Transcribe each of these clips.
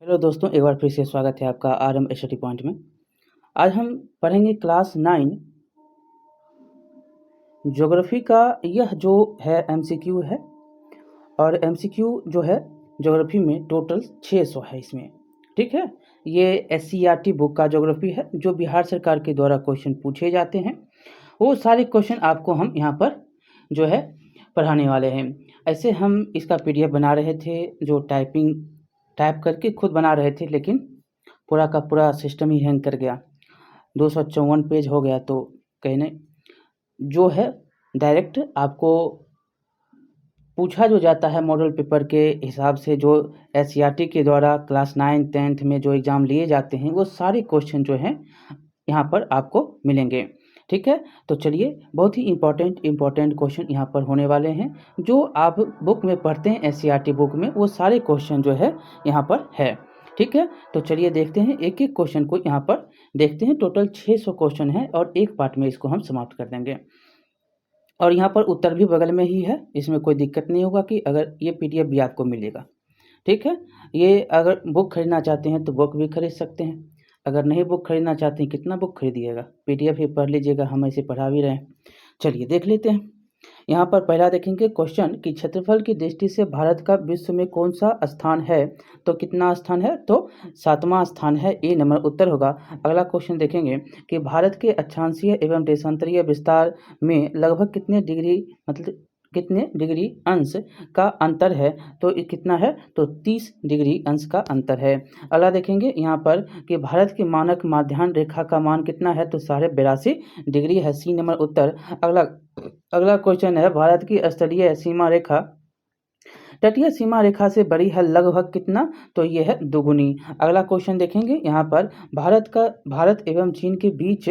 Hello दोस्तों, एक बार फिर से स्वागत है आपका आरएम स्टडी पॉइंट में। आज हम पढ़ेंगे क्लास 9 ज्योग्राफी का। यह जो है एमसीक्यू है और एमसीक्यू जो है ज्योग्राफी में टोटल 600 है इसमें। ठीक है, ये एससीईआरटी बुक का ज्योग्राफी है जो बिहार सरकार के द्वारा क्वेश्चन पूछे जाते हैं। वो सारे क्वेश्चन आपको हम यहाँ पर जो है पढ़ाने वाले हैं। ऐसे हम इसका पीडीएफ बना रहे थे, जो टाइप करके खुद बना रहे थे, लेकिन पूरा का पूरा सिस्टम ही हैंग कर गया। 254 पेज हो गया, तो कहने जो है डायरेक्ट आपको पूछा जो जाता है मॉडल पेपर के हिसाब से, जो एससीईआरटी के द्वारा क्लास 9 10th में जो एग्ज़ाम लिए जाते हैं, वो सारे क्वेश्चन जो हैं यहाँ पर आपको मिलेंगे। ठीक है, तो चलिए, बहुत ही इम्पोर्टेंट क्वेश्चन यहाँ पर होने वाले हैं। जो आप बुक में पढ़ते हैं एससीईआरटी बुक में, वो सारे क्वेश्चन जो है यहाँ पर है। ठीक है, तो चलिए देखते हैं, एक एक क्वेश्चन को यहाँ पर देखते हैं। टोटल 600 क्वेश्चन है और एक पार्ट में इसको हम समाप्त कर देंगे। और यहाँ पर उत्तर भी बगल में ही है, इसमें कोई दिक्कत नहीं होगा कि अगर ये पीडीएफ भी आपको मिलेगा। ठीक है, ये अगर बुक खरीदना चाहते हैं तो बुक भी खरीद सकते हैं। अगर नहीं बुक खरीदना चाहते हैं, कितना बुक खरीदिएगा, पीडीएफ ही पढ़ लीजिएगा, हम ऐसे पढ़ा भी रहे हैं। चलिए देख लेते हैं। यहाँ पर पहला देखेंगे क्वेश्चन कि क्षेत्रफल की दृष्टि से भारत का विश्व में कौन सा स्थान है। तो कितना स्थान है, तो 7वां स्थान है, ए नंबर उत्तर होगा। अगला क्वेश्चन देखेंगे कि भारत के अक्षांशीय एवं देशांतरीय विस्तार में लगभग कितने डिग्री अंश का अंतर है। तो ये कितना है, तो 30 डिग्री अंश का अंतर है। अगला देखेंगे यहाँ पर कि भारत की मानक माध्याह्न रेखा का मान कितना है, तो 82.5 डिग्री है, सी नंबर उत्तर। अगला क्वेश्चन है, भारत की स्थलीय सीमा रेखा तटीय सीमा रेखा से बड़ी है लगभग कितना, तो ये है दुगुनी। अगला क्वेश्चन देखेंगे यहाँ पर, भारत एवं चीन के बीच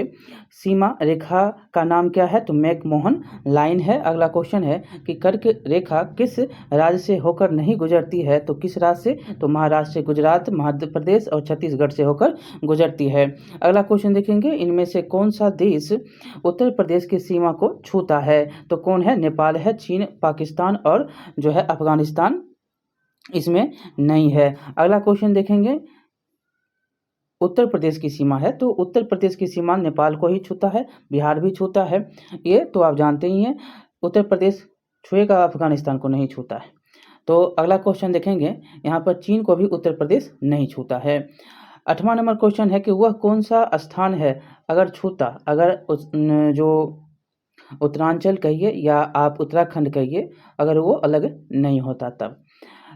सीमा रेखा का नाम क्या है, तो मैकमोहन लाइन है। अगला क्वेश्चन है कि कर्क रेखा किस राज्य से होकर नहीं गुजरती है, तो किस राज्य से, तो महाराष्ट्र से गुजरात, मध्य प्रदेश और छत्तीसगढ़ से होकर गुजरती है। अगला क्वेश्चन देखेंगे, इनमें से कौन सा देश उत्तर प्रदेश की सीमा को छूता है, तो कौन है, नेपाल है, चीन, पाकिस्तान और जो है अफगानिस्तान इसमें नहीं है। अगला क्वेश्चन देखेंगे, उत्तर प्रदेश की सीमा है, तो उत्तर प्रदेश की सीमा नेपाल को ही छूता है, बिहार भी छूता है, ये तो आप जानते ही हैं। उत्तर प्रदेश छुएगा, अफगानिस्तान को नहीं छूता है। तो अगला क्वेश्चन देखेंगे, यहाँ पर चीन को भी उत्तर प्रदेश नहीं छूता है। 8वां नंबर क्वेश्चन है कि वह कौन सा स्थान है अगर छूता, अगर जो उत्तरांचल कहिए या आप उत्तराखंड कहिए, अगर वो अलग नहीं होता तब।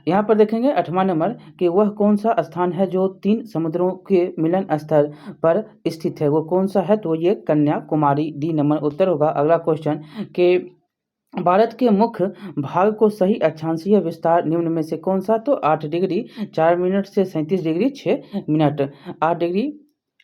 यहाँ पर देखेंगे 8वां नंबर कि वह कौन सा स्थान है जो 3 समुद्रों के मिलन स्थल पर स्थित है, वो कौन सा है, तो ये कन्याकुमारी, डी नंबर उत्तर होगा। अगला क्वेश्चन कि भारत के मुख्य भाग को सही अक्षांशीय विस्तार निम्न में से कौन सा, तो 8 डिग्री 4 मिनट से 37 डिग्री 6 मिनट, 8 डिग्री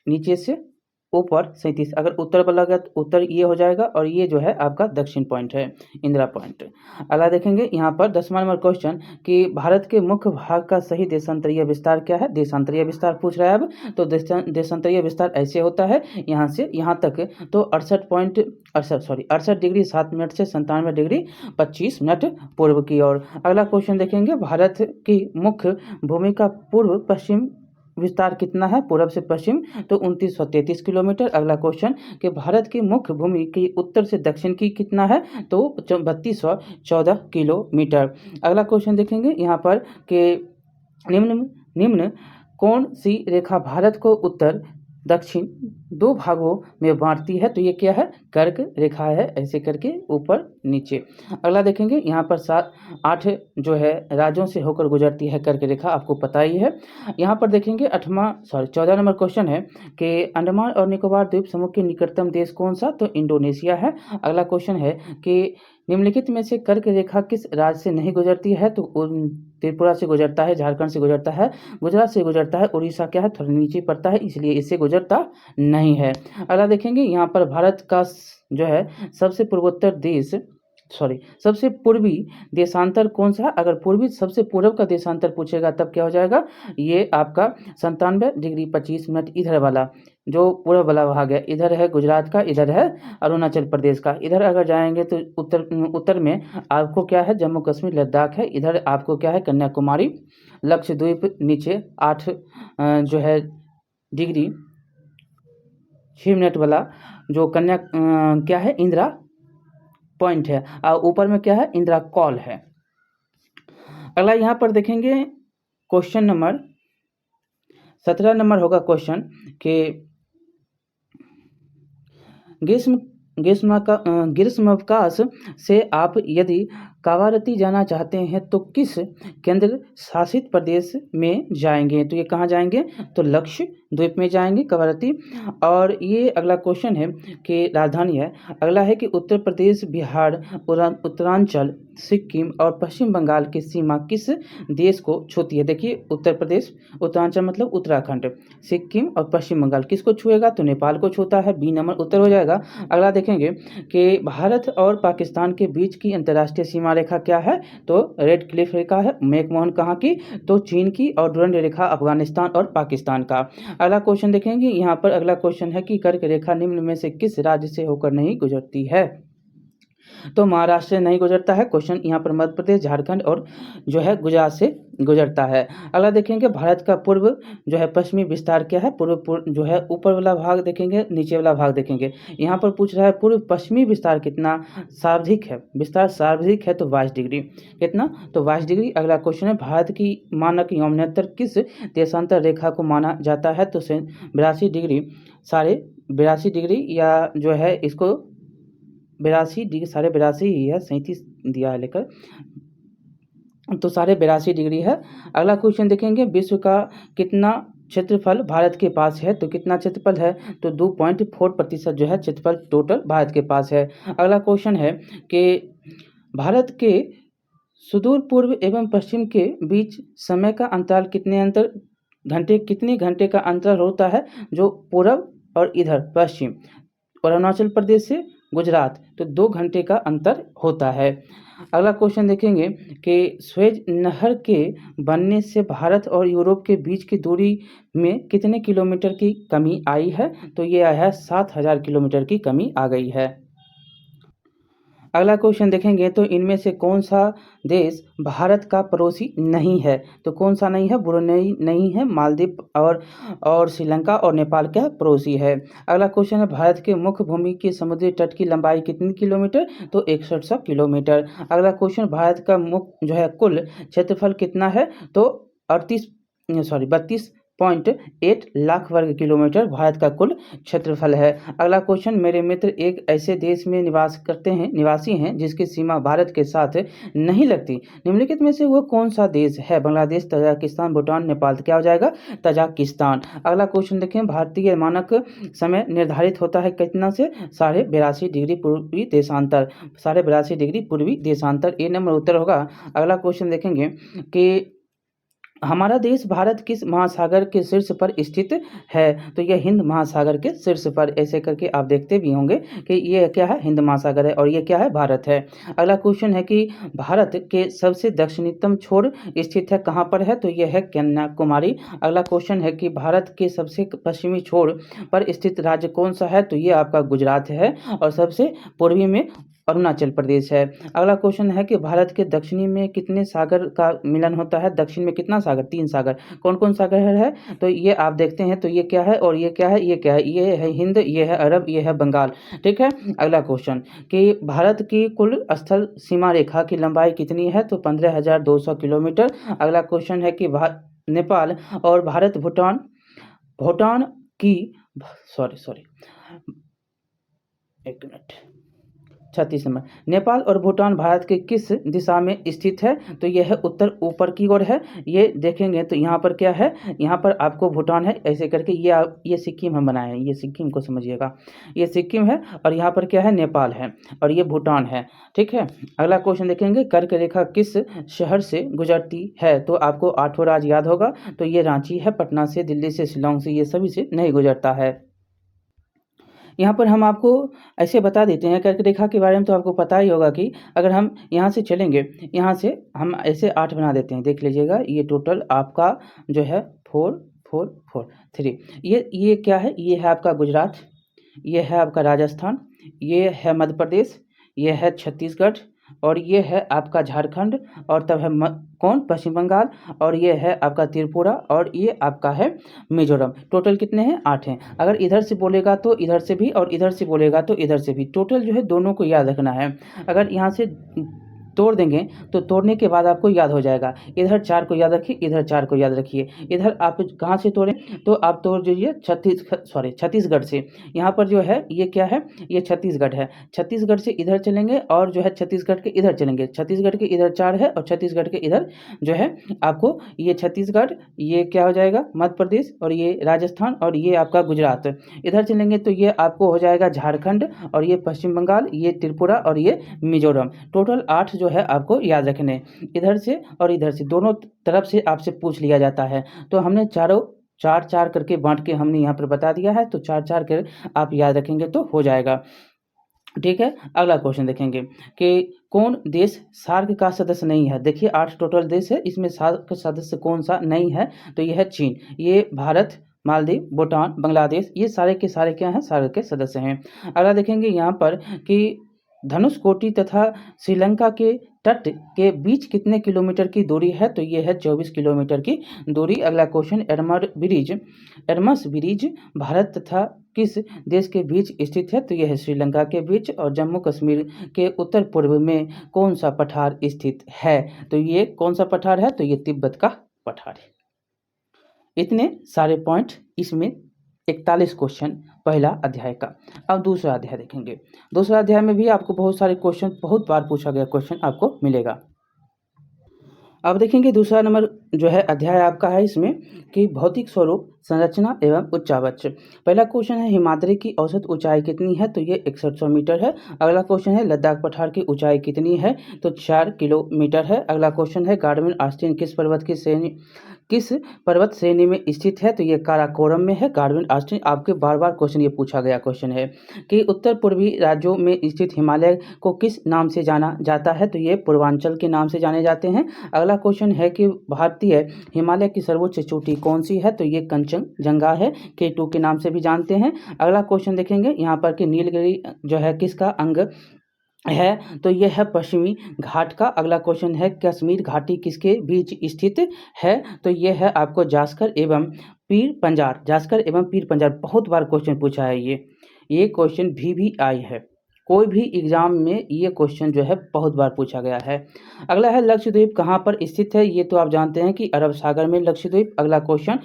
नीचे से ऊपर 37। अगर उत्तर वाला गया तो उत्तर ये हो जाएगा, और ये जो है आपका दक्षिण पॉइंट है, इंदिरा पॉइंट। अगला देखेंगे यहाँ पर 10वां नंबर क्वेश्चन कि भारत के मुख्य भाग का सही देशांतरीय विस्तार क्या है। देशांतरीय विस्तार पूछ रहा है अब, तो देशांतरीय विस्तार ऐसे होता है, यहाँ से यहाँ तक, तो 68 डिग्री 7 मिनट से 97 डिग्री 25 मिनट पूर्व की ओर। अगला क्वेश्चन देखेंगे, भारत की मुख्य भूमि का पूर्व पश्चिम विस्तार कितना है, पूर्व से पश्चिम, तो 2933 किलोमीटर। अगला क्वेश्चन कि भारत की मुख्य भूमि की उत्तर से दक्षिण की कितना है, तो 3214 किलोमीटर। अगला क्वेश्चन देखेंगे यहाँ पर कि निम्न कौन सी रेखा भारत को उत्तर दक्षिण 2 भागों में बांटती है, तो ये क्या है, कर्क रेखा है, ऐसे करके ऊपर नीचे। अगला देखेंगे यहाँ पर 8 जो है राज्यों से होकर गुजरती है कर्क रेखा, आपको पता ही है। यहाँ पर देखेंगे 14 नंबर क्वेश्चन है कि अंडमान और निकोबार द्वीप समूह के निकटतम देश कौन सा, तो इंडोनेशिया है। अगला क्वेश्चन है कि निम्नलिखित में से कर्क रेखा किस राज्य से नहीं गुजरती है, तो त्रिपुरा से गुजरता है, झारखंड से गुजरता है, गुजरात से गुजरता है, उड़ीसा क्या है, थोड़ा नीचे पड़ता है, इसलिए इससे गुजरता नहीं है। अगला देखेंगे यहाँ पर भारत का जो है सबसे पूर्वी देशांतर कौन सा है। अगर पूर्वी सबसे पूर्व का देशांतर पूछेगा तब क्या हो जाएगा, ये आपका 97 डिग्री 25 मिनट इधर वाला, जो पूरा वाला भाग है, इधर है गुजरात का, इधर है अरुणाचल प्रदेश का। इधर अगर जाएंगे तो उत्तर में आपको क्या है, जम्मू कश्मीर लद्दाख है। इधर आपको क्या है, कन्याकुमारी, लक्षद्वीप, नीचे 8 जो है डिग्री 6 मिनट वाला जो क्या है, इंदिरा पॉइंट है, और ऊपर में क्या है, इंदिरा कॉल है। अगला यहाँ पर देखेंगे क्वेश्चन नंबर 17 नंबर होगा क्वेश्चन कि ग्रीष्मावकाश से आप यदि कावारती जाना चाहते हैं तो किस केंद्र शासित प्रदेश में जाएंगे? तो ये कहाँ जाएंगे, तो लक्षद्वीप में जाएंगे, कावारती। और ये अगला क्वेश्चन है कि राजधानी है। अगला है कि उत्तर प्रदेश, बिहार, उत्तरांचल, सिक्किम और पश्चिम बंगाल की सीमा किस देश को छूती है? देखिए, उत्तर प्रदेश, उत्तरांचल मतलब उत्तराखंड, सिक्किम और पश्चिम बंगाल किसको छुएगा, तो नेपाल को छूता है। बी नंबर उत्तर हो जाएगा। अगला देखेंगे कि भारत और पाकिस्तान के बीच की अंतर्राष्ट्रीय सीमा रेखा क्या है, तो रेड क्लिफ रेखा है। मैकमोहन कहाँ की, तो चीन की। और डुरंड रेखा अफगानिस्तान और पाकिस्तान का। अगला क्वेश्चन देखेंगे, यहाँ पर अगला क्वेश्चन है कि कर्क रेखा निम्न में से किस राज्य से होकर नहीं गुजरती है? तो महाराष्ट्र से नहीं गुजरता है क्वेश्चन, यहाँ पर मध्य प्रदेश, झारखंड और जो है गुजरात से गुजरता है। अगला देखेंगे भारत का पूर्व जो है पश्चिमी विस्तार क्या है, पूर्व जो है ऊपर वाला भाग देखेंगे, नीचे वाला भाग देखेंगे। यहाँ पर पूछ रहा है पूर्व पश्चिमी विस्तार कितना सर्वाधिक है, विस्तार सर्वाधिक है तो 22 डिग्री। कितना, तो 22 डिग्री। अगला क्वेश्चन है भारत की मानक यौमन्तर किस देशांतर रेखा को माना जाता है, तो 82 डिग्री, 82.5 डिग्री, या जो है इसको 82 डिग्री, 82.5 ही है, 37 दिया है लेकर, तो 82.5 डिग्री है। अगला क्वेश्चन देखेंगे, विश्व का कितना क्षेत्रफल भारत के पास है, तो कितना क्षेत्रफल है, तो 2.4% जो है क्षेत्रफल टोटल भारत के पास है। अगला क्वेश्चन है कि भारत के सुदूर पूर्व एवं पश्चिम के बीच समय का अंतराल कितने घंटे का अंतराल होता है, जो पूर्व और इधर पश्चिम और अरुणाचल प्रदेश से गुजरात, तो 2 घंटे का अंतर होता है। अगला क्वेश्चन देखेंगे कि स्वेज नहर के बनने से भारत और यूरोप के बीच की दूरी में कितने किलोमीटर की कमी आई है, तो ये आया है 7000 किलोमीटर की कमी आ गई है। अगला क्वेश्चन देखेंगे, तो इनमें से कौन सा देश भारत का पड़ोसी नहीं है, तो कौन सा नहीं है, ब्रुनेई नहीं है, मालदीव और श्रीलंका और नेपाल क्या पड़ोसी है। अगला क्वेश्चन है भारत के मुख्य भूमि के समुद्री तट की लंबाई कितनी किलोमीटर, तो 6100 किलोमीटर। अगला क्वेश्चन भारत का मुख्य जो है कुल क्षेत्रफल कितना है, तो 32.8 लाख वर्ग किलोमीटर भारत का कुल क्षेत्रफल है। अगला क्वेश्चन, मेरे मित्र एक ऐसे देश में निवासी हैं जिसकी सीमा भारत के साथ नहीं लगती, निम्नलिखित में से वो कौन सा देश है? बांग्लादेश, तजाकिस्तान, भूटान, नेपाल। क्या हो जाएगा, तजाकिस्तान। अगला क्वेश्चन देखें, भारतीय मानक समय निर्धारित होता है कितना से, 82.5 डिग्री पूर्वी देशांतर, 82.5 डिग्री पूर्वी देशांतर। ए नंबर उत्तर होगा। अगला क्वेश्चन देखेंगे कि हमारा देश भारत किस महासागर के शीर्ष पर स्थित है, तो यह हिंद महासागर के शीर्ष पर। ऐसे करके आप देखते भी होंगे कि ये क्या है, हिंद महासागर है, और ये क्या है, भारत है। अगला क्वेश्चन है कि भारत के सबसे दक्षिणतम छोर स्थित है कहाँ पर है, तो यह है कन्याकुमारी। अगला क्वेश्चन है कि भारत के सबसे पश्चिमी छोर पर स्थित राज्य कौन सा है, तो ये आपका गुजरात है, और सबसे पूर्वी में अरुणाचल प्रदेश है। अगला क्वेश्चन है कि भारत के दक्षिणी में कितने सागर का मिलन होता है, दक्षिण में कितना सागर, 3 सागर। कौन कौन सागर है, तो ये आप देखते हैं, तो ये क्या है और ये क्या है, ये क्या है, ये है हिंद, ये है अरब, ये है बंगाल। ठीक है। अगला क्वेश्चन कि भारत की कुल स्थल सीमा रेखा की लंबाई कितनी है, तो 15,200 किलोमीटर। अगला क्वेश्चन है कि नेपाल और भारत भूटान की एक मिनट, 36 नंबर, नेपाल और भूटान भारत के किस दिशा में स्थित है, तो यह है उत्तर ऊपर की ओर है। ये देखेंगे तो यहाँ पर क्या है, यहाँ पर आपको भूटान है, ऐसे करके ये सिक्किम हम बनाए हैं, ये सिक्किम को समझिएगा, ये सिक्किम है, और यहाँ पर क्या है, नेपाल है, और ये भूटान है। ठीक है। अगला क्वेश्चन देखेंगे, कर्क रेखा किस शहर से गुजरती है, तो आपको 8वां राज्य याद होगा, तो ये रांची है, पटना से, दिल्ली से, शिलोंग से, ये सभी से नहीं गुजरता है। यहाँ पर हम आपको ऐसे बता देते हैं, कर्क रेखा के बारे में तो आपको पता ही होगा कि अगर हम यहाँ से चलेंगे, यहाँ से हम ऐसे 8 बना देते हैं, देख लीजिएगा, ये टोटल आपका जो है 4 443। ये क्या है? ये है आपका गुजरात, ये है आपका राजस्थान, ये है मध्य प्रदेश, ये है छत्तीसगढ़ और ये है आपका झारखंड और तब है कौन? पश्चिम बंगाल और ये है आपका त्रिपुरा और ये आपका है मिजोरम। टोटल कितने हैं? 8 हैं। अगर इधर से बोलेगा तो इधर से भी और इधर से बोलेगा तो इधर से भी। टोटल जो है दोनों को याद रखना है। अगर यहाँ से तोड़ देंगे तो तोड़ने के बाद आपको याद हो जाएगा। इधर 4 को याद रखिए, इधर 4 को याद रखिए। इधर आप कहाँ से तोड़ें? तो आप तोड़ दीजिए छत्तीसगढ़ से। यहाँ पर जो है ये क्या है? ये छत्तीसगढ़ है। छत्तीसगढ़ से इधर चलेंगे और जो है छत्तीसगढ़ के इधर चलेंगे। छत्तीसगढ़ के इधर 4 है और छत्तीसगढ़ के इधर जो है आपको ये छत्तीसगढ़, ये क्या हो जाएगा? मध्य प्रदेश और ये राजस्थान और ये आपका गुजरात। इधर चलेंगे तो ये आपको हो जाएगा झारखंड और ये पश्चिम बंगाल, ये त्रिपुरा और ये मिजोरम। टोटल 8 जो है आपको याद रखने। इधर से और इधर से दोनों तरफ से आपसे पूछ लिया जाता है। तो हमने चारों 4-4 करके बांट के हमने यहाँ पर बता दिया है। तो 4-4 कर आप याद रखेंगे तो हो जाएगा। ठीक है, अगला क्वेश्चन देखेंगे कि कौन देश सार्क का सदस्य नहीं है? देखिए 8 टोटल देश है, इसमें सार्क का सदस्य कौन सा नहीं है? तो यह है चीन, ये भारत, मालदीव, भूटान, बांग्लादेश, ये सारे के सारे क्या हैं? सार्क के सदस्य हैं। अगला देखेंगे यहाँ पर कि धनुषकोटी तथा श्रीलंका के तट के बीच कितने किलोमीटर की दूरी है? तो ये है 24 किलोमीटर की दूरी। अगला क्वेश्चन, एरमस ब्रिज भारत तथा किस देश के बीच स्थित है? तो यह है श्रीलंका के बीच। और जम्मू कश्मीर के उत्तर पूर्व में कौन सा पठार स्थित है? तो ये कौन सा पठार है? तो ये तिब्बत का पठार है। इतने सारे पॉइंट इसमें 41 क्वेश्चन पहला अध्याय का। अब दूसरा अध्याय देखेंगे। दूसरा अध्याय में भी आपको बहुत सारे क्वेश्चन, बहुत बार पूछा गया क्वेश्चन आपको मिलेगा। अब देखेंगे दूसरा नंबर जो है अध्याय आपका है इसमें कि भौतिक स्वरूप, संरचना एवं उच्चावच। पहला क्वेश्चन है हिमाद्री की औसत ऊंचाई कितनी है? तो ये 6100 मीटर है। अगला क्वेश्चन है लद्दाख पठार की ऊंचाई कितनी है? तो 4 किलोमीटर है। अगला क्वेश्चन है गार्डविन ऑस्टिन किस पर्वत श्रेणी में स्थित है? तो ये काराकोरम में है। गार्डविन ऑस्टिन आपके बार बार क्वेश्चन ये पूछा गया क्वेश्चन है कि उत्तर पूर्वी राज्यों में स्थित हिमालय को किस नाम से जाना जाता है? तो ये पूर्वांचल के नाम से जाने जाते हैं। अगला क्वेश्चन है कि भारतीय हिमालय की सर्वोच्च चोटी कौन सी है? तो ये कंचनजंगा है, K2 के नाम से भी जानते हैं। अगला क्वेश्चन देखेंगे यहाँ पर कि नीलगिरी जो है किसका अंग है? तो यह है पश्चिमी घाट का। अगला क्वेश्चन है कश्मीर घाटी किसके बीच स्थित है? तो यह है आपको जास्कर एवं पीर पंजार। बहुत बार क्वेश्चन पूछा है ये क्वेश्चन भी आई है। कोई भी एग्जाम में ये क्वेश्चन जो है बहुत बार पूछा गया है। अगला है लक्षद्वीप कहाँ पर स्थित है? ये तो आप जानते हैं कि अरब सागर में लक्षद्वीप। अगला क्वेश्चन,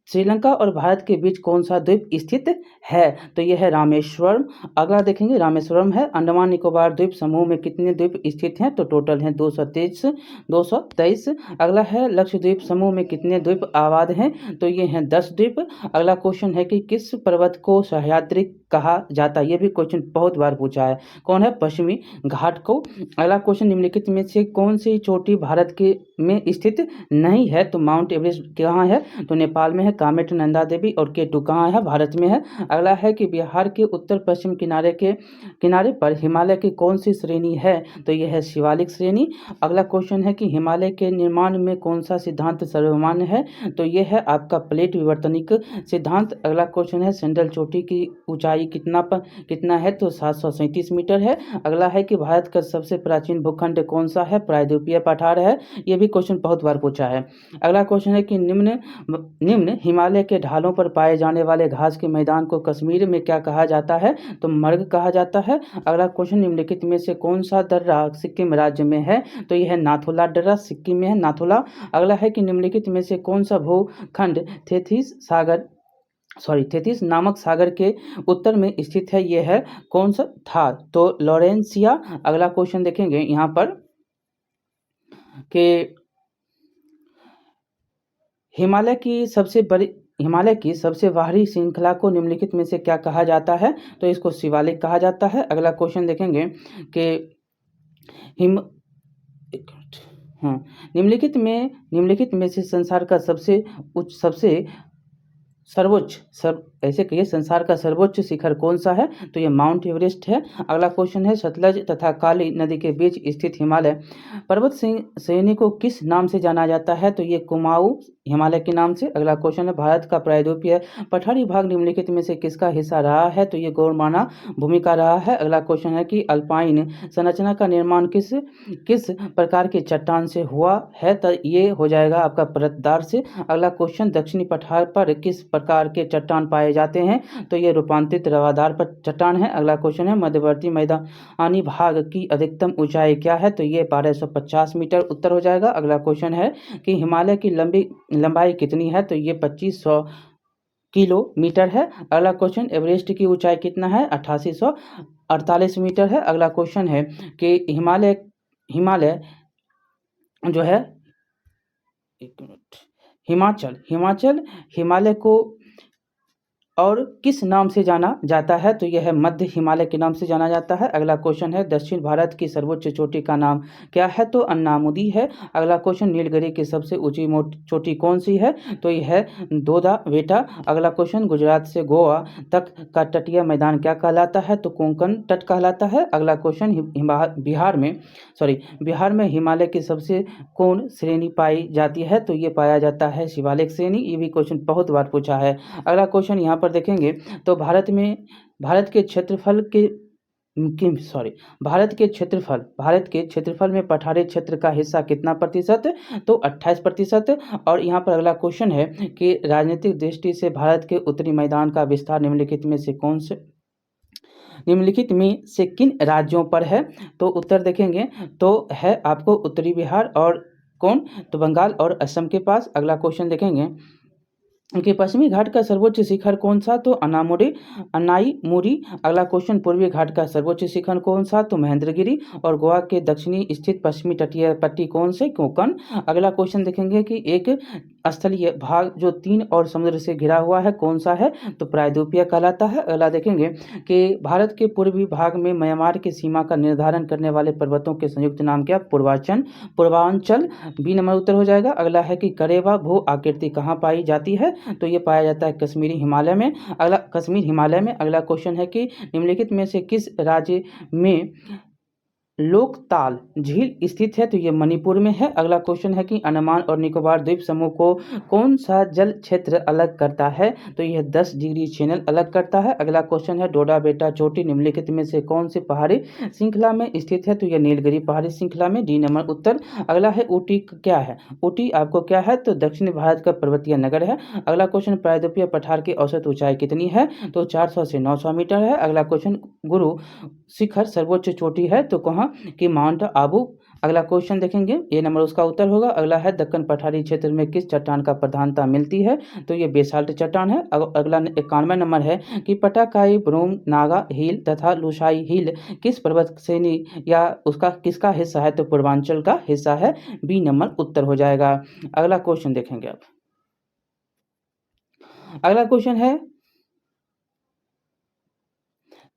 श्रीलंका और भारत के बीच कौन सा द्वीप स्थित है? तो यह है रामेश्वरम। अगला देखेंगे रामेश्वरम है। अंडमान निकोबार द्वीप समूह में कितने द्वीप स्थित हैं? तो टोटल हैं 223। अगला है लक्षद्वीप समूह में कितने द्वीप आबाद हैं? तो ये हैं 10 द्वीप। अगला क्वेश्चन है कि किस पर्वत को सह्याद्री कहा जाता है? ये भी क्वेश्चन बहुत बार पूछा है। कौन है? पश्चिमी घाट को। अगला क्वेश्चन, निम्नलिखित में से कौन सी चोटी भारत के में स्थित नहीं है? तो माउंट एवरेस्ट कहाँ है? तो नेपाल में है। कामेट, नंदा देवी और K2 कहाँ है? भारत में है। अगला है कि बिहार के उत्तर पश्चिम किनारे पर हिमालय की कौन सी श्रेणी है? तो यह है शिवालिक श्रेणी। अगला क्वेश्चन है कि हिमालय के निर्माण में कौन सा सिद्धांत सर्वमान्य है? तो यह है आपका प्लेट विवर्तनिक सिद्धांत। अगला क्वेश्चन है सेंट्रल चोटी की ऊंचाई कितना है? तो 737 मीटर है। अगला है कि भारत का सबसे प्राचीन भूखंड कौन सा है? प्रायद्वीपीय पठार है। यह भी क्वेश्चन बहुत बार पूछा है। अगला क्वेश्चन है कि निम्न हिमालय के ढालों पर पाए जाने वाले घास के मैदान को कश्मीर में क्या कहा जाता है? तो मर्ग कहा जाता है। अगला क्वेश्चन, निम्नलिखित में से कौन सा दर्रा सिक्किम राज्य में है? तो यह है नाथुला दर्रा, सिक्किम में है नाथुला। अगला है कि निम्नलिखित में से कौन सा भूखंड थेथिस नामक सागर के उत्तर में स्थित है? यह है कौन सा था? तो लॉरेंसिया। अगला क्वेश्चन देखेंगे यहाँ पर कि हिमालय की सबसे बाहरी श्रृंखला को निम्नलिखित में से क्या कहा जाता है? तो इसको शिवालिक कहा जाता है। अगला क्वेश्चन देखेंगे कि निम्नलिखित में से संसार का संसार का सर्वोच्च शिखर कौन सा है? तो ये माउंट एवरेस्ट है। अगला क्वेश्चन है सतलज तथा काली नदी के बीच स्थित हिमालय पर्वत श्रेणी को किस नाम से जाना जाता है? तो ये कुमाऊं हिमालय के नाम से। अगला क्वेश्चन है, भारत का प्रायद्वीपीय पठारी भाग निम्नलिखित में से किसका हिस्सा रहा है? तो ये गौरमाना भूमिका रहा है। अगला क्वेश्चन है कि अल्पाइन संरचना का निर्माण किस किस प्रकार के चट्टान से हुआ है? तो ये हो जाएगा आपका परतदार से। अगला क्वेश्चन, दक्षिणी पठार पर किस प्रकार के चट्टान पाए जाते हैं? तो ये रूपांतरित रवादार पर चट्टान है। अगला क्वेश्चन है, मध्यवर्ती मैदानी भाग की अधिकतम ऊंचाई क्या है? तो ये 1250 मीटर उत्तर हो जाएगा। अगला क्वेश्चन है कि हिमालय की लंबाई कितनी है? तो ये 2500 किलोमीटर है। अगला क्वेश्चन, एवरेस्ट की ऊंचाई कितना है? 8848 मीटर है। अगला क्वेश्चन है कि हिमालय जो है, एक मिनट, हिमालय को और किस नाम से जाना जाता है? तो यह है मध्य हिमालय के नाम से जाना जाता है। अगला क्वेश्चन है, दक्षिण भारत की सर्वोच्च चोटी का नाम क्या है? तो अन्नामुदी है। अगला क्वेश्चन, नीलगिरी की सबसे ऊंची चोटी कौन सी है? तो यह है दोदा वेटा। अगला क्वेश्चन, गुजरात से गोवा तक का तटीय मैदान क्या कहलाता है? तो कोंकण तट कहलाता है। अगला क्वेश्चन, बिहार में हिमालय की सबसे कौन श्रेणी पाई जाती है? तो ये पाया जाता है शिवालिक श्रेणी। ये भी क्वेश्चन बहुत बार पूछा है। अगला क्वेश्चन यहाँ पर देखेंगे तो भारत के क्षेत्रफल में पठारी क्षेत्र का हिस्सा कितना प्रतिशत? तो 28%। और यहाँ पर अगला क्वेश्चन है कि राजनीतिक दृष्टि से भारत के उत्तरी मैदान का विस्तार निम्नलिखित में से किन राज्यों पर है? तो उत्तर देखेंगे तो है आपको उत्तरी बिहार और तो बंगाल और असम के पास। अगला क्वेश्चन देखेंगे कि पश्चिमी घाट का सर्वोच्च शिखर कौन सा? तो अनाईमुरी। अगला क्वेश्चन, पूर्वी घाट का सर्वोच्च शिखर कौन सा? तो महेंद्रगिरी। और गोवा के दक्षिणी स्थित पश्चिमी तटीय पट्टी कौन से? कोंकण। अगला क्वेश्चन देखेंगे कि एक स्थलीय भाग जो 3 और समुद्र से घिरा हुआ है कौन सा है? तो प्रायद्वीपीय कहलाता है। अगला देखेंगे कि भारत के पूर्वी भाग में म्यांमार की सीमा का निर्धारण करने वाले पर्वतों के संयुक्त नाम क्या? पूर्वांचल। बी नंबर उत्तर हो जाएगा। अगला है कि करेवा भू आकृति कहाँ पाई जाती है? तो ये पाया जाता है कश्मीर हिमालय में। अगला क्वेश्चन है कि निम्नलिखित में से किस राज्य में लोकताल झील स्थित है? तो ये मणिपुर में है। अगला क्वेश्चन है कि अंडमान और निकोबार द्वीप समूह को कौन सा जल क्षेत्र अलग करता है? तो यह 10 डिग्री चैनल अलग करता है। अगला क्वेश्चन है, डोडा बेटा चोटी निम्नलिखित में से कौन सी पहाड़ी श्रृंखला में स्थित है? तो यह नीलगिरी पहाड़ी श्रृंखला में। डी नंबर उत्तर। अगला है, ऊटी क्या है? ऊटी आपको क्या है? तो दक्षिण भारत का पर्वतीय नगर है। अगला क्वेश्चन, प्रायद्वीपीय पठार की औसत ऊंचाई कितनी है? तो 400 से 900 मीटर है। अगला क्वेश्चन, गुरु शिखर सर्वोच्च चोटी है तो कहाँ कि माउंट आबू। अगला क्वेश्चन देखेंगे, ए नंबर उसका उत्तर होगा। अगला है, दक्कन पठारी क्षेत्र में किस चट्टान का प्रधानता मिलती है? तो ये बेसाल्ट चट्टान है। अगला 91 नंबर है कि पटाकाई, ब्रूम, नागा हिल तथा लुसाई हिल किस पर्वत श्रेणी या उसका किसका हिस्सा है? तो पूर्वांचल का हिस्सा है। बी नंबर उत्तर हो जाएगा। अगला क्वेश्चन देखेंगे अब। अगला क्वेश्चन है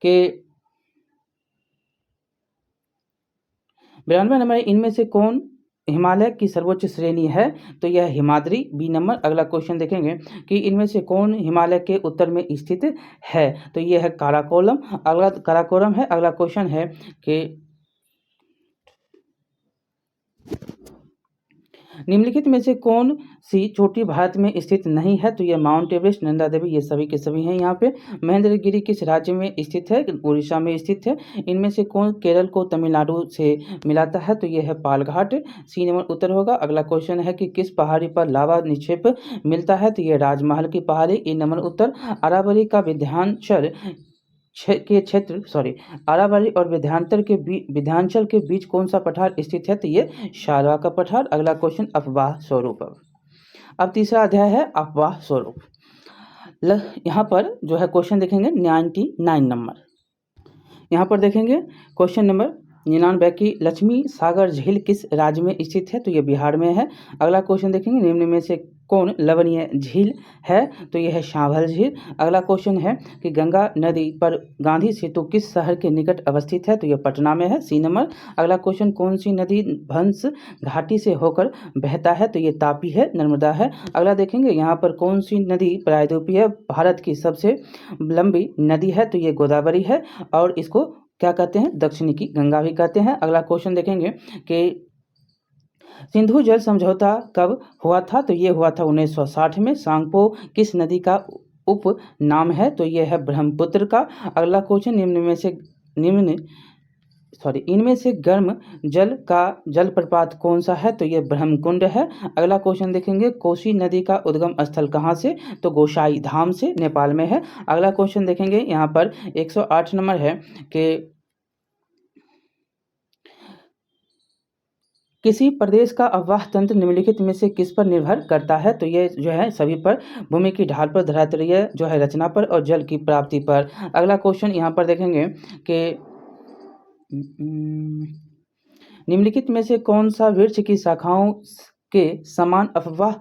कि 92 नंबर, इनमें से कौन हिमालय की सर्वोच्च श्रेणी है? तो यह हिमाद्री। B number. अगला क्वेश्चन देखेंगे कि इनमें से कौन हिमालय के उत्तर में स्थित है? तो यह है काराकोरम। अगला क्वेश्चन है कि निम्नलिखित में से कौन सी चोटी भारत में स्थित नहीं है? तो यह माउंट एवरेस्ट, नंदा देवी, ये सभी के सभी हैं यहाँ पे। महेंद्रगिरी किस राज्य में स्थित है? उड़ीसा में स्थित है। इनमें से कौन केरल को तमिलनाडु से मिलाता है? तो यह है पालघाट। सी नंबर उत्तर होगा। अगला क्वेश्चन है कि किस पहाड़ी पर लावा निक्षेप मिलता है? तो यह राजमहल की पहाड़ी। ए नंबर उत्तर। अरावली का अरावली और विंध्याचल के बीच कौन सा पठार स्थित है? तो ये शारवा का पठार। अगला क्वेश्चन, अफवाह स्वरूप। अब तीसरा अध्याय है अफवाह स्वरूप। यहाँ पर जो है क्वेश्चन देखेंगे 99 नंबर। यहाँ पर देखेंगे क्वेश्चन नंबर 99 की लक्ष्मी सागर झील किस राज्य में स्थित है? तो ये बिहार में है। अगला क्वेश्चन देखेंगे, निम्न में से कौन लवणीय झील है? तो यह है शांभल झील। अगला क्वेश्चन है कि गंगा नदी पर गांधी सेतु किस शहर के निकट अवस्थित है? तो यह पटना में है। सी नंबर। अगला क्वेश्चन, कौन सी नदी भंस घाटी से होकर बहता है? तो ये तापी है, नर्मदा है। अगला देखेंगे यहाँ पर कौन सी नदी प्रायद्वीपीय भारत की सबसे लंबी नदी है? तो ये गोदावरी है और इसको क्या कहते हैं? दक्षिणी की गंगा भी कहते हैं। अगला क्वेश्चन देखेंगे कि सिंधु जल समझौता कब हुआ था? तो ये हुआ था 1960 में। सांगपो किस नदी का उप नाम है? तो ये है ब्रह्मपुत्र का। अगला क्वेश्चन, इनमें से गर्म जल का जलप्रपात कौन सा है? तो ये ब्रह्मकुंड है। अगला क्वेश्चन देखेंगे, कोसी नदी का उद्गम स्थल कहाँ से? तो गोसाई धाम से, नेपाल में है। अगला क्वेश्चन देखेंगे, यहाँ पर 108 नंबर है कि किसी प्रदेश का अववाह तंत्र निम्नलिखित में से किस पर निर्भर करता है? तो ये जो है सभी पर, भूमि की ढाल पर, धरातलीय जो है रचना पर और जल की प्राप्ति पर। अगला क्वेश्चन यहाँ पर देखेंगे कि निम्नलिखित में से कौन सा वृक्ष की शाखाओं के समान अफवाह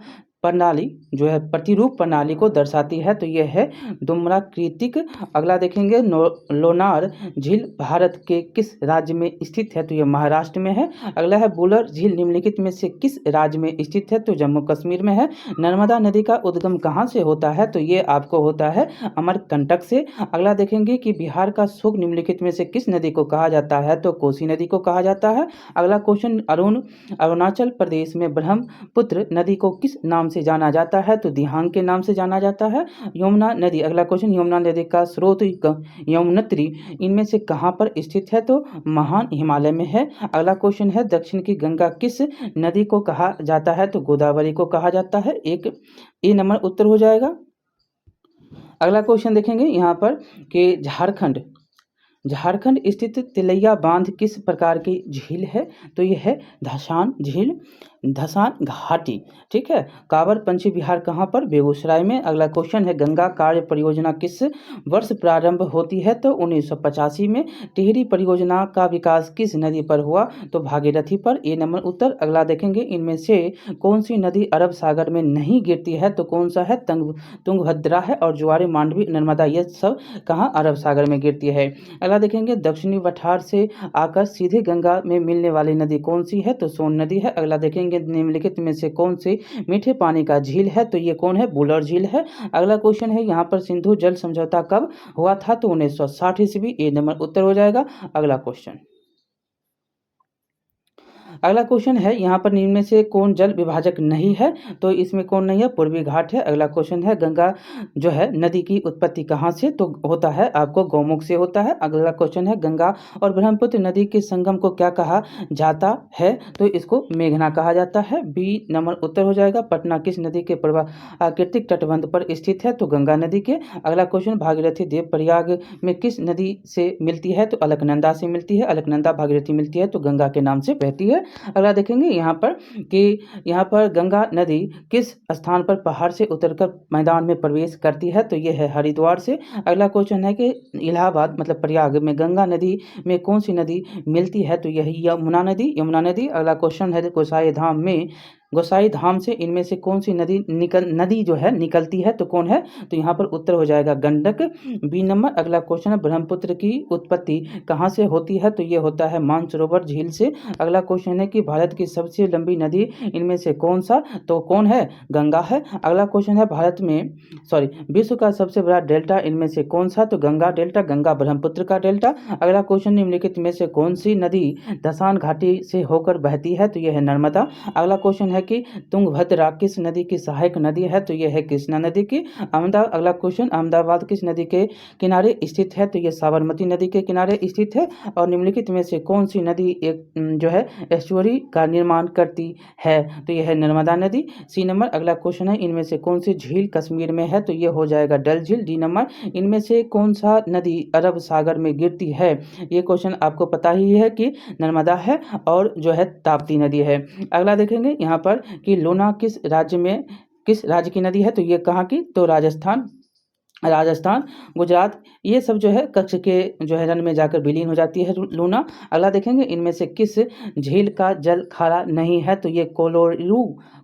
प्रणाली जो है प्रतिरूप प्रणाली को दर्शाती है? तो यह है डुमराकृतिक। अगला देखेंगे, लोनार झील भारत के किस राज्य में स्थित है? तो यह महाराष्ट्र में है। अगला है, बुलर झील निम्नलिखित में से किस राज्य में स्थित है? तो जम्मू कश्मीर में है। नर्मदा नदी का उद्गम कहाँ से होता है? तो ये आपको होता है अमरकंटक से। अगला देखेंगे कि बिहार का शुक निम्नलिखित में से किस नदी को कहा जाता है? तो कोसी नदी को कहा जाता है। अगला क्वेश्चन, अरुणाचल प्रदेश में ब्रह्मपुत्र नदी को किस नाम से जाना जाता है? तो दिहांग के नाम से जाना जाता है। यमुना नदी, अगला क्वेश्चन, यमुना नदी का स्रोत यमुनोत्री इनमें से कहाँ पर स्थित है? तो महान हिमालय में है। अगला क्वेश्चन है, दक्षिण की गंगा किस नदी को कहा जाता है? तो गोदावरी को कहा जाता है। एक ए नंबर उत्तर हो जाएगा। अगला क्वेश्चन देखेंगे यहाँ पर कि झारखंड स्थित तिलैया बांध किस प्रकार की झील है? तो यह है धसान झील, धसान घाटी। ठीक है। कांवर पंछी विहार कहाँ पर? बेगूसराय में। अगला क्वेश्चन है, गंगा कार्य परियोजना किस वर्ष प्रारंभ होती है? तो 1985 में। टिहरी परियोजना का विकास किस नदी पर हुआ? तो भागीरथी पर। ए नंबर उत्तर। अगला देखेंगे, इनमें से कौन सी नदी अरब सागर में नहीं गिरती है? तो कौन सा है? तुंगभद्रा है। और ज्वारे, मांडवी, नर्मदा, ये सब कहाँ? अरब सागर में गिरती है। अगला देखेंगे, दक्षिणी पठार से आकर सीधे गंगा में मिलने वाली नदी कौन सी है? तो सोन नदी है। अगला देखेंगे, निम्नलिखित में से कौन सी मीठे पानी का झील है? तो ये कौन है? बुलर झील है। अगला क्वेश्चन है, यहाँ पर सिंधु जल समझौता कब हुआ था? तो 1960 ईस्वी। ए नंबर उत्तर हो जाएगा। अगला क्वेश्चन है, यहाँ पर निम्न में से कौन जल विभाजक नहीं है? तो इसमें कौन नहीं है? पूर्वी घाट है। अगला क्वेश्चन है, गंगा जो है नदी की उत्पत्ति कहाँ से? तो होता है आपको गौमुख से होता है। अगला क्वेश्चन है, गंगा और ब्रह्मपुत्र नदी के संगम को क्या कहा जाता है? तो इसको मेघना कहा जाता है। बी नंबर उत्तर हो जाएगा। पटना किस नदी के प्राकृतिक तटबंध पर स्थित है? तो गंगा नदी के। अगला क्वेश्चन, भागीरथी देव प्रयाग में किस नदी से मिलती है? तो अलकनंदा से मिलती है। अलकनंदा भागीरथी मिलती है तो गंगा के नाम से बहती है। अगला देखेंगे यहाँ पर कि यहाँ पर गंगा नदी किस स्थान पर पहाड़ से उतरकर मैदान में प्रवेश करती है? तो ये है हरिद्वार से। अगला क्वेश्चन है कि इलाहाबाद मतलब प्रयाग में गंगा नदी में कौन सी नदी मिलती है? तो यही यमुना नदी। अगला क्वेश्चन है, गोसाई धाम से इनमें से कौन सी नदी जो है निकलती है? तो कौन है? तो यहाँ पर उत्तर हो जाएगा गंडक। B number. अगला क्वेश्चन है, ब्रह्मपुत्र की उत्पत्ति कहाँ से होती है? तो ये होता है मानसरोवर झील से। अगला क्वेश्चन है कि भारत की सबसे लंबी नदी इनमें से कौन सा? तो कौन है? गंगा है। अगला क्वेश्चन है, विश्व का सबसे बड़ा डेल्टा इनमें से कौन सा? तो गंगा डेल्टा, गंगा ब्रह्मपुत्र का डेल्टा। अगला क्वेश्चन, निम्नलिखित में से कौन सी नदी धसान घाटी से होकर बहती है? तो यह है नर्मदा। अगला क्वेश्चन है कि तुंगभद्रा किस नदी की सहायक नदी है? तो यह है कृष्णा नदी की। अगला क्वेश्चन, अहमदाबाद किस नदी के किनारे स्थित है? तो यह साबरमती नदी के किनारे स्थित है। और निम्नलिखित में से कौन सी नदी एक जो है एस्चुअरी का निर्माण करती है? तो यह है नर्मदा नदी। सी नंबर। अगला क्वेश्चन है, इनमें से कौन सी झील कश्मीर में है? तो यह हो जाएगा डल झील। D number. इनमें से कौन सा नदी अरब सागर में गिरती है? ये क्वेश्चन आपको पता ही है कि नर्मदा है और जो है ताप्ती नदी है। अगला देखेंगे यहाँ पर कि लोना किस राज्य की नदी है? तो ये कहाँ की? तो राजस्थान, गुजरात, ये सब जो है कच्छ के जो है रन में जाकर विलीन हो जाती है लूना। अगला देखेंगे, इनमें से किस झील का जल खारा नहीं है? तो ये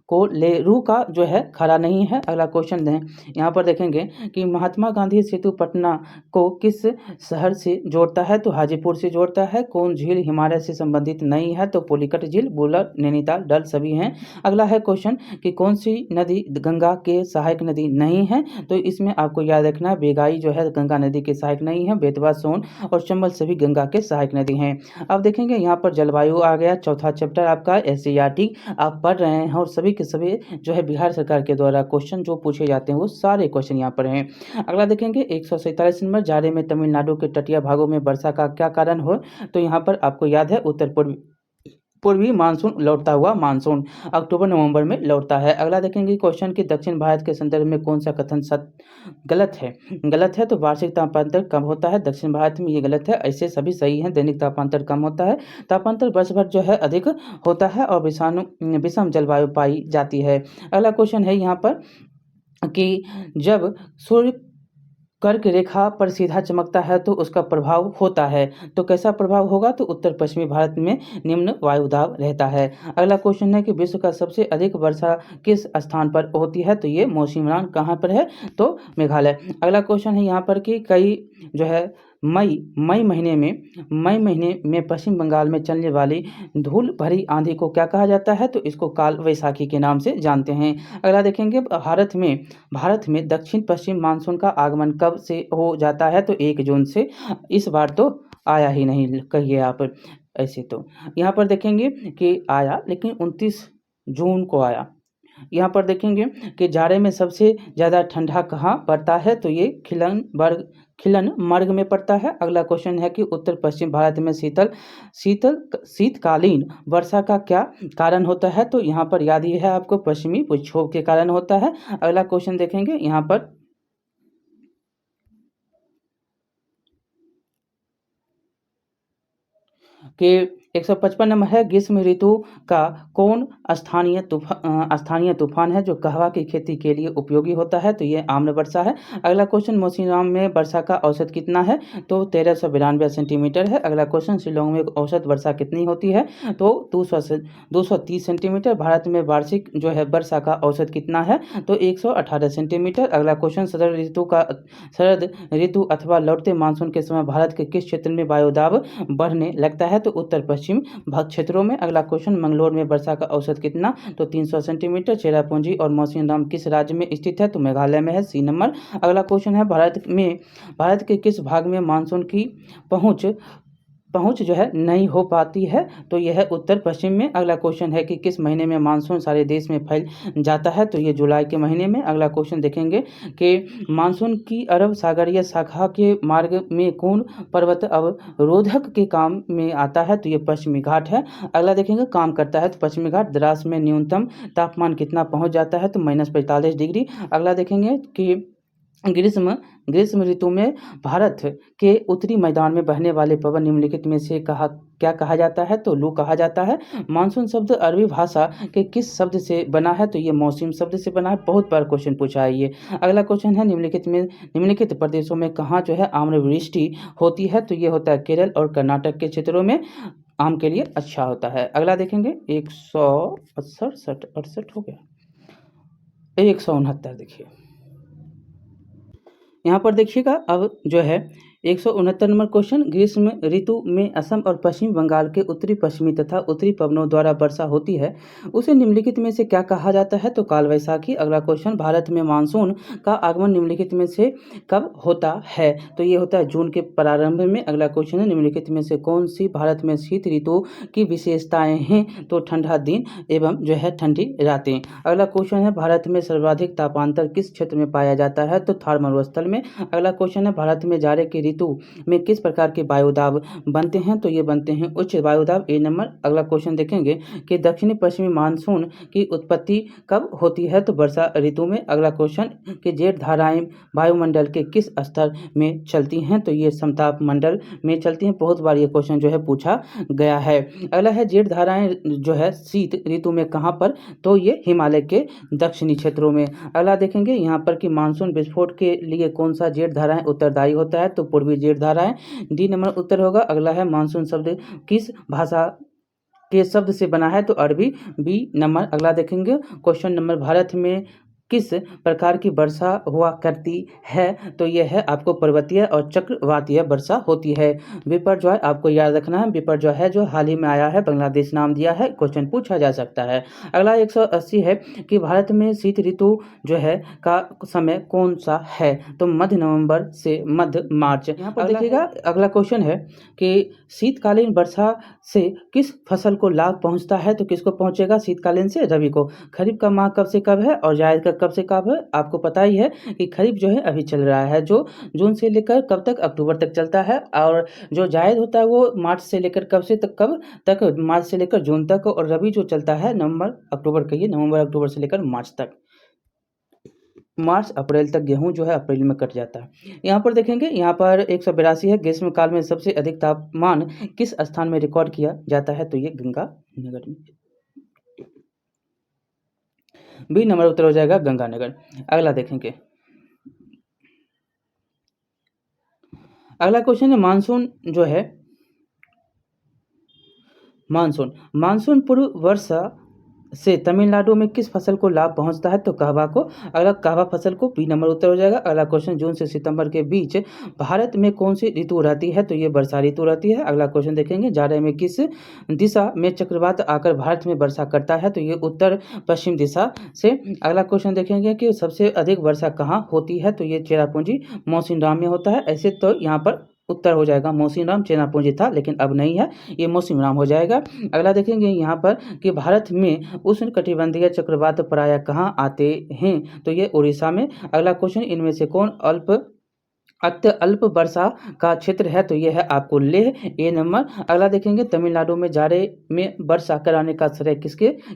कोलेरू का जो है खड़ा नहीं है। अगला क्वेश्चन दें, यहाँ पर देखेंगे कि महात्मा गांधी सेतु पटना को किस शहर से जोड़ता है? तो हाजीपुर से जोड़ता है। कौन झील हिमालय से संबंधित नहीं है? तो पुलिकट झील, बुलर, नैनीताल, डल सभी हैं। अगला है क्वेश्चन कि कौन सी नदी गंगा के सहायक नदी नहीं है? तो इसमें आपको याद रखना है बेगाई जो है गंगा नदी के सहायक नहीं है। बेतवा, सोन और चंबल सभी गंगा के सहायक नदी हैं। अब देखेंगे यहाँ पर जलवायु आ गया, चौथा चैप्टर आपका SCERT आप पढ़ रहे हैं और सभी के सभी जो है बिहार सरकार के द्वारा क्वेश्चन जो पूछे जाते हैं वो सारे क्वेश्चन यहाँ पर हैं। अगला देखेंगे 147 नंबर, जाड़े में तमिलनाडु के तटीय भागों में वर्षा का क्या कारण हो? तो यहाँ पर आपको याद है उत्तर पूर्वी मानसून लौटता हुआ मानसून अक्टूबर-नवंबर में लौटता है। अगला देखेंगे क्वेश्चन कि दक्षिण भारत के संदर्भ में कौन सा कथन गलत है? गलत है तो वार्षिक तापांतर कम होता है दक्षिण भारत में, ये गलत है। ऐसे सभी सही हैं, दैनिक तापांतर कम होता है, तापांतर वर्ष भर जो है अधिक होता है और विषम जलवायु पाई जाती है। अगला क्वेश्चन है यहाँ पर कि जब सूर्य कर्क रेखा पर सीधा चमकता है तो उसका प्रभाव होता है, तो कैसा प्रभाव होगा? तो उत्तर पश्चिमी भारत में निम्न वायुदाब रहता है। अगला क्वेश्चन है कि विश्व का सबसे अधिक वर्षा किस स्थान पर होती है? तो ये मौसिनराम कहाँ पर है? तो मेघालय। अगला क्वेश्चन है यहाँ पर कि कई जो है मई महीने में पश्चिम बंगाल में चलने वाली धूल भरी आंधी को क्या कहा जाता है? तो इसको काल वैसाखी के नाम से जानते हैं। अगला देखेंगे भारत में दक्षिण पश्चिम मानसून का आगमन कब से हो जाता है? तो 1 जून से। इस बार तो आया ही नहीं कहिए आप। ऐसे तो यहाँ पर देखेंगे कि आया लेकिन 29 जून को आया। यहाँ पर देखेंगे कि जाड़े में सबसे ज़्यादा ठंडा कहाँ पड़ता है? तो ये खिलन मार्ग में पड़ता है। अगला क्वेश्चन है कि उत्तर पश्चिम भारत में शीतकालीन वर्षा का क्या कारण होता है? तो यहाँ पर याद ही है आपको पश्चिमी विक्षोभ के कारण होता है। अगला क्वेश्चन देखेंगे यहाँ पर कि 155 नंबर है, ग्रीष्म ऋतु का कौन स्थानीय तूफान है जो कहवा की खेती के लिए उपयोगी होता है? तो ये आम्र वर्षा है। अगला क्वेश्चन मौसिनराम में वर्षा का औसत कितना है? तो 1392 सेंटीमीटर है। अगला क्वेश्चन शिलोंग में औसत वर्षा कितनी होती है? तो 230 सेंटीमीटर। भारत में वार्षिक जो है वर्षा का औसत कितना है? तो 118 सेंटीमीटर। अगला क्वेश्चन शरद ऋतु अथवा लौटते मानसून के समय भारत के किस क्षेत्र में वायुदाब बढ़ने लगता है? तो उत्तर पश्चिम क्षेत्रों में। अगला क्वेश्चन मंगलोर में वर्षा का औसत कितना? तो 300 सेंटीमीटर। चेरापूंजी और मौसिनराम किस राज्य में स्थित है? तो मेघालय में है, C नंबर। अगला क्वेश्चन है भारत के किस भाग में मानसून की पहुंच जो है नहीं हो पाती है? तो यह है उत्तर पश्चिम में। अगला क्वेश्चन है कि किस महीने में मानसून सारे देश में फैल जाता है? तो ये जुलाई के महीने में। अगला क्वेश्चन देखेंगे कि मानसून की अरब सागरीय शाखा के मार्ग में कौन पर्वत अवरोधक के काम में आता है? तो ये पश्चिमी घाट है। अगला देखेंगे काम करता है तो पश्चिमी घाट। द्रास में न्यूनतम तापमान कितना पहुँच जाता है? तो -45 डिग्री। अगला देखेंगे कि ग्रीष्म ऋतु में भारत के उत्तरी मैदान में बहने वाले पवन निम्नलिखित में से क्या कहा जाता है? तो लू कहा जाता है। मानसून शब्द अरबी भाषा के किस शब्द से बना है? तो ये मौसम शब्द से बना है। बहुत बार क्वेश्चन पूछा है ये। अगला क्वेश्चन है निम्नलिखित प्रदेशों में कहाँ जो है आम्रवृष्टि होती है? तो ये होता है केरल और कर्नाटक के क्षेत्रों में आम के लिए अच्छा होता है। अगला देखेंगे 168 हो गया, 169 देखिए यहाँ पर देखिएगा। अब जो है 169 नंबर क्वेश्चन, ग्रीष्म ऋतु में असम और पश्चिम बंगाल के उत्तरी पश्चिमी तथा उत्तरी पवनों द्वारा वर्षा होती है, उसे निम्नलिखित में से क्या कहा जाता है? तो काल वैसाखी। अगला क्वेश्चन, भारत में मानसून का आगमन निम्नलिखित में से कब होता है? तो ये होता है जून के प्रारंभ में। अगला क्वेश्चन है निम्नलिखित में से कौन सी भारत में शीत ऋतु की विशेषताएं हैं? तो ठंडा दिन एवं जो है ठंडी रातें। अगला क्वेश्चन है भारत में सर्वाधिक तापांतर किस क्षेत्र में पाया जाता है? तो थार मरुस्थल में। अगला क्वेश्चन है भारत में जाड़े की ऋतु में किस प्रकार के वायुदाब बनते हैं? तो ये बनते हैं उच्च वायुदाब, A नंबर। अगला क्वेश्चन देखेंगे कि दक्षिणी पश्चिमी मानसून की उत्पत्ति कब होती है? तो वर्षा ऋतु में। अगला क्वेश्चन कि जेठ धाराएं वायुमंडल के किस स्तर में चलती हैं? तो ये समताप मंडल में चलती हैं। बहुत बार ये क्वेश्चन जो है पूछा गया है। अगला है जेठ धाराएं जो है शीत ऋतु में कहाँ पर? तो ये हिमालय के दक्षिणी क्षेत्रों में। अगला देखेंगे यहाँ पर कि मानसून विस्फोट के लिए कौन सा जेठ धाराएं उत्तरदायी होता है? तो पूर्वी जेठ धाराएं, D नंबर उत्तर होगा। अगला है मानसून शब्द किस भाषा के शब्द से बना है तो अरबी बी नंबर। अगला देखेंगे क्वेश्चन नंबर, भारत में किस प्रकार की वर्षा हुआ करती है तो यह है आपको पर्वतीय और चक्रवातीय वर्षा होती है। बिपरजॉय आपको याद रखना है, बिपरजॉय जो हाल ही में आया है, बांग्लादेश नाम दिया है, क्वेश्चन पूछा जा सकता है। अगला 180 है कि भारत में शीत ऋतु जो है का समय कौन सा है तो मध्य नवंबर से मध्य मार्च। यहाँ पर देखिएगा अगला क्वेश्चन है कि शीतकालीन वर्षा से किस फसल को लाभ पहुंचता है तो किसको पहुंचेगा, शीतकालीन से रबी को। खरीफ का माह कब से कब है और जायद का कब से कब है, आपको पता ही है कि खरीफ जो है अभी चल रहा है, जो जून से लेकर कब तक, अक्टूबर तक चलता है, और जो जायद होता है वो मार्च से लेकर कब से तक, कब तक, मार्च से लेकर जून तक, और रबी जो चलता है नवंबर अक्टूबर, कहिए नवंबर अक्टूबर से लेकर मार्च तक। मार्च अप्रैल तक गेहूं जो है अप्रैल में कट जाता है। यहाँ पर देखेंगे, यहाँ पर 182 है, ग्रीष्म काल में सबसे अधिक तापमान किस स्थान में रिकॉर्ड किया जाता है तो ये गंगानगर में। बी नंबर उत्तर हो जाएगा गंगानगर। अगला देखेंगे, अगला क्वेश्चन है मानसून जो है, मानसून पूर्व वर्षा से तमिलनाडु में किस फसल को लाभ पहुंचता है तो कहवा को। अगला कहवा फसल को, बी नंबर उत्तर हो जाएगा। अगला क्वेश्चन, जून से सितंबर के बीच भारत में कौन सी ऋतु रहती है तो ये वर्षा ऋतु रहती है। अगला क्वेश्चन देखेंगे, जाड़े में किस दिशा में चक्रवात आकर भारत में वर्षा करता है तो ये उत्तर पश्चिम दिशा से। अगला क्वेश्चन देखेंगे कि सबसे अधिक वर्षा कहाँ होती है तो ये चेरापूंजी मौसिनराम में होता है। ऐसे तो यहाँ पर उत्तर हो जाएगा मौसिनराम, चेनापूंजी था लेकिन अब नहीं है, ये मौसिनराम हो जाएगा। अगला देखेंगे यहाँ पर कि भारत में उष्णकटिबंधीय चक्रवात प्रायः कहाँ आते हैं तो ये उड़ीसा में। अगला क्वेश्चन, इनमें से कौन अल्प वर्षा का क्षेत्र है तो यह है आपको लेह, ए नंबर। अगला देखेंगे, तमिलनाडु में जाड़े में वर्षा कराने का श्रेय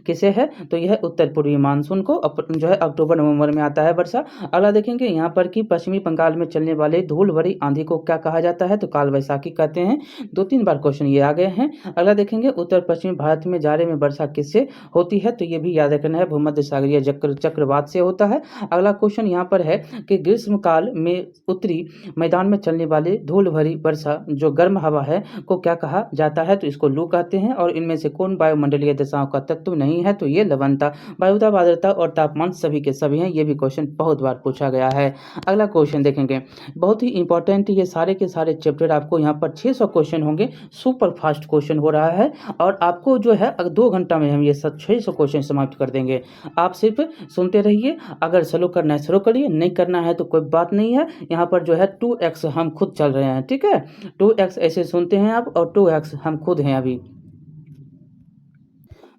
किसे है तो यह उत्तर पूर्वी मानसून को, जो है अक्टूबर नवंबर में आता है वर्षा। अगला देखेंगे यहाँ पर कि पश्चिमी बंगाल में चलने वाले धूल भरी आंधी को क्या कहा जाता है तो काल वैसाखी कहते हैं। 2-3 बार क्वेश्चन ये आ गए हैं। अगला देखेंगे, उत्तर पश्चिमी भारत में जाड़े में वर्षा किससे होती है तो ये भी याद रखना है, भूमध्य सागरीय चक्रवात से होता है। अगला क्वेश्चन यहाँ पर है कि ग्रीष्म काल में उत्तरी मैदान में चलने वाली धूल भरी वर्षा जो गर्म हवा है को क्या कहा जाता है तो इसको लू कहते हैं। और इनमें से कौन वायुमंडलीय दशाओं का तत्व नहीं है तो ये लवणता। वायुदाब, आर्द्रता और तापमान सभी के सभी हैं, ये भी क्वेश्चन बहुत बार पूछा गया है। अगला क्वेश्चन देखेंगे, बहुत ही इंपॉर्टेंट, ये सारे के सारे चैप्टर आपको यहाँ पर 600 क्वेश्चन होंगे, सुपर फास्ट क्वेश्चन हो रहा है और आपको जो है 2 घंटा में हम ये सब 600 क्वेश्चन समाप्त कर देंगे। आप सिर्फ सुनते रहिए, अगर शुरू करना है शुरू करिए, नहीं करना है तो कोई बात नहीं है। यहाँ पर जो है 2x हम खुद चल रहे हैं, ठीक है, 2x ऐसे सुनते हैं आप और 2x हम खुद हैं अभी।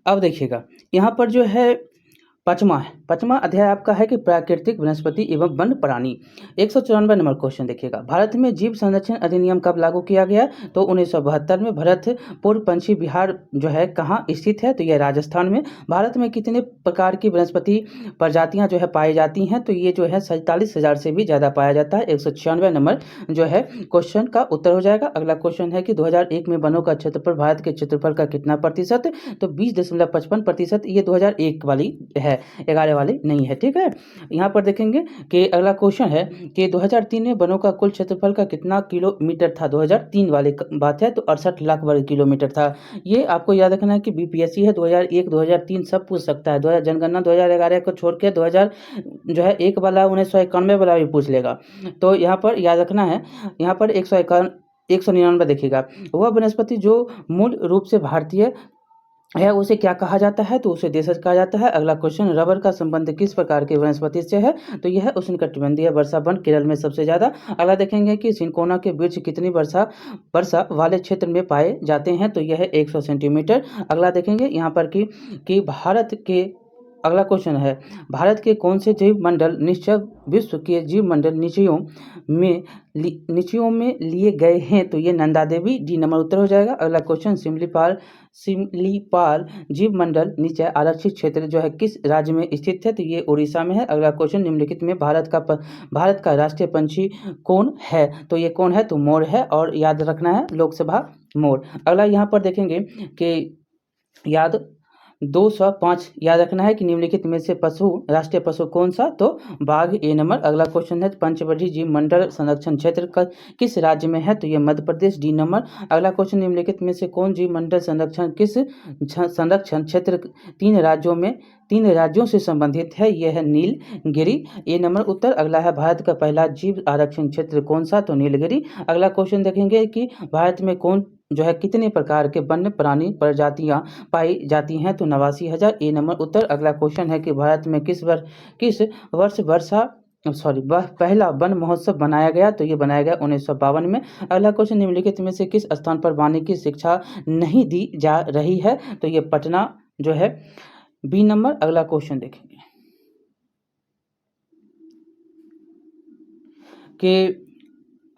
अब देखिएगा यहाँ पर जो है पांचवा अध्याय आपका है कि प्राकृतिक वनस्पति एवं वन्य प्राणी। 194 नंबर क्वेश्चन देखिएगा, भारत में जीव संरक्षण अधिनियम कब लागू किया गया तो 1972 में। भरतपुर पंछी विहार जो है कहाँ स्थित है तो यह राजस्थान में। भारत में कितने प्रकार की वनस्पति प्रजातियां जो है पाई जाती हैं तो ये जो है 47,000 से भी ज़्यादा पाया जाता है। 196 नंबर जो है क्वेश्चन का उत्तर हो जाएगा। अगला क्वेश्चन है कि 2001 में वनों का क्षेत्रफल भारत के क्षेत्रफल का कितना प्रतिशत तो 20.55%। ये 2001 वाली है, 11 वाली नहीं है, ठीक है। यहाँ पर देखेंगे कि अगला क्वेश्चन है कि 2003 में वनों का कुल क्षेत्रफल का कितना किलोमीटर था, 2003 वाली बात है तो 68 लाख वर्ग किलोमीटर था। ये आपको याद रखना है कि बीपीएससी है 2001 2003 सब पूछ सकता है, 2000 जनगणना 2011 को छोड़ के 2000 जो है 1 वाला 1991 वाला भी पूछ लेगा। तो यहाँ पर याद रखना है, यहाँ पर 199 देखिएगा, वह वनस्पति जो मूल रूप से भारतीय है उसे क्या कहा जाता है तो उसे देशज कहा जाता है। अगला क्वेश्चन, रबर का संबंध किस प्रकार के वनस्पति से है तो यह उष्णकटिबंधीय वर्षा वन केरल में सबसे ज़्यादा। अगला देखेंगे कि सिंकोना के वृक्ष कितनी वर्षा वाले क्षेत्र में पाए जाते हैं तो यह 100 सेंटीमीटर। अगला देखेंगे यहाँ पर कि भारत के, अगला क्वेश्चन है, भारत के कौन से जीव मंडल निश्चय विश्व के जीव मंडल नीचियों में लिए गए हैं तो ये नंदा देवी, डी नंबर उत्तर हो जाएगा। अगला क्वेश्चन, सिमलीपाल जीव मंडल नीचे आरक्षित क्षेत्र जो है किस राज्य में स्थित है तो ये उड़ीसा में है। अगला क्वेश्चन, निम्नलिखित में भारत का राष्ट्रीय पंछी कौन है तो ये कौन है तो मोर है, और याद रखना है लोकसभा मोर। अगला यहाँ पर देखेंगे कि 205 याद रखना है कि निम्नलिखित में से पशु राष्ट्रीय पशु कौन सा, तो बाघ ए नंबर। अगला क्वेश्चन है पंचवटी जीव मंडल संरक्षण क्षेत्र का किस राज्य में है, तो ये मध्य प्रदेश डी नंबर। अगला क्वेश्चन निम्नलिखित में से कौन जीव मंडल संरक्षण किस संरक्षण क्षेत्र तीन राज्यों से संबंधित है, यह है नीलगिरी ए नंबर उत्तर। अगला है भारत का पहला जीव आरक्षण क्षेत्र कौन सा, तो नीलगिरी। अगला क्वेश्चन देखेंगे कि भारत में कौन जो है कितने प्रकार के वन्य प्राणी प्रजातियां पाई जाती हैं, तो 89,000 ए नंबर उत्तर। अगला क्वेश्चन है कि भारत में किस वर्ष पहला वन महोत्सव बनाया गया, तो ये बनाया गया 1952 में। अगला क्वेश्चन निम्नलिखित में से किस स्थान पर वाणी की शिक्षा नहीं दी जा रही है, तो ये पटना जो है बी नंबर। अगला क्वेश्चन देखेंगे कि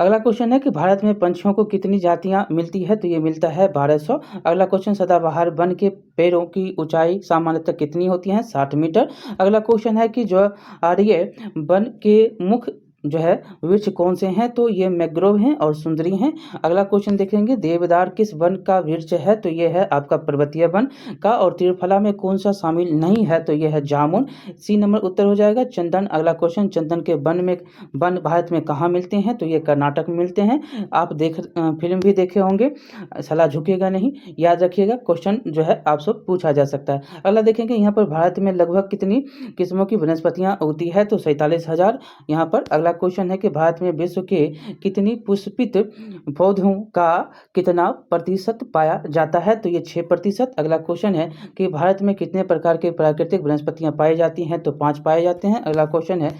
अगला क्वेश्चन है कि भारत में पंछियों को कितनी जातियां मिलती है, तो ये मिलता है 1200। अगला क्वेश्चन सदाबहार वन के पेड़ों की ऊंचाई सामान्यतः कितनी होती है, 60 मीटर। अगला क्वेश्चन है कि जो आर्य वन के मुख्य जो है वृक्ष कौन से हैं, तो ये मैंग्रोव हैं और सुंदरी हैं। अगला क्वेश्चन देखेंगे देवदार किस वन का वृक्ष है, तो ये है आपका पर्वतीय वन का। और त्रिफला में कौन सा शामिल नहीं है, तो ये है जामुन, सी नंबर उत्तर हो जाएगा। चंदन, अगला क्वेश्चन चंदन के वन भारत में कहाँ मिलते हैं, तो ये कर्नाटक में मिलते हैं। आप फिल्म भी देखे होंगे, सलाह झुकेगा नहीं, याद रखिएगा, क्वेश्चन जो है आपसे पूछा जा सकता है। अगला देखेंगे यहाँ पर भारत में लगभग कितनी किस्मों की वनस्पतियाँ उगती है, तो 47,000 यहाँ पर। अगला क्वेश्चन है कि भारत में विश्व के कितनी पुष्पित पौधों का कितना प्रतिशत पाया जाता है, तो ये 6%। अगला क्वेश्चन है कि भारत में कितने प्रकार के प्राकृतिक वनस्पतियां पाई जाती हैं, तो 5 पाए जाते हैं। अगला क्वेश्चन है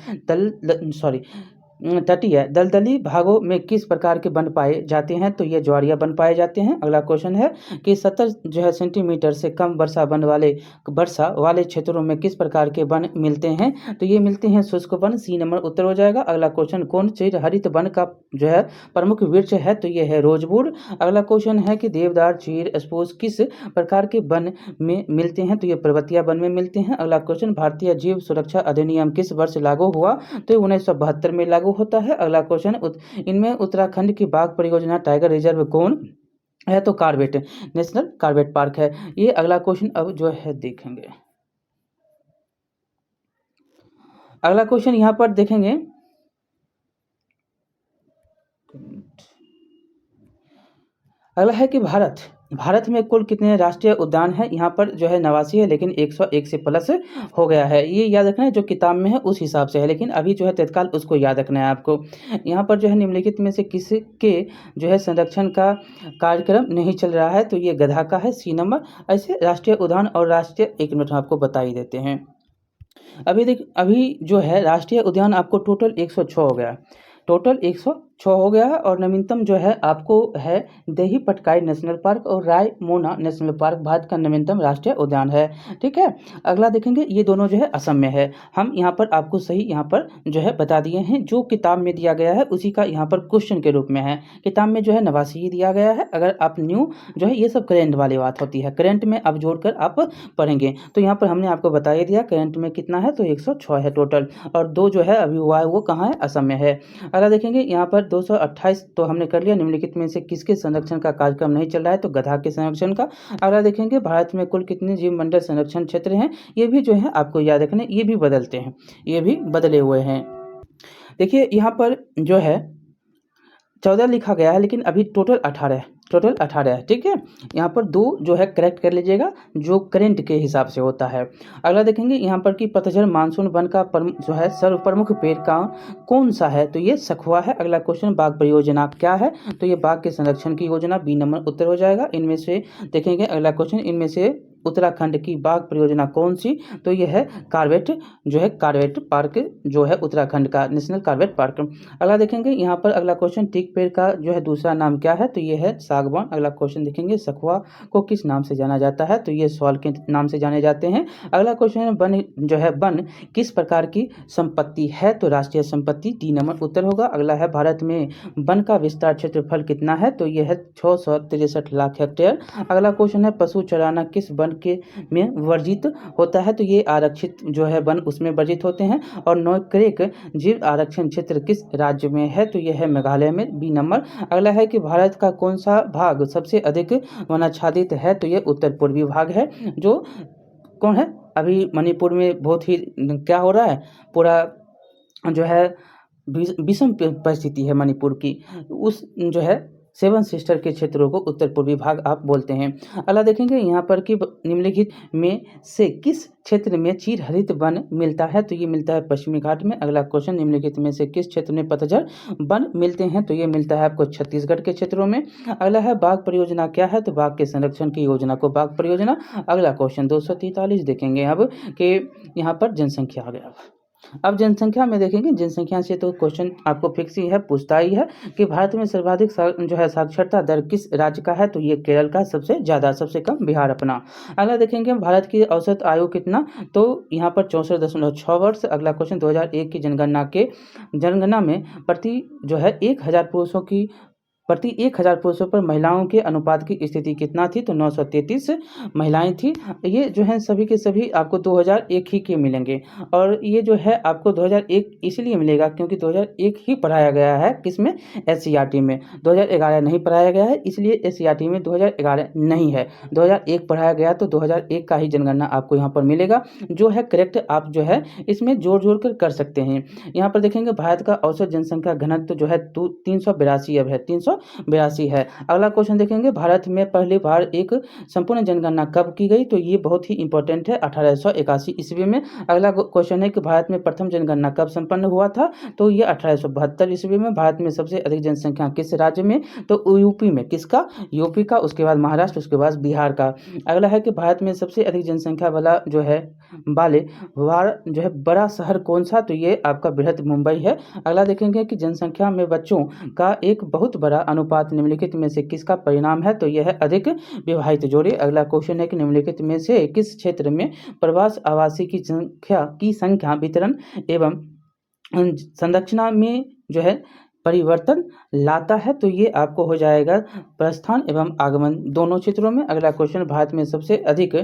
तटीय दलदली भागों में किस प्रकार के वन पाए जाते हैं, तो ये ज्वारिया वन पाए जाते हैं। अगला क्वेश्चन है कि 70 जो है सेंटीमीटर से कम वर्षा वाले क्षेत्रों में किस प्रकार के वन मिलते हैं, तो ये मिलते हैं शुष्क वन, सी नंबर उत्तर हो जाएगा। अगला क्वेश्चन कौन चिर हरित वन का जो है प्रमुख वृक्ष है, तो ये है रोजवुड। अगला क्वेश्चन है कि देवदार चीड़ स्पूस किस प्रकार के वन में मिलते हैं, तो ये पर्वतीय वन में मिलते हैं। अगला क्वेश्चन भारतीय जीव सुरक्षा अधिनियम किस वर्ष लागू हुआ, तो 1972 में लागू होता है। अगला क्वेश्चन इनमें उत्तराखंड की बाघ परियोजना टाइगर रिजर्व कौन है, तो कार्बेट नेशनल कार्बेट पार्क है ये। अगला क्वेश्चन अब जो है देखेंगे, अगला क्वेश्चन यहाँ पर देखेंगे, अगला है कि भारत में कुल कितने राष्ट्रीय उद्यान हैं, यहाँ पर जो है 89 है, लेकिन 101 से प्लस हो गया है। ये याद रखना है, जो किताब में है उस हिसाब से है, लेकिन अभी जो है तत्काल उसको याद रखना है आपको। यहाँ पर जो है निम्नलिखित में से किसके जो है संरक्षण का कार्यक्रम नहीं चल रहा है, तो ये गधा का है, सी नंबर। ऐसे राष्ट्रीय उद्यान और राष्ट्रीय, एक मिनट आपको बता ही देते हैं। अभी जो है राष्ट्रीय उद्यान आपको टोटल 106 हो गया, टोटल 106 हो गया है। और नवीनतम जो है आपको है देही पटकाई नेशनल पार्क और रायमोना नेशनल पार्क भारत का नवीनतम राष्ट्रीय उद्यान है, ठीक है। अगला देखेंगे, ये दोनों जो है असम में है। हम यहाँ पर आपको सही यहाँ पर जो है बता दिए हैं, जो किताब में दिया गया है उसी का यहाँ पर क्वेश्चन के रूप में है। किताब में जो है 89 दिया गया है। अगर आप न्यू जो है, ये सब करेंट वाली बात होती है, करेंट में अब जोड़कर आप पढ़ेंगे। तो यहाँ पर हमने आपको बता ही दिया करेंट में कितना है, तो 106 है टोटल, और 2 जो है अभी हुआ है वो कहाँ है, असम में है। अगला देखेंगे यहाँ पर 228 तो हमने कर लिया। निम्नलिखित में से किसके संरक्षण का कार्यक्रम नहीं चल रहा है, तो गधा के संरक्षण का। अगला देखेंगे भारत में कुल कितने जीव मंडल संरक्षण क्षेत्र हैं, ये भी जो है आपको याद रखने, ये भी बदलते हैं, ये भी बदले हुए हैं। देखिए यहाँ पर जो है 14 लिखा गया है, लेकिन अभी टोटल 18 है, ठीक है। यहाँ पर 2 जो है करेक्ट कर लीजिएगा, जो करेंट के हिसाब से होता है। अगला देखेंगे यहाँ पर कि पतझड़ मानसून वन का जो है सर्व प्रमुख पेड़ का कौन सा है, तो ये सखुआ है। अगला क्वेश्चन बाघ परियोजना क्या है, तो ये बाघ के संरक्षण की योजना, बी नंबर उत्तर हो जाएगा। इनमें से देखेंगे अगला क्वेश्चन, इनमें से उत्तराखंड की बाघ परियोजना कौन सी, तो यह है कार्बेट जो है कार्बेट पार्क जो है उत्तराखंड का नेशनल कार्बेट पार्क। अगला देखेंगे यहाँ पर अगला क्वेश्चन टीक पेड़ का जो है दूसरा नाम क्या है, तो ये है सागवान। अगला क्वेश्चन देखेंगे सखुआ को किस नाम से जाना जाता है, तो ये सॉल के नाम से जाने जाते हैं। अगला क्वेश्चन है वन जो है वन किस प्रकार की संपत्ति है, तो राष्ट्रीय संपत्ति, डी नंबर उत्तर होगा। अगला है भारत में वन का विस्तार क्षेत्रफल कितना है, तो यह है 663 लाख हेक्टेयर। अगला क्वेश्चन है पशु चराना किस वन के में वर्जित होता है, तो ये आरक्षित जो है वन उसमें वर्जित होते हैं। और नौक्रेक जीव आरक्षण क्षेत्र किस राज्य में है, तो यह है मेघालय में, बी नंबर। अगला है कि भारत का कौन सा भाग सबसे अधिक वनाच्छादित है, तो ये उत्तर पूर्वी भाग है, जो कौन है? अभी मणिपुर में बहुत ही क्या हो रहा है, पूरा जो है विषम परिस्थिति है मणिपुर की। उस जो है 7 सिस्टर के क्षेत्रों को उत्तर पूर्वी भाग आप बोलते हैं। अगला देखेंगे यहाँ पर कि निम्नलिखित में से किस क्षेत्र में चिरहरित वन मिलता है? तो ये मिलता है पश्चिमी घाट में। अगला क्वेश्चन, निम्नलिखित में से किस क्षेत्र में पतझड़ वन मिलते हैं? तो ये मिलता है आपको छत्तीसगढ़ के क्षेत्रों में। अगला है बाघ परियोजना क्या है? तो बाघ के संरक्षण की योजना को बाघ परियोजना। अगला क्वेश्चन 243 देखेंगे अब कि यहाँ पर जनसंख्या आ गया। अब जनसंख्या में देखेंगे, जनसंख्या से तो क्वेश्चन आपको फिक्स ही है, पूछता ही है कि भारत में सर्वाधिक जो है साक्षरता दर किस राज्य का है? तो ये केरल का सबसे ज़्यादा, सबसे कम बिहार अपना। अगला देखेंगे भारत की औसत आयु कितना? तो यहाँ पर 64.6 वर्ष। अगला क्वेश्चन 2001 की जनगणना में प्रति जो है 1000 पुरुषों पर महिलाओं के अनुपात की स्थिति कितना थी? तो 933 महिलाएं थी। ये जो है सभी के सभी आपको 2001 ही के मिलेंगे, और ये जो है आपको 2001 इसलिए मिलेगा क्योंकि 2001 ही पढ़ाया गया है किसमें? एससीईआरटी में। 2011 नहीं पढ़ाया गया है, इसलिए एससीईआरटी में 2011 नहीं है, 2001 पढ़ाया गया, तो 2001 का ही जनगणना आपको यहाँ पर मिलेगा, जो है करेक्ट। आप जो है इसमें जोड़ कर सकते हैं। यहाँ पर देखेंगे भारत का औसत जनसंख्या घनत्व जो है 382 अब है, 382 है। अगला क्वेश्चन देखेंगे भारत में पहली बार एक संपूर्ण जनगणना कब की गई? तो ये बहुत ही इंपॉर्टेंट है, 1881 ईस्वी में। अगला क्वेश्चन है कि भारत में प्रथम जनगणना कब संपन्न हुआ था? तो ये 1872 ईस्वी में। भारत में सबसे अधिक जनसंख्या किस राज्य में? तो यूपी में। किसका? यूपी का, उसके बाद महाराष्ट्र, उसके बाद बिहार का। अगला है कि भारत में सबसे अधिक जनसंख्या वाला जो है बड़ा शहर कौन सा? तो ये आपका बृहद मुंबई है। अगला देखेंगे कि जनसंख्या में बच्चों का एक बहुत बड़ा अनुपात निम्नलिखित में से किसका परिणाम है? तो यह है अधिक विवाहित जोड़े। अगला क्वेश्चन है कि निम्नलिखित में से किस क्षेत्र में प्रवास आवासी की संख्या वितरण एवं संरचना में जो है परिवर्तन लाता है? तो ये आपको हो जाएगा प्रस्थान एवं आगमन दोनों क्षेत्रों में। अगला क्वेश्चन, भारत में सबसे अधिक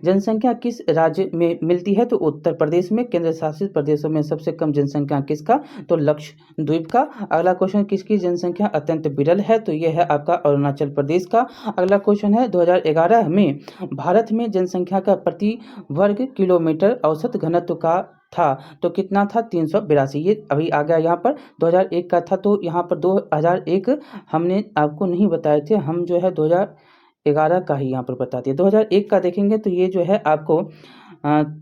जनसंख्या किस राज्य में मिलती है? तो उत्तर प्रदेश में। केंद्र शासित प्रदेशों में सबसे कम जनसंख्या किसका? तो लक्षद्वीप का। अगला क्वेश्चन, किसकी जनसंख्या अत्यंत विरल है? तो यह है आपका अरुणाचल प्रदेश का। अगला क्वेश्चन है 2011 में भारत में जनसंख्या का प्रति वर्ग किलोमीटर औसत घनत्व का था तो कितना था? 382। ये अभी आ गया यहाँ पर 2001 का था, तो यहाँ पर 2001 हमने आपको नहीं बताए थे, हम जो है 2011 का ही यहाँ पर बताते हैं। 2001 का देखेंगे तो ये जो है आपको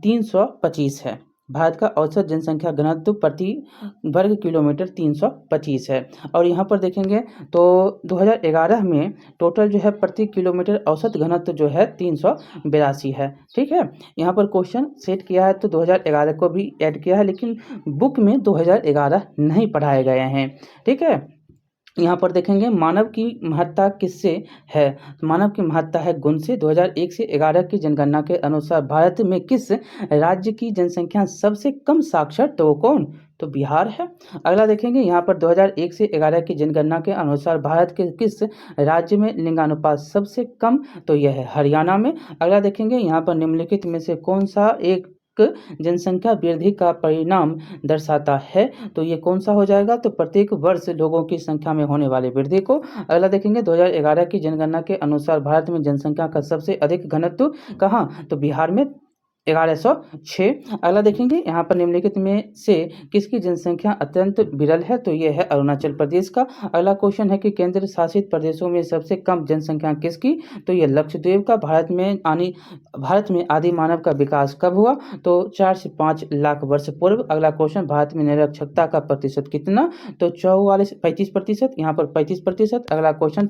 325 है। भारत का औसत जनसंख्या घनत्व प्रति वर्ग किलोमीटर 325 है। और यहाँ पर देखेंगे तो 2011 में टोटल जो है प्रति किलोमीटर औसत घनत्व जो है 382 है। ठीक है, यहाँ पर क्वेश्चन सेट किया है तो 2011 को भी ऐड किया है, लेकिन बुक में 2011 नहीं पढ़ाए गए हैं। ठीक है, यहाँ पर देखेंगे मानव की महत्ता किससे है? मानव की महत्ता है गुण से। 2001 से 11 की जनगणना के अनुसार भारत में किस राज्य की जनसंख्या सबसे कम साक्षर? तो वो कौन? तो बिहार है। अगला देखेंगे यहाँ पर 2001 से 11 की जनगणना के अनुसार भारत के किस राज्य में लिंगानुपात सबसे कम? तो यह है हरियाणा में। अगला देखेंगे यहाँ पर निम्नलिखित में से कौन सा एक जनसंख्या वृद्धि का परिणाम दर्शाता है? तो ये कौन सा हो जाएगा? तो प्रत्येक वर्ष लोगों की संख्या में होने वाली वृद्धि को। अगला देखेंगे 2011 की जनगणना के अनुसार भारत में जनसंख्या का सबसे अधिक घनत्व कहाँ? तो बिहार में 1106। अगला देखेंगे यहाँ पर निम्नलिखित में से किसकी जनसंख्या अत्यंत विरल है? तो ये है अरुणाचल प्रदेश का। अगला क्वेश्चन है कि केंद्र शासित प्रदेशों में सबसे कम जनसंख्या किसकी? तो ये लक्षद्वीप का। भारत में आदि मानव का विकास कब हुआ? तो 4 से 5 लाख वर्ष पूर्व। अगला क्वेश्चन, भारत में निरक्षरता का प्रतिशत कितना? तो 35%, यहाँ पर 35%। अगला क्वेश्चन,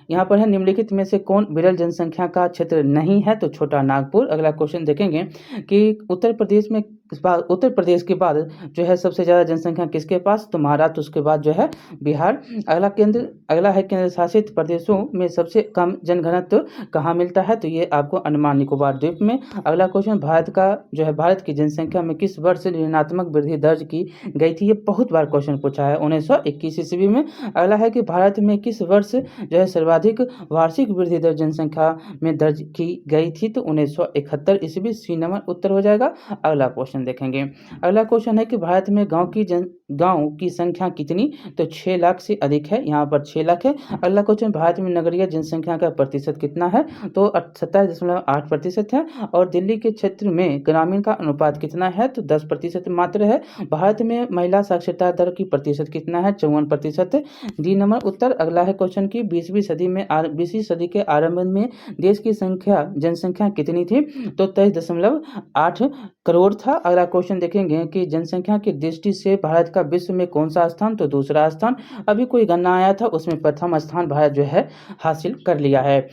यहाँ पर है निम्नलिखित में से कौन विरल जनसंख्या का क्षेत्र नहीं है? तो छोटा नागपुर। अगला क्वेश्चन देखेंगे कि उत्तर प्रदेश के बाद जो है सबसे ज़्यादा जनसंख्या किसके पास? तो महाराष्ट्र, उसके बाद जो है बिहार। अगला है केंद्र शासित प्रदेशों में सबसे कम जनघनत्व कहाँ मिलता है? तो ये आपको अंडमान निकोबार द्वीप में। अगला क्वेश्चन, भारत की जनसंख्या में किस वर्ष ऋणात्मक वृद्धि दर्ज की गई थी? ये बहुत बार क्वेश्चन पूछा है, 1921 ईस्वी में। अगला है कि भारत में किस वर्ष जो है सर्वाधिक वार्षिक वृद्धि दर जनसंख्या में दर्ज की गई थी? तो 1971 ईस्वी। सी नंबर उत्तर हो जाएगा। अगला क्वेश्चन देखेंगे। अगला क्वेश्चन है कि भारत में गांव की गांव की संख्या कितनी, तो 6 लाख से अधिक है, यहाँ पर 6 लाख है। अगला क्वेश्चन, भारत में नगरीय जनसंख्या का प्रतिशत कितना है, तो 27.8% है। और दिल्ली के क्षेत्र में ग्रामीण का अनुपात कितना है, तो 10% मात्र है। भारत में महिला साक्षरता दर की प्रतिशत कितना है, 54%। डी नंबर उत्तर। अगला है क्वेश्चन की 20वीं सदी के आरंभ में देश की जनसंख्या कितनी थी, तो 23.8 करोड़ था। अगला क्वेश्चन देखेंगे कि जनसंख्या की दृष्टि से भारत का विश्व में कौन सा स्थान, तो दूसरा स्थान। अभी कोई गणना आया था उसमें प्रथम स्थान भारत जो है हासिल कर लिया है।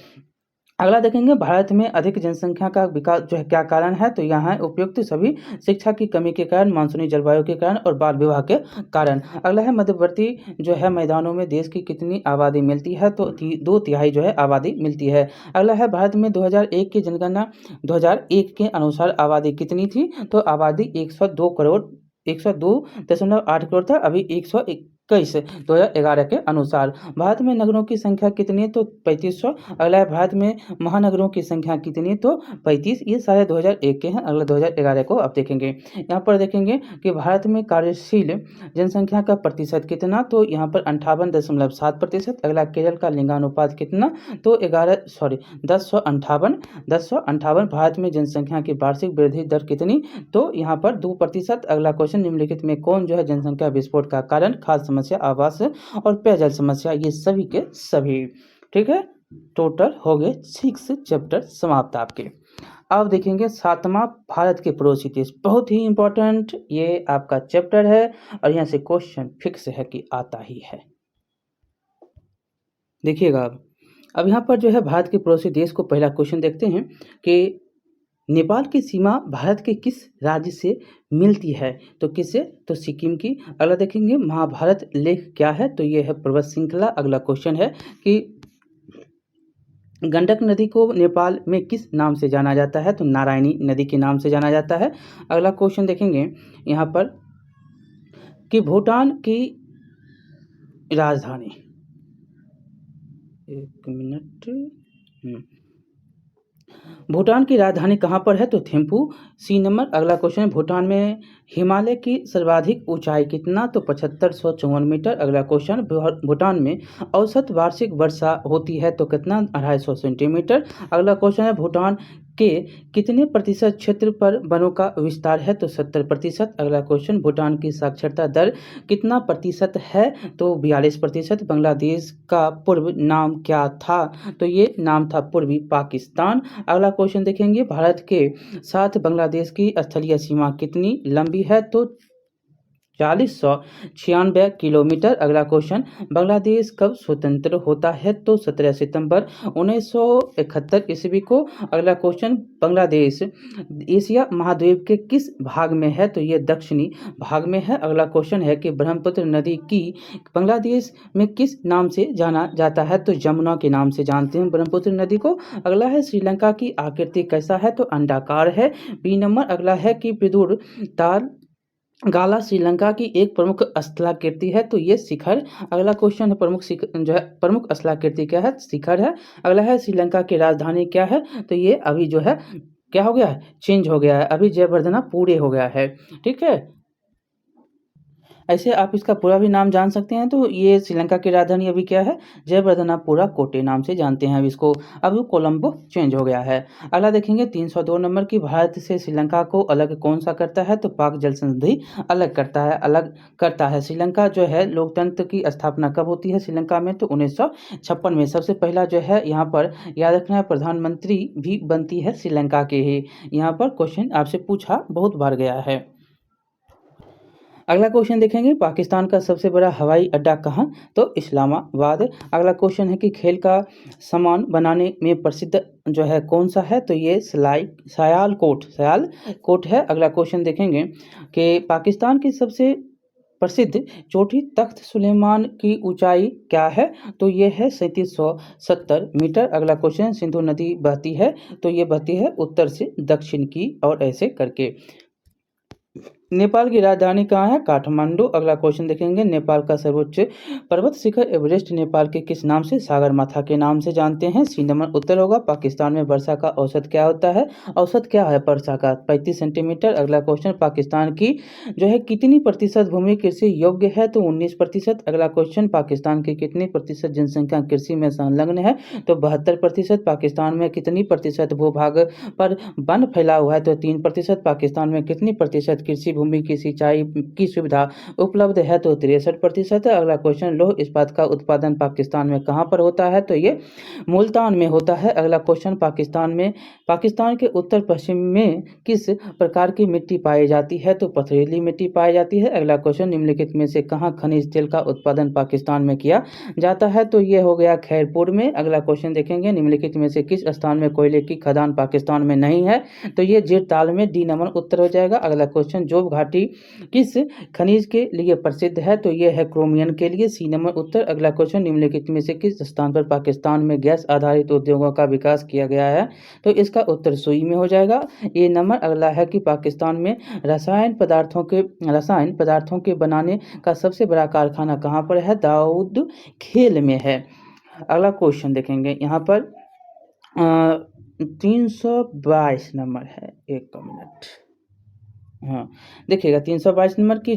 अगला देखेंगे, भारत में अधिक जनसंख्या का विकास जो है क्या कारण है, तो यहाँ उपयुक्त सभी शिक्षा की कमी के कारण, मानसूनी जलवायु के कारण और बाल विवाह के कारण। अगला है, मध्यवर्ती जो है मैदानों में देश की कितनी आबादी मिलती है, तो 2/3 जो है आबादी मिलती है। अगला है, भारत में 2001 की जनगणना 2001 के अनुसार आबादी कितनी थी, तो आबादी 102.8 करोड़ था, अभी 121 2011 के अनुसार। भारत में नगरों की संख्या कितनी है, तो 3500। अगला है, भारत में महानगरों की संख्या कितनी है, तो 35। ये सारे 2001 के हैं। अगला 2011 को आप देखेंगे। यहाँ पर देखेंगे कि भारत में कार्यशील जनसंख्या का प्रतिशत कितना, तो यहाँ पर 58.7%। अगला, केरल का लिंगानुपात कितना, तो 1058। भारत में जनसंख्या की वार्षिक वृद्धि दर कितनी, तो यहाँ पर 2%। अगला क्वेश्चन, निम्नलिखित में कौन जो है जनसंख्या विस्फोट का कारण, खाद्य समस्या, आवास और पेयजल समस्या, ये सभी के सभी। ठीक है, टोटल हो गए 6 चैप्टर समाप्त आपके। अब देखेंगे 7वां, भारत के पड़ोसी देश। बहुत ही इंपॉर्टेंट ये आपका चैप्टर है और यहाँ से क्वेश्चन फिक्स है कि आता ही है। देखिएगा, अब यहाँ पर जो है भारत के पड़ोसी देश को पहला क्वेश्चन देखते हैं कि नेपाल की सीमा भारत के किस राज्य से मिलती है, तो किससे, तो सिक्किम की। अगला देखेंगे, महाभारत लेख क्या है, तो ये है पर्वत श्रृंखला। अगला क्वेश्चन है कि गंडक नदी को नेपाल में किस नाम से जाना जाता है, तो नारायणी नदी के नाम से जाना जाता है। अगला क्वेश्चन देखेंगे यहाँ पर कि भूटान की राजधानी, एक मिनट, भूटान की राजधानी कहाँ पर है, तो थिम्पू, सी नंबर। अगला क्वेश्चन, भूटान में हिमालय की सर्वाधिक ऊंचाई कितना, तो 7554 मीटर। अगला क्वेश्चन, भूटान में औसत वार्षिक वर्षा होती है तो कितना, 250 सेंटीमीटर। अगला क्वेश्चन है, भूटान के कितने प्रतिशत क्षेत्र पर वनों का विस्तार है, तो 70%। अगला क्वेश्चन, भूटान की साक्षरता दर कितना प्रतिशत है, तो 42%। बांग्लादेश का पूर्व नाम क्या था, तो ये नाम था पूर्वी पाकिस्तान। अगला क्वेश्चन देखेंगे, भारत के साथ बांग्लादेश की स्थलीय सीमा कितनी लंबी है, तो 4096 किलोमीटर। अगला क्वेश्चन, बांग्लादेश कब स्वतंत्र होता है, तो 17 सितंबर 1971 ईस्वी को। अगला क्वेश्चन, बांग्लादेश एशिया महाद्वीप के किस भाग में है, तो ये दक्षिणी भाग में है। अगला क्वेश्चन है कि ब्रह्मपुत्र नदी की बांग्लादेश में किस नाम से जाना जाता है, तो जमुना के नाम से जानते हैं ब्रह्मपुत्र नदी को। अगला है, श्रीलंका की आकृति कैसा है, तो अंडाकार है, बी नंबर। अगला है कि पिदुर ताल गाला श्रीलंका की एक प्रमुख स्थलाकृति है, तो ये शिखर। अगला क्वेश्चन है, प्रमुख स्थलाकृति क्या है, शिखर है। अगला है, श्रीलंका की राजधानी क्या है, तो ये अभी जो है क्या हो गया है, चेंज हो गया है, अभी जयवर्धना पूरे हो गया है। ठीक है, ऐसे आप इसका पूरा भी नाम जान सकते हैं। तो ये श्रीलंका की राजधानी अभी क्या है, जयवर्धनापुरा कोटे नाम से जानते हैं अब इसको, अब कोलंबो चेंज हो गया है। अगला देखेंगे 302 नंबर की, भारत से श्रीलंका को अलग कौन सा करता है, तो पाक जल संधि अलग करता है। श्रीलंका जो है लोकतंत्र की स्थापना कब होती है श्रीलंका में, तो 1956 में। सबसे पहला जो है यहाँ पर याद रखना है, प्रधानमंत्री भी बनती है श्रीलंका के ही। यहाँ पर क्वेश्चन आपसे पूछा बहुत बार गया है। अगला क्वेश्चन देखेंगे, पाकिस्तान का सबसे बड़ा हवाई अड्डा कहाँ, तो इस्लामाबाद। अगला क्वेश्चन है कि खेल का सामान बनाने में प्रसिद्ध जो है कौन सा है, तो ये सयालकोट है। अगला क्वेश्चन देखेंगे कि पाकिस्तान की सबसे प्रसिद्ध चोटी तख्त सुलेमान की ऊंचाई क्या है, तो ये है 3770 मीटर। अगला क्वेश्चन, सिंधु नदी बहती है, तो ये बहती है उत्तर से दक्षिण की और ऐसे करके। नेपाल की राजधानी कहाँ है? काठमांडू। अगला क्वेश्चन देखेंगे, नेपाल का सर्वोच्च पर्वत शिखर एवरेस्ट नेपाल के किस नाम से, सागरमाथा के नाम से जानते हैं? सी नंबर उत्तर होगा। पाकिस्तान में वर्षा का औसत क्या होता है? औसत क्या है वर्षा का? 35 सेंटीमीटर। अगला क्वेश्चन, पाकिस्तान की जो है कितनी प्रतिशत भूमि कृषि योग्य है? तो 19%। अगला क्वेश्चन, पाकिस्तान की कितनी प्रतिशत जनसंख्या कृषि में संलग्न है? तो 72%। पाकिस्तान में कितनी प्रतिशत भूभाग पर वन फैला हुआ है? तो 3%। पाकिस्तान में कितनी प्रतिशत कृषि भूमि की सिंचाई की सुविधा उपलब्ध है? तो 63%। अगला क्वेश्चन, लौह इस्पात का उत्पादन पाकिस्तान में कहाँ पर होता है? तो ये मुल्तान में होता है। अगला क्वेश्चन, पाकिस्तान के उत्तर पश्चिम में किस प्रकार की मिट्टी पाई जाती है? तो पथरीली मिट्टी पाई जाती है। अगला क्वेश्चन, निम्नलिखित में से कहाँ खनिज तेल का उत्पादन पाकिस्तान में किया जाता है? तो ये हो गया खैरपुर में। अगला क्वेश्चन देखेंगे, निम्नलिखित में से किस स्थान में कोयले की खदान पाकिस्तान में नहीं है? तो ये जीरताल में। डी नंबर उत्तर हो जाएगा। अगला क्वेश्चन, जोब घाटी किस खनिज के लिए प्रसिद्ध है? तो ये है क्रोमियम के लिए। सी नंबर उत्तर। अगला क्वेश्चन, निम्नलिखित में से किस स्थान पर पाकिस्तान में गैस आधारित उद्योगों का विकास किया गया है? तो इसका उत्तर सुई में हो जाएगा। ए नंबर। अगला है कि पाकिस्तान में रसायन पदार्थों के बनाने का सबसे बड़ा कारखाना कहाँ पर है? दाऊद खेल में है। अगला क्वेश्चन देखेंगे, यहाँ पर 322 नंबर है, एक मिनट। हाँ, देखिएगा 322 नंबर की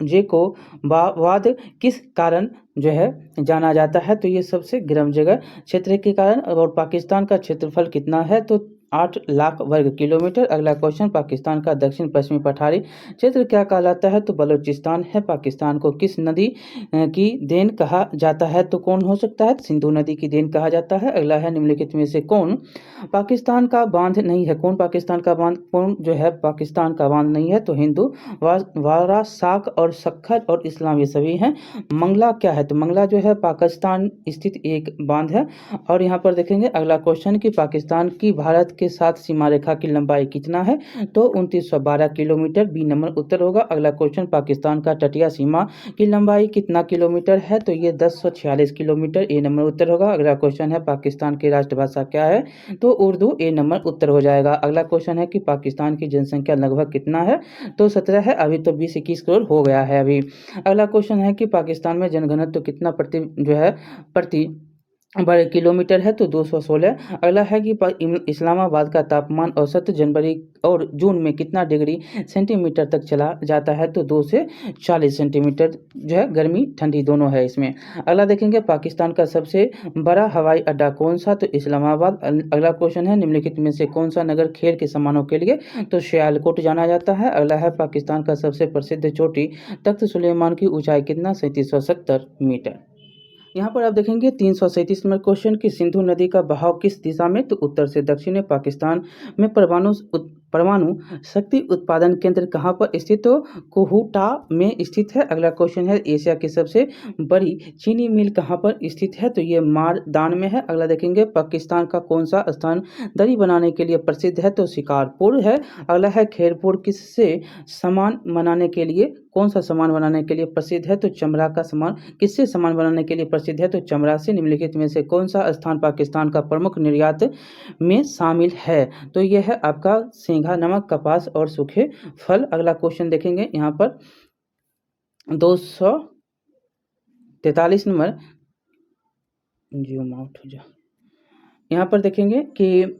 जेको वाद किस कारण जो है जाना जाता है? तो ये सबसे गर्म जगह क्षेत्र के कारण। और पाकिस्तान का क्षेत्रफल कितना है? तो 8 लाख वर्ग किलोमीटर। अगला क्वेश्चन, पाकिस्तान का दक्षिण पश्चिमी पठारी क्षेत्र क्या कहलाता है? तो बलूचिस्तान है। पाकिस्तान को किस नदी की देन कहा जाता है? तो कौन हो सकता है? सिंधु नदी की देन कहा जाता है। अगला है, निम्नलिखित में से कौन पाकिस्तान का बांध नहीं है? कौन जो है पाकिस्तान का बांध नहीं है? तो हिंदू, वारा, साक और सखर और इस्लाम ये सभी हैं। मंगला क्या है? तो मंगला जो है पाकिस्तान स्थित एक बांध है। और यहाँ पर देखेंगे अगला क्वेश्चन कि पाकिस्तान की भारत के साथ सीमा रेखा की लंबाई कितना है? तो 2912 किलोमीटर। बी नंबर उत्तर होगा। अगला क्वेश्चन, पाकिस्तान का तटीय सीमा की लंबाई कितना किलोमीटर है? तो ये 1046 किलोमीटर। ए नंबर उत्तर होगा। अगला क्वेश्चन है, पाकिस्तान की राष्ट्रभाषा क्या है? तो उर्दू। ए नंबर उत्तर हो जाएगा। अगला क्वेश्चन है कि पाकिस्तान की जनसंख्या लगभग कितना है? तो 17 है। अभी तो 20-21 करोड़ हो गया है अभी। अगला क्वेश्चन है कि पाकिस्तान में जनघनत्व कितना प्रति वर्ग किलोमीटर है? तो 216। अगला है कि इस्लामाबाद का तापमान औसत जनवरी और जून में कितना डिग्री सेंटीमीटर तक चला जाता है? तो 2 से 40 सेंटीमीटर जो है, गर्मी ठंडी दोनों है इसमें। अगला देखेंगे, पाकिस्तान का सबसे बड़ा हवाई अड्डा कौन सा? तो इस्लामाबाद। अगला क्वेश्चन है, निम्नलिखित में से कौन सा नगर खेल के सामानों के लिए तो सियालकोट जाना जाता है? अगला है, पाकिस्तान का सबसे प्रसिद्ध चोटी तख्त सुलेमान की ऊंचाई कितना? 3770 मीटर। यहाँ पर आप देखेंगे 337 नंबर क्वेश्चन कि सिंधु नदी का बहाव किस दिशा में? तो उत्तर से दक्षिण में। पाकिस्तान में परमाणु शक्ति उत्पादन केंद्र कहाँ पर स्थित? तो कोहूटा में स्थित है। अगला क्वेश्चन है, एशिया की सबसे बड़ी चीनी मिल कहाँ पर स्थित है? तो ये मारदान में है। अगला देखेंगे, पाकिस्तान का कौन सा स्थान दरी बनाने के लिए प्रसिद्ध है? तो शिकारपुर है। अगला है, खैरपुर किससे सामान बनाने के लिए कौन सा सामान बनाने के लिए प्रसिद्ध है? तो चमड़ा का सामान। किससे सामान बनाने के लिए प्रसिद्ध है? तो चमड़ा से। निम्नलिखित में से कौन सा स्थान पाकिस्तान का प्रमुख निर्यात में शामिल है? तो यह है आपका सेंघा नमक, कपास और सूखे फल। अगला क्वेश्चन देखेंगे, यहाँ पर 243 नंबर, यहाँ पर देखेंगे कि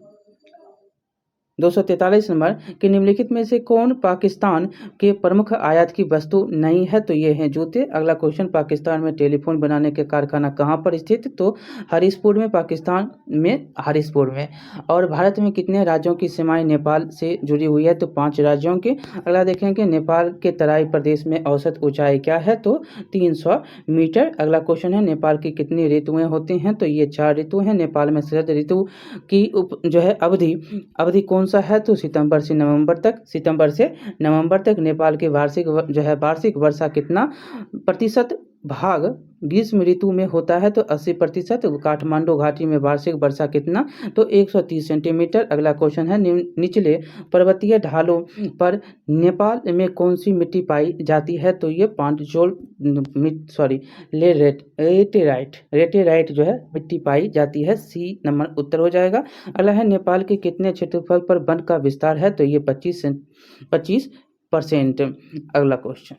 243 नंबर कि निम्नलिखित में से कौन पाकिस्तान के प्रमुख आयात की वस्तु नहीं है? तो ये हैं जूते। अगला क्वेश्चन, पाकिस्तान में टेलीफोन बनाने के कारखाना कहाँ पर स्थित? तो हरीशपुर में। पाकिस्तान में हरीशपुर में। और भारत में कितने राज्यों की सीमाएं नेपाल से जुड़ी हुई है? तो 5 राज्यों की। अगला देखेंगे, नेपाल के तराई प्रदेश में औसत ऊंचाई क्या है? तो 300 मीटर। अगला क्वेश्चन है, नेपाल की कितनी ऋतुएं होती हैं? तो ये 4 ऋतु हैं। नेपाल में शरद ऋतु की जो है अवधि कौन सा है? तो सितंबर से नवंबर तक। नेपाल के वार्षिक वर्षा कितना प्रतिशत भाग ग्रीष्म ऋतु में होता है? तो 80%। काठमांडू घाटी में वार्षिक वर्षा कितना? तो 130 सेंटीमीटर। अगला क्वेश्चन है, निचले पर्वतीय ढालों पर नेपाल में कौन सी मिट्टी पाई जाती है? तो ये लेटेराइट जो है मिट्टी पाई जाती है। सी नंबर उत्तर हो जाएगा। अगला है, नेपाल के कितने क्षेत्रफल पर वन का विस्तार है? तो ये 25 परसेंट। अगला क्वेश्चन,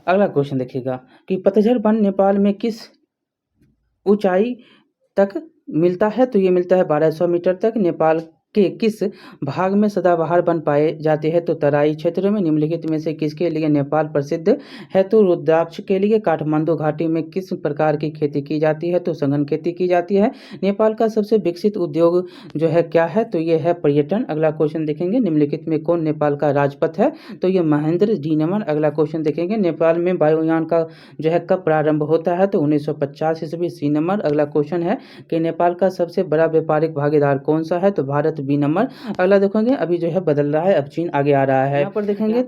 अगला क्वेश्चन देखिएगा कि पतझड़ वन नेपाल में किस ऊंचाई तक मिलता है? तो ये मिलता है 1200 मीटर तक। नेपाल के किस भाग में सदाबहार वन पाए जाते हैं? तो तराई क्षेत्र में। निम्नलिखित में से किसके लिए नेपाल प्रसिद्ध है? तो रुद्राक्ष के लिए। काठमांडू घाटी में किस प्रकार की खेती की जाती है? तो सघन खेती की जाती है। नेपाल का सबसे विकसित उद्योग जो है क्या है? तो ये है पर्यटन। अगला क्वेश्चन देखेंगे, निम्नलिखित में कौन नेपाल का राजपथ है? तो ये महेंद्र जी नमन। अगला क्वेश्चन देखेंगे, नेपाल में वायुयान का जो है कब प्रारंभ होता है? तो 1950 ईस्वी। सी नंबर। अगला क्वेश्चन है कि नेपाल का सबसे बड़ा व्यापारिक भागीदार कौन सा है? तो भारत। B number. अगला देखेंगे, अभी जो है बदल रहा है, अब चीन आगे आ रहा है। यहाँ पर देखेंगे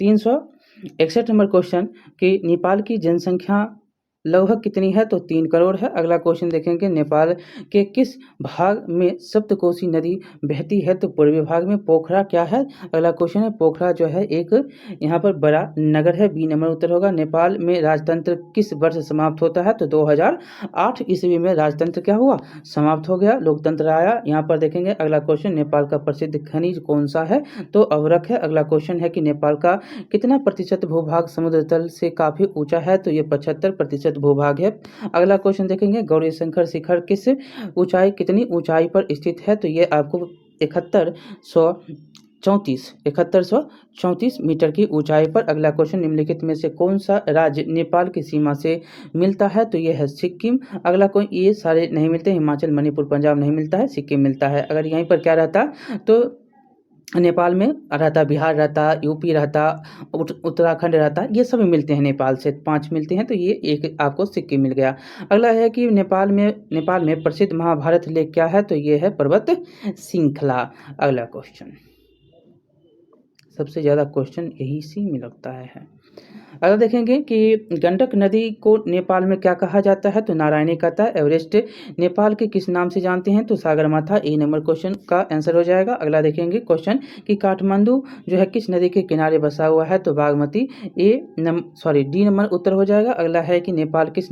361 नंबर क्वेश्चन कि नेपाल की जनसंख्या लगभग कितनी है? तो 3 करोड़ है। अगला क्वेश्चन देखेंगे, नेपाल के किस भाग में सप्तकोशी नदी बहती है? तो पूर्वी भाग में। पोखरा क्या है? अगला क्वेश्चन है, पोखरा जो है एक यहाँ पर बड़ा नगर है। बी नंबर उत्तर होगा। नेपाल में राजतंत्र किस वर्ष समाप्त होता है? तो 2008 ईस्वी में राजतंत्र क्या हुआ? समाप्त हो गया, लोकतंत्र आया। यहाँ पर देखेंगे अगला क्वेश्चन, नेपाल का प्रसिद्ध खनिज कौन सा है? तो अवरक है। अगला क्वेश्चन है कि नेपाल का कितना प्रतिशत भूभाग समुद्र तल से काफी ऊंचा है? तो ये 75% भूभाग है। अगला क्वेश्चन देखेंगे, गौरी शंकर शिखर किस ऊंचाई कितनी ऊंचाई पर स्थित है? तो ये आपको 7134 मीटर की ऊंचाई पर। अगला क्वेश्चन, निम्नलिखित में से कौन सा राज्य नेपाल की सीमा से मिलता है? तो ये है सिक्किम। अगला कोई, ये सारे नहीं मिलते, हिमाचल, मणिपुर, पंजाब नहीं मिलता है, सिक्किम मिलता है। अगर यहीं पर क्या रहता तो नेपाल में रहता, बिहार रहता, यूपी रहता, उत्तराखंड रहता, ये सभी मिलते हैं नेपाल से, 5 मिलते हैं, तो ये एक आपको सिक्किम मिल गया। अगला है कि नेपाल में प्रसिद्ध महाभारत लेक क्या है? तो ये है पर्वत श्रृंखला। अगला क्वेश्चन, सबसे ज़्यादा क्वेश्चन यही सी में लगता है। अगर देखेंगे कि गंडक नदी को नेपाल में क्या कहा जाता है? तो नारायणी कहता है। एवरेस्ट नेपाल के किस नाम से जानते हैं? तो सागरमाथा। ए नंबर क्वेश्चन का आंसर हो जाएगा। अगला देखेंगे क्वेश्चन कि काठमांडू जो है किस नदी के किनारे बसा हुआ है? तो बागमती। डी नंबर उत्तर हो जाएगा। अगला है कि नेपाल किस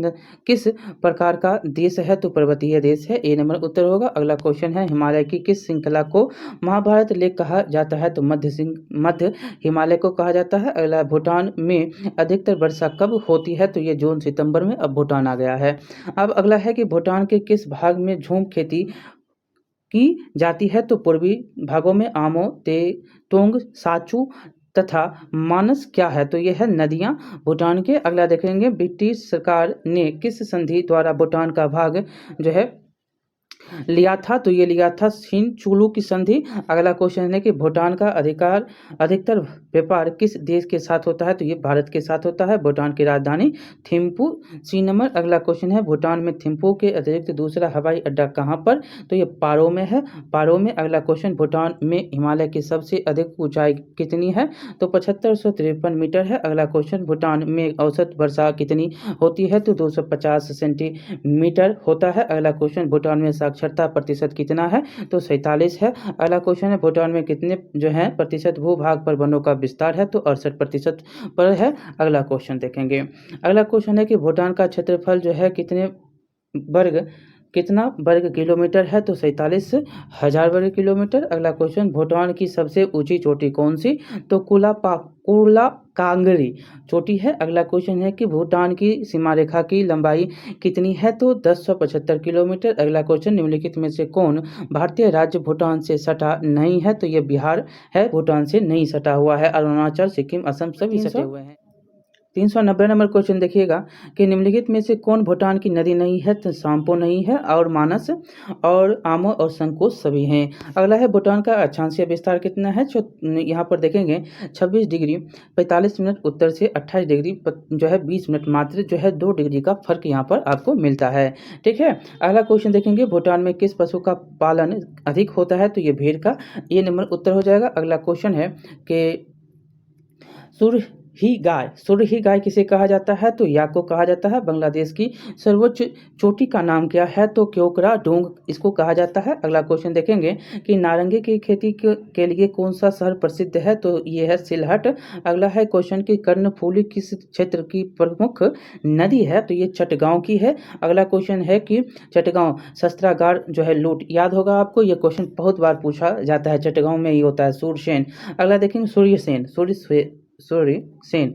प्रकार का देश है? तो पर्वतीय देश है। ए नंबर उत्तर होगा। अगला क्वेश्चन है, हिमालय की किस श्रृंखला को महाभारत लेक कहा जाता है? तो मध्य हिमालय को कहा जाता है। अगला, भूटान में अधिकतर वर्षा कब होती है? तो ये जून सितंबर में। अब भूटान आ गया है। अब अगला है कि भूटान के किस भाग में झूम खेती की जाती है? तो पूर्वी भागों में। आमो, तोंग, साचू तथा मानस क्या है? तो ये है नदियां भूटान के। अगला देखेंगे, ब्रिटिश सरकार ने किस संधि द्वारा भूटान का भाग जो है लिया था? तो ये लिया था सिनचुलू की संधि। अगला क्वेश्चन है कि भूटान का अधिकतर व्यापार किस देश के साथ होता है? तो ये भारत के साथ होता है। भूटान की राजधानी थिम्पू। C number. अगला क्वेश्चन है, भूटान में थिम्पू के अतिरिक्त दूसरा हवाई अड्डा कहाँ पर? तो ये पारो में है, पारो में। अगला क्वेश्चन, भूटान में हिमालय की सबसे अधिक ऊंचाई कितनी है? तो 7553 मीटर है। अगला क्वेश्चन, भूटान में औसत वर्षा कितनी होती है? तो 250 सेंटीमीटर होता है। अगला क्वेश्चन, भूटान में साक्षरता प्रतिशत कितना है? तो 47 है। अगला क्वेश्चन है, भूटान में कितने जो है प्रतिशत भूभाग पर वनों का विस्तार है? तो 68% पर है। अगला क्वेश्चन देखेंगे। अगला क्वेश्चन है कि भूटान का क्षेत्रफल जो है कितना वर्ग किलोमीटर है? तो 47,000 वर्ग किलोमीटर। अगला क्वेश्चन, भूटान की सबसे ऊंची चोटी कौन सी? तो कुला कांगरी चोटी है। अगला क्वेश्चन है कि भूटान की सीमा रेखा की लंबाई कितनी है? तो 1075 किलोमीटर। अगला क्वेश्चन, निम्नलिखित में से कौन भारतीय राज्य भूटान से सटा नहीं है? तो ये बिहार है, भूटान से नहीं सटा हुआ है। अरुणाचल, सिक्किम, असम सभी सटे हुए हैं। 390 नंबर क्वेश्चन देखिएगा कि निम्नलिखित में से कौन भूटान की नदी नहीं है? तो साम्पो नहीं है, और मानस और आमो और संकोच सभी हैं। अगला है, भूटान का अक्षांशीय विस्तार कितना है? यहाँ पर देखेंगे 26 डिग्री 45 मिनट उत्तर से 28 डिग्री जो है 20 मिनट, मात्र जो है 2 डिग्री का फर्क यहाँ पर आपको मिलता है। ठीक है। अगला क्वेश्चन देखेंगे, भूटान में किस पशु का पालन अधिक होता है? तो ये भेड़ का। ये नंबर उत्तर हो जाएगा। अगला क्वेश्चन है कि सूर्य सुरही गाय किसे कहा जाता है? तो याक को कहा जाता है। बांग्लादेश की सर्वोच्च चोटी का नाम क्या है? तो क्योकरा डोंग इसको कहा जाता है। अगला क्वेश्चन देखेंगे कि नारंगी की खेती के लिए कौन सा शहर प्रसिद्ध है? तो ये है सिलहट। अगला है क्वेश्चन की कर्णफूली किस क्षेत्र की प्रमुख नदी है? तो ये चटगांव की है। अगला क्वेश्चन है कि चटगांव शस्त्रागार जो है लूट, याद होगा आपको, ये क्वेश्चन बहुत बार पूछा जाता है। चटगांव में ही होता है सूरसेन। अगला देखेंगे सूर्यसेन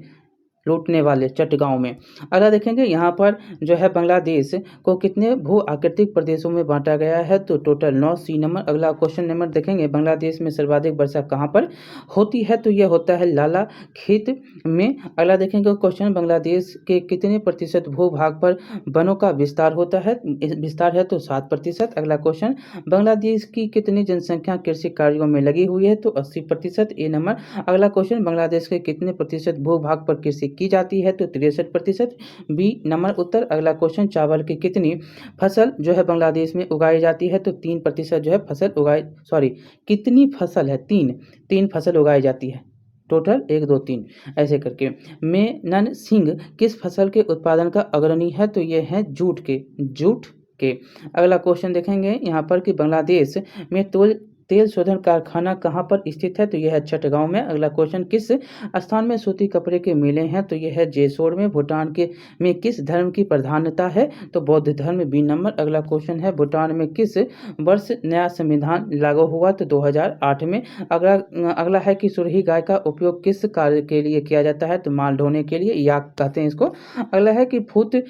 लूटने वाले चटगांव में। अगला देखेंगे यहाँ पर जो है बांग्लादेश को कितने भू आकृतिक प्रदेशों में बांटा गया है? तो टोटल 9। C number. अगला क्वेश्चन नंबर देखेंगे बांग्लादेश में सर्वाधिक वर्षा कहाँ पर होती है? तो यह होता है लाला खेत में। अगला देखेंगे क्वेश्चन बांग्लादेश के कितने प्रतिशत भूभाग पर वनों का विस्तार होता है? विस्तार है तो 7%। अगला क्वेश्चन बांग्लादेश की कितनी जनसंख्या कृषि कार्यों में लगी हुई है? तो 80%। ए नंबर। अगला क्वेश्चन बांग्लादेश के कितने प्रतिशत भूभाग पर कृषि की जाती है? तो 63%। बी नंबर उत्तर। अगला क्वेश्चन चावल की कितनी फसल जो है बांग्लादेश में उगाई जाती है? तो 3% जो है फसल कितनी फसल है? तीन फसल उगाई जाती है। टोटल 1 2 3 ऐसे करके। मेनन सिंह किस फसल के उत्पादन का अग्रणी है? तो ये है जूट के। अगला क्वेश्चन देखेंगे यहाँ पर कि बांग्लादेश में तेल शोधन कारखाना कहाँ पर स्थित है? तो यह है चटगांव में। अगला क्वेश्चन किस स्थान में सूती कपड़े के मिले हैं? तो यह है जेसोर में। भूटान में किस धर्म की प्रधानता है? तो बौद्ध धर्म। B number. अगला क्वेश्चन है भूटान में किस वर्ष नया संविधान लागू हुआ? तो 2008 में। अगला है कि सुरही गाय का उपयोग किस कार्य के लिए किया जाता है? तो माल ढोने के लिए, याक कहते हैं इसको। अगला है कि फूट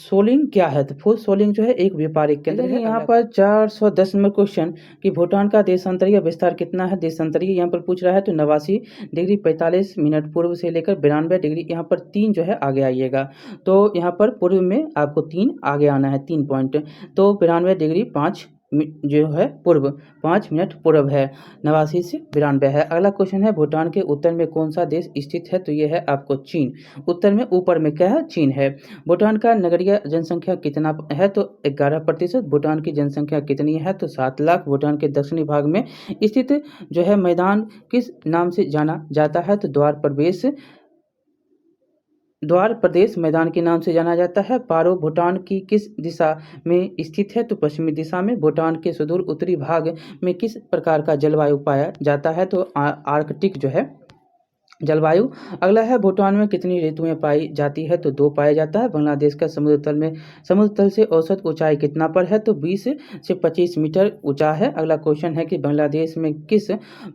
सोलिंग क्या है? तो फूट सोलिंग जो है एक व्यापारिक केंद्र है। यहाँ पर 410 नंबर क्वेश्चन कि भूटान का देशांतरीय विस्तार कितना है? देशांतरीय यहाँ पर पूछ रहा है तो 89 डिग्री 45 मिनट पूर्व से लेकर 92 डिग्री, यहाँ पर 3 जो है आगे आइएगा। तो यहाँ पर पूर्व में आपको 3 आगे आना है, 3 पॉइंट। तो 92 डिग्री 5 जो है पूर्व 5 मिनट पूर्व है। 89 से 92 है। अगला क्वेश्चन है भूटान के उत्तर में कौन सा देश स्थित है? तो ये है आपको चीन। उत्तर में ऊपर में क्या है? चीन है। भूटान का नगरीय जनसंख्या कितना है? तो 11%। भूटान की जनसंख्या कितनी है? तो 7 लाख। भूटान के दक्षिणी भाग में स्थित जो है मैदान किस नाम से जाना जाता है? तो द्वार प्रदेश मैदान के नाम से जाना जाता है। पारो भूटान की किस दिशा में स्थित है? तो पश्चिमी दिशा में। भूटान के सुदूर उत्तरी भाग में किस प्रकार का जलवायु पाया जाता है? तो आर्कटिक जो है जलवायु। अगला है भूटान में कितनी ऋतुएं पाई जाती है? तो 2 पाया जाता है। बांग्लादेश का समुद्र तल से औसत ऊंचाई कितना पर है? तो 20 से 25 मीटर ऊंचा है। अगला क्वेश्चन है कि बांग्लादेश में किस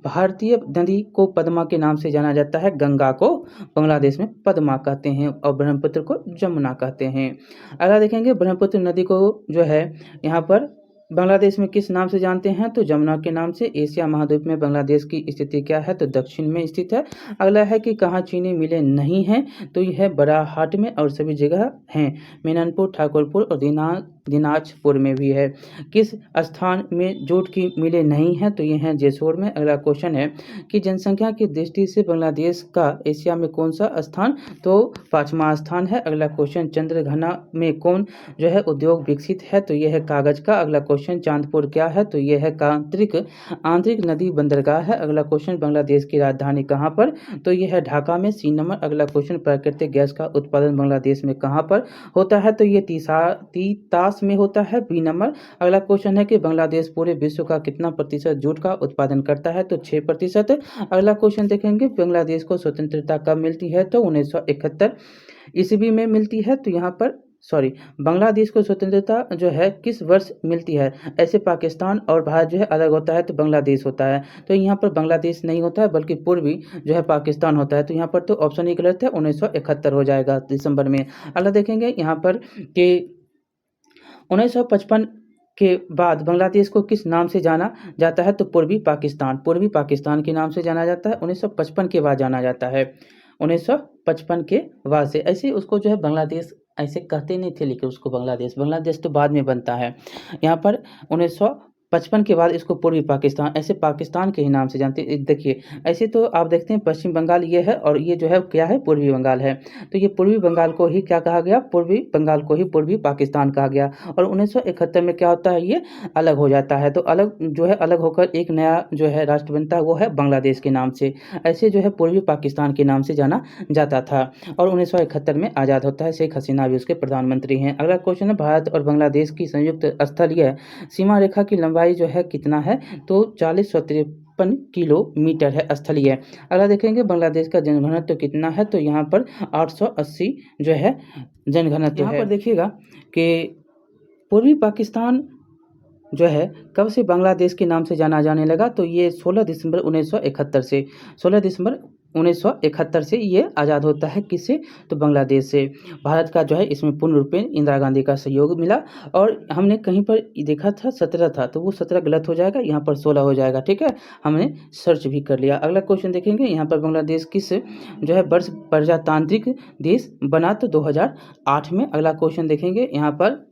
भारतीय नदी को पद्मा के नाम से जाना जाता है? गंगा को बांग्लादेश में पद्मा कहते हैं और ब्रह्मपुत्र को जमुना कहते हैं। अगला देखेंगे ब्रह्मपुत्र नदी को जो है यहाँ पर बांग्लादेश में किस नाम से जानते हैं? तो जमुना के नाम से। एशिया महाद्वीप में बांग्लादेश की स्थिति क्या है? तो दक्षिण में स्थित है। अगला है कि कहाँ चीनी मिलें नहीं हैं? तो यह है बराहाट में और सभी जगह हैं। मेननपुर, ठाकुरपुर और दिनाजपुर में भी है। किस स्थान में जूट की मिलें नहीं हैं? तो ये हैं जेसोर में। अगला क्वेश्चन है कि जनसंख्या की दृष्टि से बांग्लादेश का एशिया में कौन सा स्थान? तो 5वां स्थान है। अगला क्वेश्चन चंद्रघना में कौन जो है उद्योग विकसित है? तो यह है कागज का। अगला क्वेश्चन चांदपुर क्या है? तो यह है आंतरिक नदी बंदरगाह है। अगला क्वेश्चन बांग्लादेश की राजधानी कहाँ पर? तो यह है ढाका में। 3 नंबर। अगला क्वेश्चन प्राकृतिक गैस का उत्पादन बांग्लादेश में कहाँ पर होता है? तो ये तीतास में होता है। B number. अगला क्वेश्चन है कि बांग्लादेश पूरे विश्व का कितना प्रतिशत जूट का उत्पादन करता है? तो 6%। अगला क्वेश्चन देखेंगे बांग्लादेश को स्वतंत्रता कब मिलती है? तो 1971 ईस्वी में मिलती है। तो यहाँ पर बांग्लादेश को स्वतंत्रता जो है किस वर्ष मिलती है? ऐसे पाकिस्तान और भारत जो है अलग होता है तो बांग्लादेश होता है, तो यहाँ पर बांग्लादेश नहीं होता है बल्कि पूर्वी जो है पाकिस्तान होता है। तो यहाँ पर तो ऑप्शन ही गलत है, 1971 हो जाएगा दिसंबर में। अगला देखेंगे यहाँ पर कि 1955 के बाद बांग्लादेश को किस नाम से जाना जाता है? तो पूर्वी पाकिस्तान के नाम से जाना जाता है। 1955 के बाद जाना जाता है। 1955 के बाद से ऐसे उसको जो है बांग्लादेश ऐसे कहते नहीं थे, लेकिन उसको बांग्लादेश तो बाद में बनता है। यहाँ पर 55 के बाद इसको पूर्वी पाकिस्तान, ऐसे पाकिस्तान के ही नाम से जानते हैं। देखिए ऐसे तो आप देखते हैं पश्चिम बंगाल ये है और ये जो है क्या है, पूर्वी बंगाल है। तो ये पूर्वी बंगाल को ही क्या कहा गया, पूर्वी बंगाल को ही पूर्वी पाकिस्तान कहा गया। और 1971 में क्या होता है, ये अलग हो जाता है। तो अलग जो है, अलग होकर एक नया जो है राष्ट्र बनता है, वो है बांग्लादेश के नाम से। ऐसे जो है पूर्वी पाकिस्तान के नाम से जाना जाता था। और 1971 में आज़ाद होता है, शेख हसीना भी उसके प्रधानमंत्री हैं। अगला क्वेश्चन है, भारत और बांग्लादेश की संयुक्त स्थलीय सीमा रेखा की लंबाई जो है कितना है, तो 4053 किलोमीटर है स्थलीय। अगला देखेंगे बांग्लादेश का जनघनत्व कितना है, तो यहाँ पर 880 जो है जनघनत्व है। यहाँ पर देखिएगा कि पूर्वी पाकिस्तान जो है कब से बांग्लादेश के नाम से जाना जाने लगा, तो ये 16 दिसंबर 1971 से, 16 दिसंबर 1971 से ये आज़ाद होता है। किससे, तो बांग्लादेश से। भारत का जो है इसमें पूर्ण रूप में इंदिरा गांधी का सहयोग मिला। और हमने कहीं पर देखा था 17 था, तो वो 17 गलत हो जाएगा, यहाँ पर 16 हो जाएगा। ठीक है, हमने सर्च भी कर लिया। अगला क्वेश्चन देखेंगे, यहाँ पर बांग्लादेश किस जो है वर्ष प्रजातांत्रिक देश बना, तो 2008 में। अगला क्वेश्चन देखेंगे यहाँ पर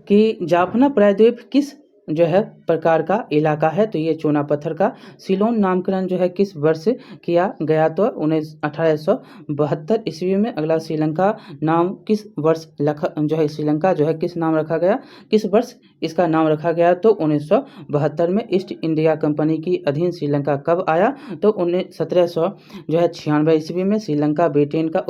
कि जाफना प्रायद्वीप किस जो है प्रकार का इलाका है, तो ये चूना पत्थर का। सिलोन नामकरण जो है किस वर्ष किया गया, तो 1872 ईस्वी में। अगला श्रीलंका नाम किस वर्ष जो है, श्रीलंका जो है किस नाम रखा गया, किस वर्ष इसका नाम रखा गया, तो 1972 में। ईस्ट इंडिया कंपनी की अधीन श्रीलंका कब आया, तो 1796 ईस्वी में। श्रीलंका ब्रिटेन का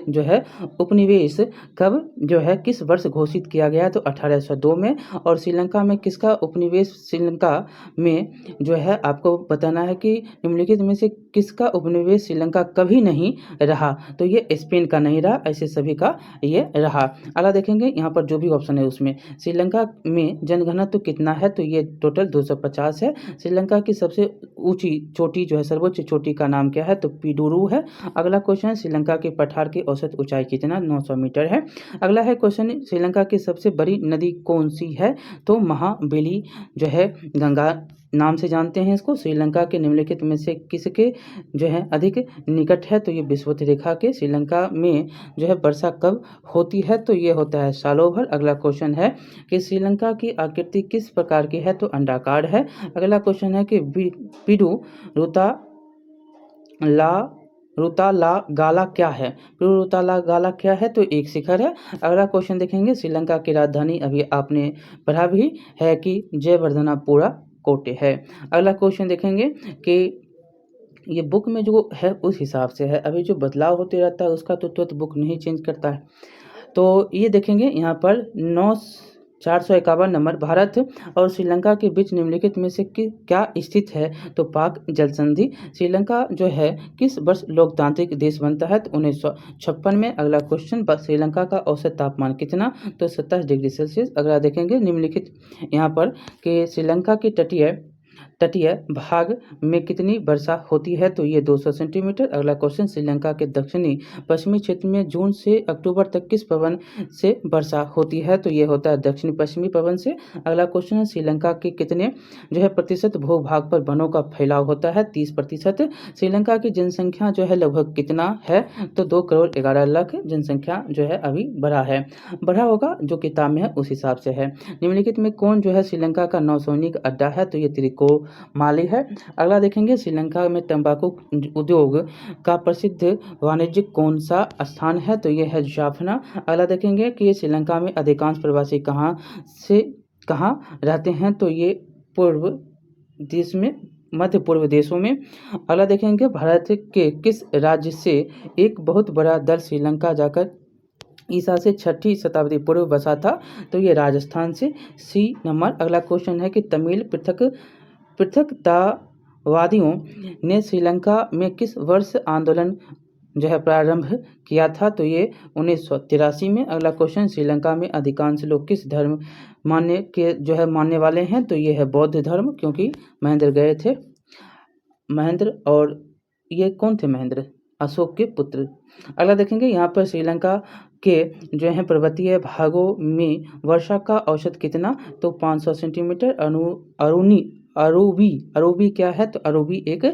जो है उपनिवेश कब जो है किस वर्ष घोषित किया गया, तो 1802 में। और श्रीलंका में किसका उपनिवेश, श्रीलंका में जो है आपको बताना है कि निम्नलिखित में से किसका उपनिवेश श्रीलंका कभी नहीं रहा, तो ये स्पेन का नहीं रहा, ऐसे सभी का ये रहा। अगला देखेंगे यहाँ पर जो भी ऑप्शन है उसमें श्रीलंका में जनघनत्व कितना है, तो ये टोटल 250 है। श्रीलंका की सबसे ऊंची चोटी जो है, सर्वोच्च चोटी का नाम क्या है, तो पीडुरु है। अगला क्वेश्चन है, श्रीलंका के पठार की औसत ऊंचाई कितना, 900 मीटर है। अगला है क्वेश्चन, श्रीलंका की सबसे बड़ी नदी कौन सी है, तो महाबेली जो है गंगा नाम से जानते हैं इसको। श्रीलंका के निम्नलिखित में से किसके जो है अधिक निकट है, तो ये विषुवत रेखा के। श्रीलंका में जो है वर्षा कब होती है, तो ये होता है सालों भर। अगला क्वेश्चन है कि श्रीलंका की आकृति किस प्रकार की है, तो अंडाकार है। अगला क्वेश्चन है कि पिडु रुताला गाला क्या है, रुताला गाला क्या है, तो एक शिखर है। अगला क्वेश्चन देखेंगे, श्रीलंका की राजधानी अभी आपने पढ़ा भी है कि जयवर्धनापुरा कोटे है। अगला क्वेश्चन देखेंगे कि ये बुक में जो है उस हिसाब से है, अभी जो बदलाव होते रहता है उसका तो तुरंत बुक नहीं चेंज करता है। तो ये देखेंगे यहाँ पर 451 नंबर, भारत और श्रीलंका के बीच निम्नलिखित में से क्या स्थित है, तो पाक जल संधि। श्रीलंका जो है किस वर्ष लोकतांत्रिक देश बनता है, तो 1956 में। अगला क्वेश्चन, श्रीलंका का औसत तापमान कितना, तो 27 डिग्री सेल्सियस। अगला देखेंगे निम्नलिखित यहाँ पर कि श्रीलंका की तटीय भाग में कितनी वर्षा होती है, तो ये 200 सेंटीमीटर। अगला क्वेश्चन, श्रीलंका के दक्षिणी पश्चिमी क्षेत्र में जून से अक्टूबर तक किस पवन से वर्षा होती है, तो ये होता है दक्षिणी पश्चिमी पवन से। अगला क्वेश्चन है, श्रीलंका के कितने जो है प्रतिशत भूभाग पर वनों का फैलाव होता है, 30%। श्रीलंका की जनसंख्या जो है लगभग कितना है, तो 2,11,00,000 जनसंख्या जो है अभी बढ़ा होगा जो किताब में है उस हिसाब से है। निम्नलिखित में कौन जो है श्रीलंका का नौसैनिक अड्डा है, तो ये त्रिकोमाली है। अगला देखेंगे, श्रीलंका में तंबाकू उद्योग का प्रसिद्ध वाणिज्यिक कौन सा स्थान है, तो ये है जाफना। अगला देखेंगे कि श्रीलंका में अधिकांश प्रवासी कहाँ रहते हैं, तो ये पूर्व देश में, मध्य पूर्व देशों में। अगला देखेंगे, भारत के किस राज्य से एक बहुत बड़ा दल श्रीलंका जाकर ईसा से 6वीं शताब्दी पूर्व बसा था, तो ये राजस्थान से, सी नंबर। अगला क्वेश्चन है कि तमिल पृथकतावादियों ने श्रीलंका में किस वर्ष आंदोलन जो है प्रारंभ किया था, तो ये 1983 में। अगला क्वेश्चन, श्रीलंका में अधिकांश लोग किस धर्म मानने वाले हैं, तो ये है बौद्ध धर्म, क्योंकि महेंद्र गए थे, महेंद्र, और ये कौन थे महेंद्र, अशोक के पुत्र। अगला देखेंगे, यहाँ पर श्रीलंका के जो है पर्वतीय भागों में वर्षा का औसत कितना, तो 500 सेंटीमीटर। अरूबी क्या है, तो अरूबी एक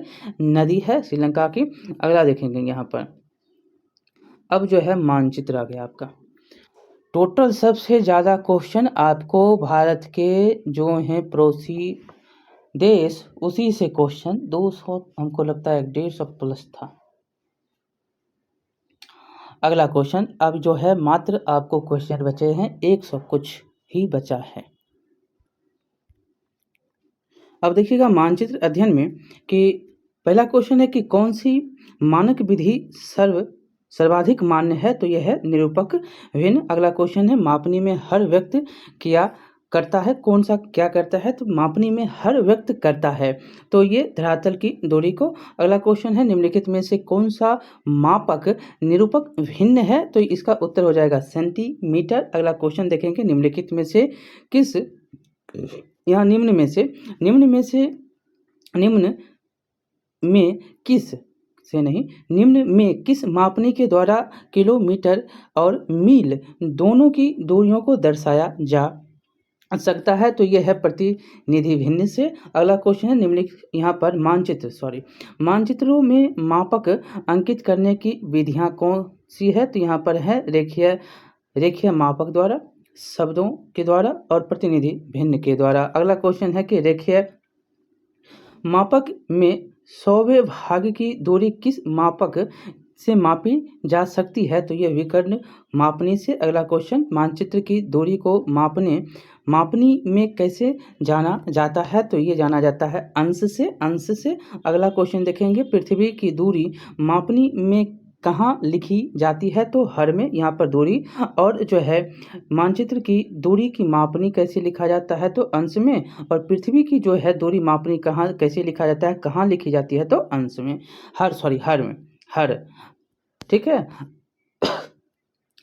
नदी है श्रीलंका की। अगला देखेंगे यहाँ पर, अब जो है मानचित्र आ गया आपका। टोटल सबसे ज़्यादा क्वेश्चन आपको भारत के जो हैं पड़ोसी देश उसी से क्वेश्चन 200 हमको लगता है 150 प्लस था। अगला क्वेश्चन अब जो है मात्र आपको क्वेश्चन बचे हैं 100 कुछ ही बचा है। अब देखिएगा मानचित्र अध्ययन में कि पहला क्वेश्चन है कि कौन सी मानक विधि सर्वाधिक मान्य है, तो यह है निरूपक भिन्न। अगला क्वेश्चन है मापनी में हर व्यक्त क्या करता है, कौन सा क्या करता है, तो मापनी में हर व्यक्त करता है, तो ये धरातल की दूरी को। अगला क्वेश्चन है निम्नलिखित में से कौन सा मापक निरूपक भिन्न है, तो इसका उत्तर हो जाएगा सेंटीमीटर। अगला क्वेश्चन देखेंगे निम्नलिखित में से किस यहाँ निम्न में किस मापनी के द्वारा किलोमीटर और मील दोनों की दूरियों को दर्शाया जा सकता है, तो यह है प्रतिनिधि भिन्न से। अगला क्वेश्चन है निम्नलिखित यहाँ पर मानचित्रों में मापक अंकित करने की विधियाँ कौन सी है, तो यहाँ पर है रेखीय मापक द्वारा, शब्दों के द्वारा और प्रतिनिधि भिन्न के द्वारा। अगला क्वेश्चन है कि रेखीय मापक में 100वें भाग की दूरी किस मापक से मापी जा सकती है, तो यह विकर्ण मापनी से। अगला क्वेश्चन मानचित्र की दूरी को मापनी में कैसे जाना जाता है, तो ये जाना जाता है अंश से। अगला क्वेश्चन देखेंगे पृथ्वी की दूरी मापनी में कहाँ लिखी जाती है, तो हर में यहाँ पर दूरी। और जो है मानचित्र की दूरी की मापनी कैसे लिखा जाता है, तो अंश में। और पृथ्वी की जो है दूरी मापनी कहाँ कैसे लिखा जाता है, कहाँ लिखी जाती है, तो अंश में, हर। ठीक है।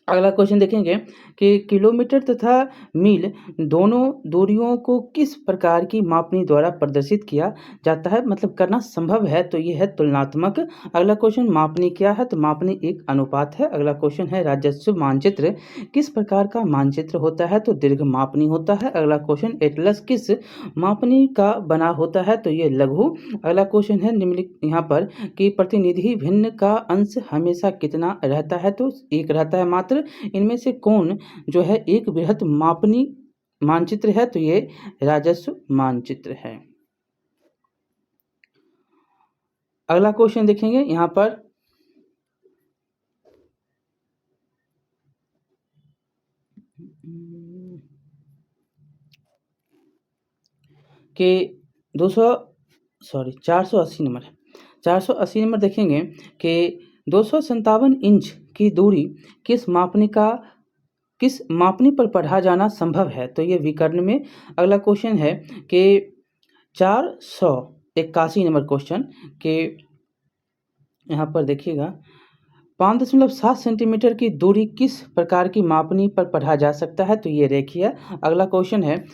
अगला क्वेश्चन देखेंगे कि किलोमीटर तथा मील दोनों दूरियों को किस प्रकार की मापनी द्वारा प्रदर्शित किया जाता है, मतलब करना संभव है, तो यह है तुलनात्मक। अगला क्वेश्चन मापनी क्या है, तो मापनी एक अनुपात है। अगला क्वेश्चन है राजस्व मानचित्र किस प्रकार का मानचित्र होता है, तो दीर्घ मापनी होता है। अगला क्वेश्चन एटलस किस मापनी का बना होता है, तो ये लघु। अगला क्वेश्चन है निम्नलिखित यहाँ पर कि प्रतिनिधि भिन्न का अंश हमेशा कितना रहता है, तो एक रहता है मात्र। इनमें से कौन जो है एक बृहत मापनी मानचित्र है, तो ये राजस्व मानचित्र है। अगला क्वेश्चन देखेंगे यहां पर कि 480 नंबर है। 480 नंबर देखेंगे कि 257 इंच की दूरी किस मापनी पर पढ़ा जाना संभव है, तो ये विकर्ण में। अगला क्वेश्चन है कि 481 नंबर क्वेश्चन के यहाँ पर देखिएगा 5.7 सेंटीमीटर की दूरी किस प्रकार की मापनी पर पढ़ा जा सकता है, तो ये रेखीय। अगला क्वेश्चन है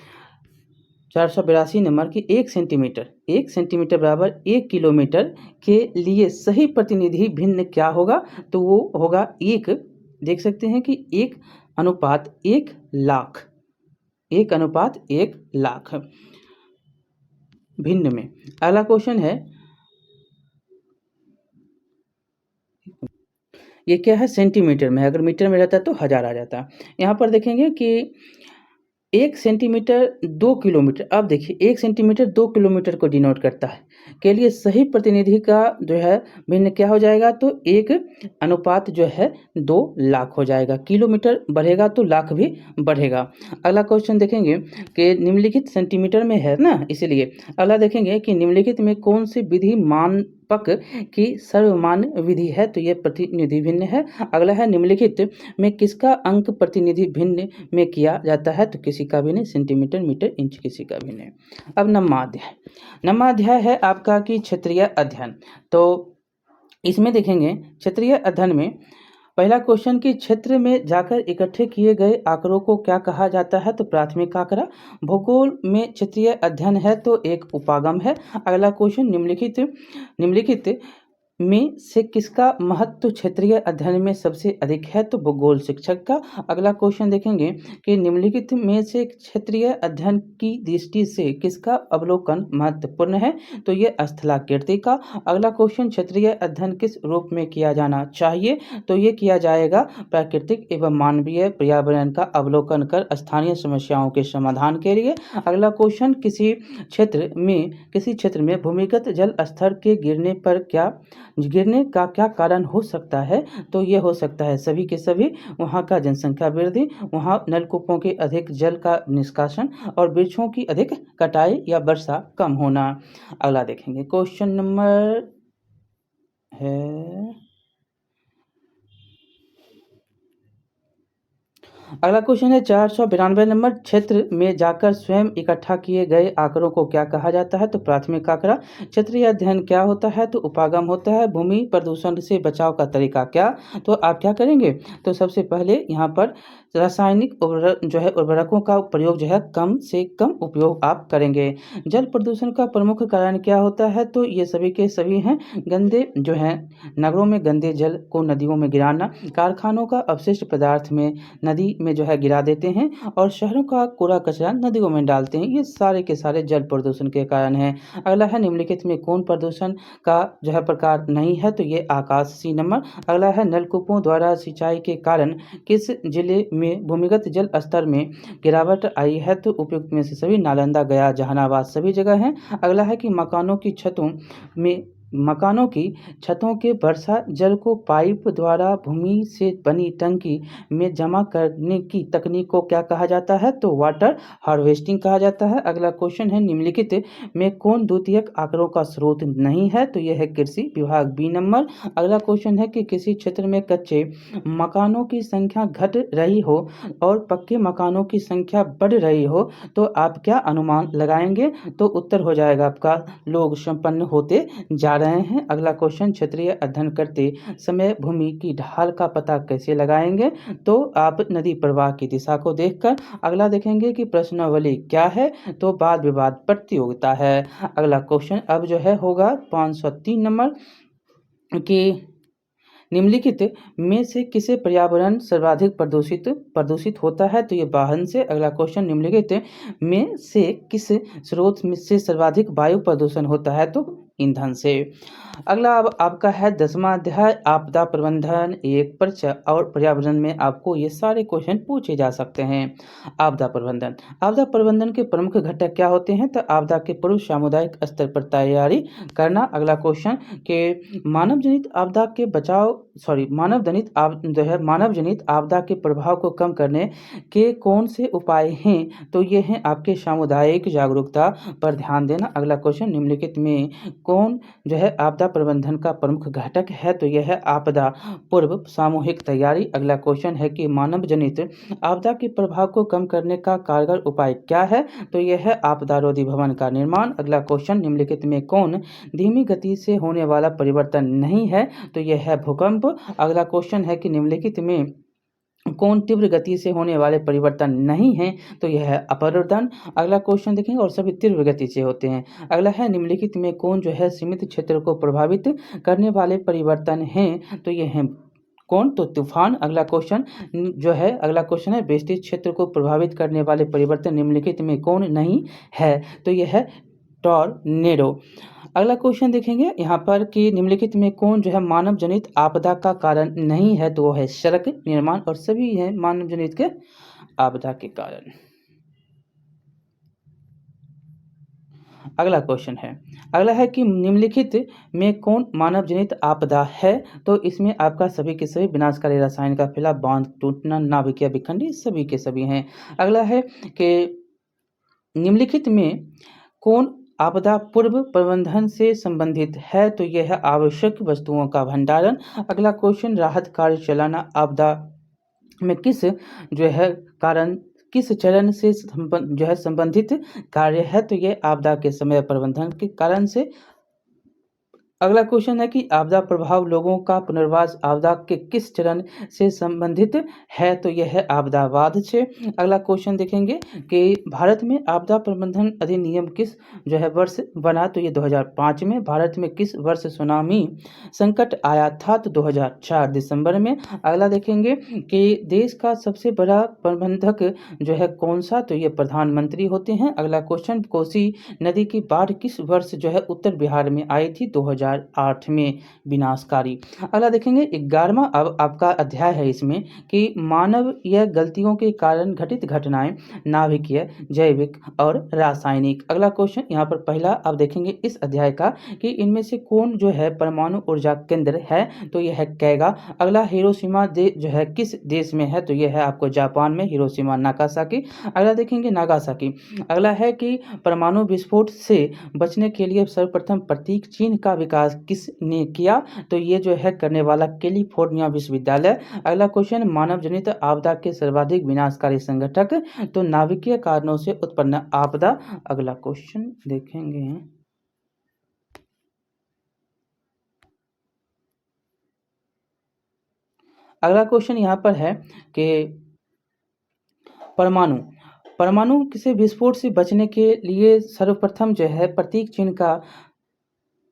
482 नंबर की 1 सेंटीमीटर बराबर 1 किलोमीटर के लिए सही प्रतिनिधि भिन्न क्या होगा, तो वो होगा 1, देख सकते हैं कि 1:1 लाख भिन्न में। अगला क्वेश्चन है ये क्या है, सेंटीमीटर में, अगर मीटर में रहता तो 1000 आ जाता। यहाँ पर देखेंगे कि 1 सेंटीमीटर 2 किलोमीटर। अब देखिए 1 सेंटीमीटर 2 किलोमीटर को डिनोट करता है, के लिए सही प्रतिनिधि का जो है भिन्न क्या हो जाएगा, तो 1:2 लाख हो जाएगा। किलोमीटर बढ़ेगा तो लाख भी बढ़ेगा। अगला क्वेश्चन देखेंगे कि निम्नलिखित सेंटीमीटर में है ना, इसलिए अगला देखेंगे कि निम्नलिखित में कौन सी विधि मानपक की सर्वमान्य विधि है, तो ये प्रतिनिधि भिन्न है। अगला है निम्नलिखित में किसका अंक प्रतिनिधि भिन्न में किया जाता है, तो किसी का भी नहीं, सेंटीमीटर मीटर इंच किसी का भी नहीं। अब नवमा अध्याय है आपका कि क्षेत्रीय अध्ययन। तो इसमें देखेंगे क्षेत्रीय अध्ययन में पहला क्वेश्चन कि क्षेत्र में जाकर इकट्ठे किए गए आंकड़ों को क्या कहा जाता है, तो प्राथमिक आंकड़ा। भूगोल में क्षेत्रीय अध्ययन है तो एक उपागम है। अगला क्वेश्चन निम्नलिखित में से किसका महत्व क्षेत्रीय अध्ययन में सबसे अधिक है? तो भूगोल शिक्षक का। अगला क्वेश्चन देखेंगे कि निम्नलिखित में से क्षेत्रीय अध्ययन की दृष्टि से किसका अवलोकन महत्वपूर्ण है? तो ये स्थलाकृति का। अगला क्वेश्चन, क्षेत्रीय अध्ययन किस रूप में किया जाना चाहिए? तो ये किया जाएगा प्राकृतिक एवं मानवीय पर्यावरण का अवलोकन कर स्थानीय समस्याओं के समाधान के लिए। अगला क्वेश्चन, किसी क्षेत्र में भूमिगत जल स्तर के गिरने का क्या कारण हो सकता है? तो ये हो सकता है सभी के सभी वहाँ का जनसंख्या वृद्धि, वहाँ नलकूपों के अधिक जल का निष्कासन और वृक्षों की अधिक कटाई या वर्षा कम होना। अगला देखेंगे क्वेश्चन नंबर है, अगला क्वेश्चन है 492 नंबर, क्षेत्र में जाकर स्वयं इकट्ठा किए गए आंकड़ों को क्या कहा जाता है? तो प्राथमिक आंकड़ा। क्षेत्रीय अध्ययन क्या होता है? तो उपागम होता है। भूमि प्रदूषण से बचाव का तरीका क्या? तो आप क्या करेंगे? तो सबसे पहले यहाँ पर रासायनिक उर्वरकों का प्रयोग कम से कम उपयोग आप करेंगे। जल प्रदूषण का प्रमुख कारण क्या होता है? तो ये सभी के सभी हैं गंदे नगरों में गंदे जल को नदियों में गिराना, कारखानों का अपशिष्ट पदार्थ में नदी में गिरा देते हैं और शहरों का कूड़ा कचरा नदियों में डालते हैं। ये सारे के सारे जल प्रदूषण के कारण हैं। अगला है, निम्नलिखित में कौन प्रदूषण का प्रकार नहीं है? तो ये आकाश। सी नंबर। अगला है, नलकूपों द्वारा सिंचाई के कारण किस जिले में भूमिगत जल स्तर में गिरावट आई है? तो उपयुक्त में से सभी नालंदा, गया, जहानाबाद सभी जगह हैं। अगला है कि मकानों की छतों के वर्षा जल को पाइप द्वारा भूमि से बनी टंकी में जमा करने की तकनीक को क्या कहा जाता है? तो वाटर हार्वेस्टिंग कहा जाता है। अगला क्वेश्चन है, निम्नलिखित में कौन द्वितीयक आंकड़ों का स्रोत नहीं है? तो यह है कृषि विभाग। B number. अगला क्वेश्चन है कि किसी क्षेत्र में कच्चे मकानों की संख्या घट रही हो और पक्के मकानों की संख्या बढ़ रही हो तो आप क्या अनुमान लगाएंगे? तो उत्तर हो जाएगा आपका लोग संपन्न होते जा रहे हैं। अगला क्वेश्चन, क्षेत्रीय अध्ययन करते समय भूमि की ढाल का पता कैसे लगाएंगे? तो आप नदी प्रवाह की दिशा को देखकर। अगला देखेंगे कि प्रश्नावली क्या है? तो वाद विवाद प्रतियोगिता है। अगला क्वेश्चन अब होगा 503 नंबर कि निम्नलिखित में से किसे पर्यावरण सर्वाधिक प्रदूषित होता है? तो ये वाहन से। अगला क्वेश्चन, निम्नलिखित में से किस स्रोत से सर्वाधिक वायु प्रदूषण होता है? तो ईंधन से। अगला अब आपका है 10वां अध्याय आपदा प्रबंधन, एक परिचय और पर्यावरण में आपको ये सारे क्वेश्चन पूछे जा सकते हैं। आपदा प्रबंधन के प्रमुख घटक क्या होते हैं? तो आपदा के पूर्व सामुदायिक स्तर पर तैयारी करना। अगला क्वेश्चन के मानव जनित आपदा के प्रभाव को कम करने के कौन से उपाय हैं? तो ये हैं आपके सामुदायिक जागरूकता पर ध्यान देना। अगला क्वेश्चन, निम्नलिखित में कौन आपदा प्रबंधन का प्रमुख घटक है? तो यह है आपदा पूर्व सामूहिक तैयारी। अगला क्वेश्चन है कि मानव जनित आपदा के प्रभाव को कम करने का कारगर उपाय क्या है? तो यह है आपदा रोधी भवन का निर्माण। अगला क्वेश्चन, निम्नलिखित में कौन धीमी गति से होने वाला परिवर्तन नहीं है? तो यह है भूकंप। अगला क्वेश्चन है कि निम्नलिखित में कौन तीव्र गति से होने वाले परिवर्तन नहीं है? तो यह है अपरदन। अगला क्वेश्चन देखेंगे और सभी तीव्र गति से होते हैं। अगला है, निम्नलिखित में कौन सीमित क्षेत्र को प्रभावित करने वाले परिवर्तन हैं? तो ये हैं कौन? तो तूफान। अगला क्वेश्चन है विस्तृत क्षेत्र को प्रभावित करने वाले परिवर्तन निम्नलिखित में कौन नहीं है? तो यह है टॉर्नेडो। अगला क्वेश्चन देखेंगे यहाँ पर कि निम्नलिखित में कौन मानव जनित आपदा का कारण नहीं है? तो वो है सड़क निर्माण और सभी है मानव जनित के आपदा के कारण। अगला है कि निम्नलिखित में कौन मानव जनित आपदा है? तो इसमें आपका सभी के सभी विनाशकारी रसायन का फैलाव, बांध टूटना, नाभिकीय विखंडी सभी के सभी हैं। अगला है कि निम्नलिखित में कौन आपदा पूर्व प्रबंधन से संबंधित है? तो यह है आवश्यक वस्तुओं का भंडारण। अगला क्वेश्चन, राहत कार्य चलाना आपदा में किस चरण से संबंधित कार्य है? तो ये आपदा के समय प्रबंधन के कारण से। अगला क्वेश्चन है कि आपदा प्रभाव लोगों का पुनर्वास आपदा के किस चरण से संबंधित है, तो यह है आपदावाद से। अगला क्वेश्चन देखेंगे कि भारत में आपदा प्रबंधन अधिनियम किस जो है वर्ष बना, तो ये 2005 में। भारत में किस वर्ष सुनामी संकट आया था, तो 2004 दिसंबर में। अगला देखेंगे कि देश का सबसे बड़ा प्रबंधक जो है कौन सा, तो ये प्रधानमंत्री होते हैं। अगला क्वेश्चन, कोसी नदी की बाढ़ किस वर्ष जो है उत्तर बिहार में आई थी, 2008 में, विनाशकारी। अगला देखेंगे 11वां अब आपका अध्याय है इसमें कि मानव या गलतियों के कारण घटित घटनाएं नाभिकीय, जैविक और रासायनिक। अगला क्वेश्चन यहाँ पर पहला आप देखेंगे इस अध्याय का कि इनमें से कौन जो है परमाणु ऊर्जा केंद्र है, तो यह है कैगा। अगला हिरोशिमा जो है किस देश में है, तो यह है आपको जापान में, हिरोशिमा नागासाकी। अगला देखेंगे नागासाकी। अगला है कि परमाणु विस्फोट से बचने के लिए सर्वप्रथम प्रतीक चिन्ह का विकास किसने किया, तो ये जो है करने वाला कैलिफोर्निया विश्वविद्यालय। अगला क्वेश्चन, मानव जनित आपदा के सर्वाधिक विनाशकारी संगठक, तो नाभिकीय कारणों से उत्पन्न आपदा। अगला क्वेश्चन देखेंगे, अगला क्वेश्चन यहाँ पर है कि परमाणु परमाणु किसी विस्फोट से बचने के लिए सर्वप्रथम जो है प्रतीक चिन्ह का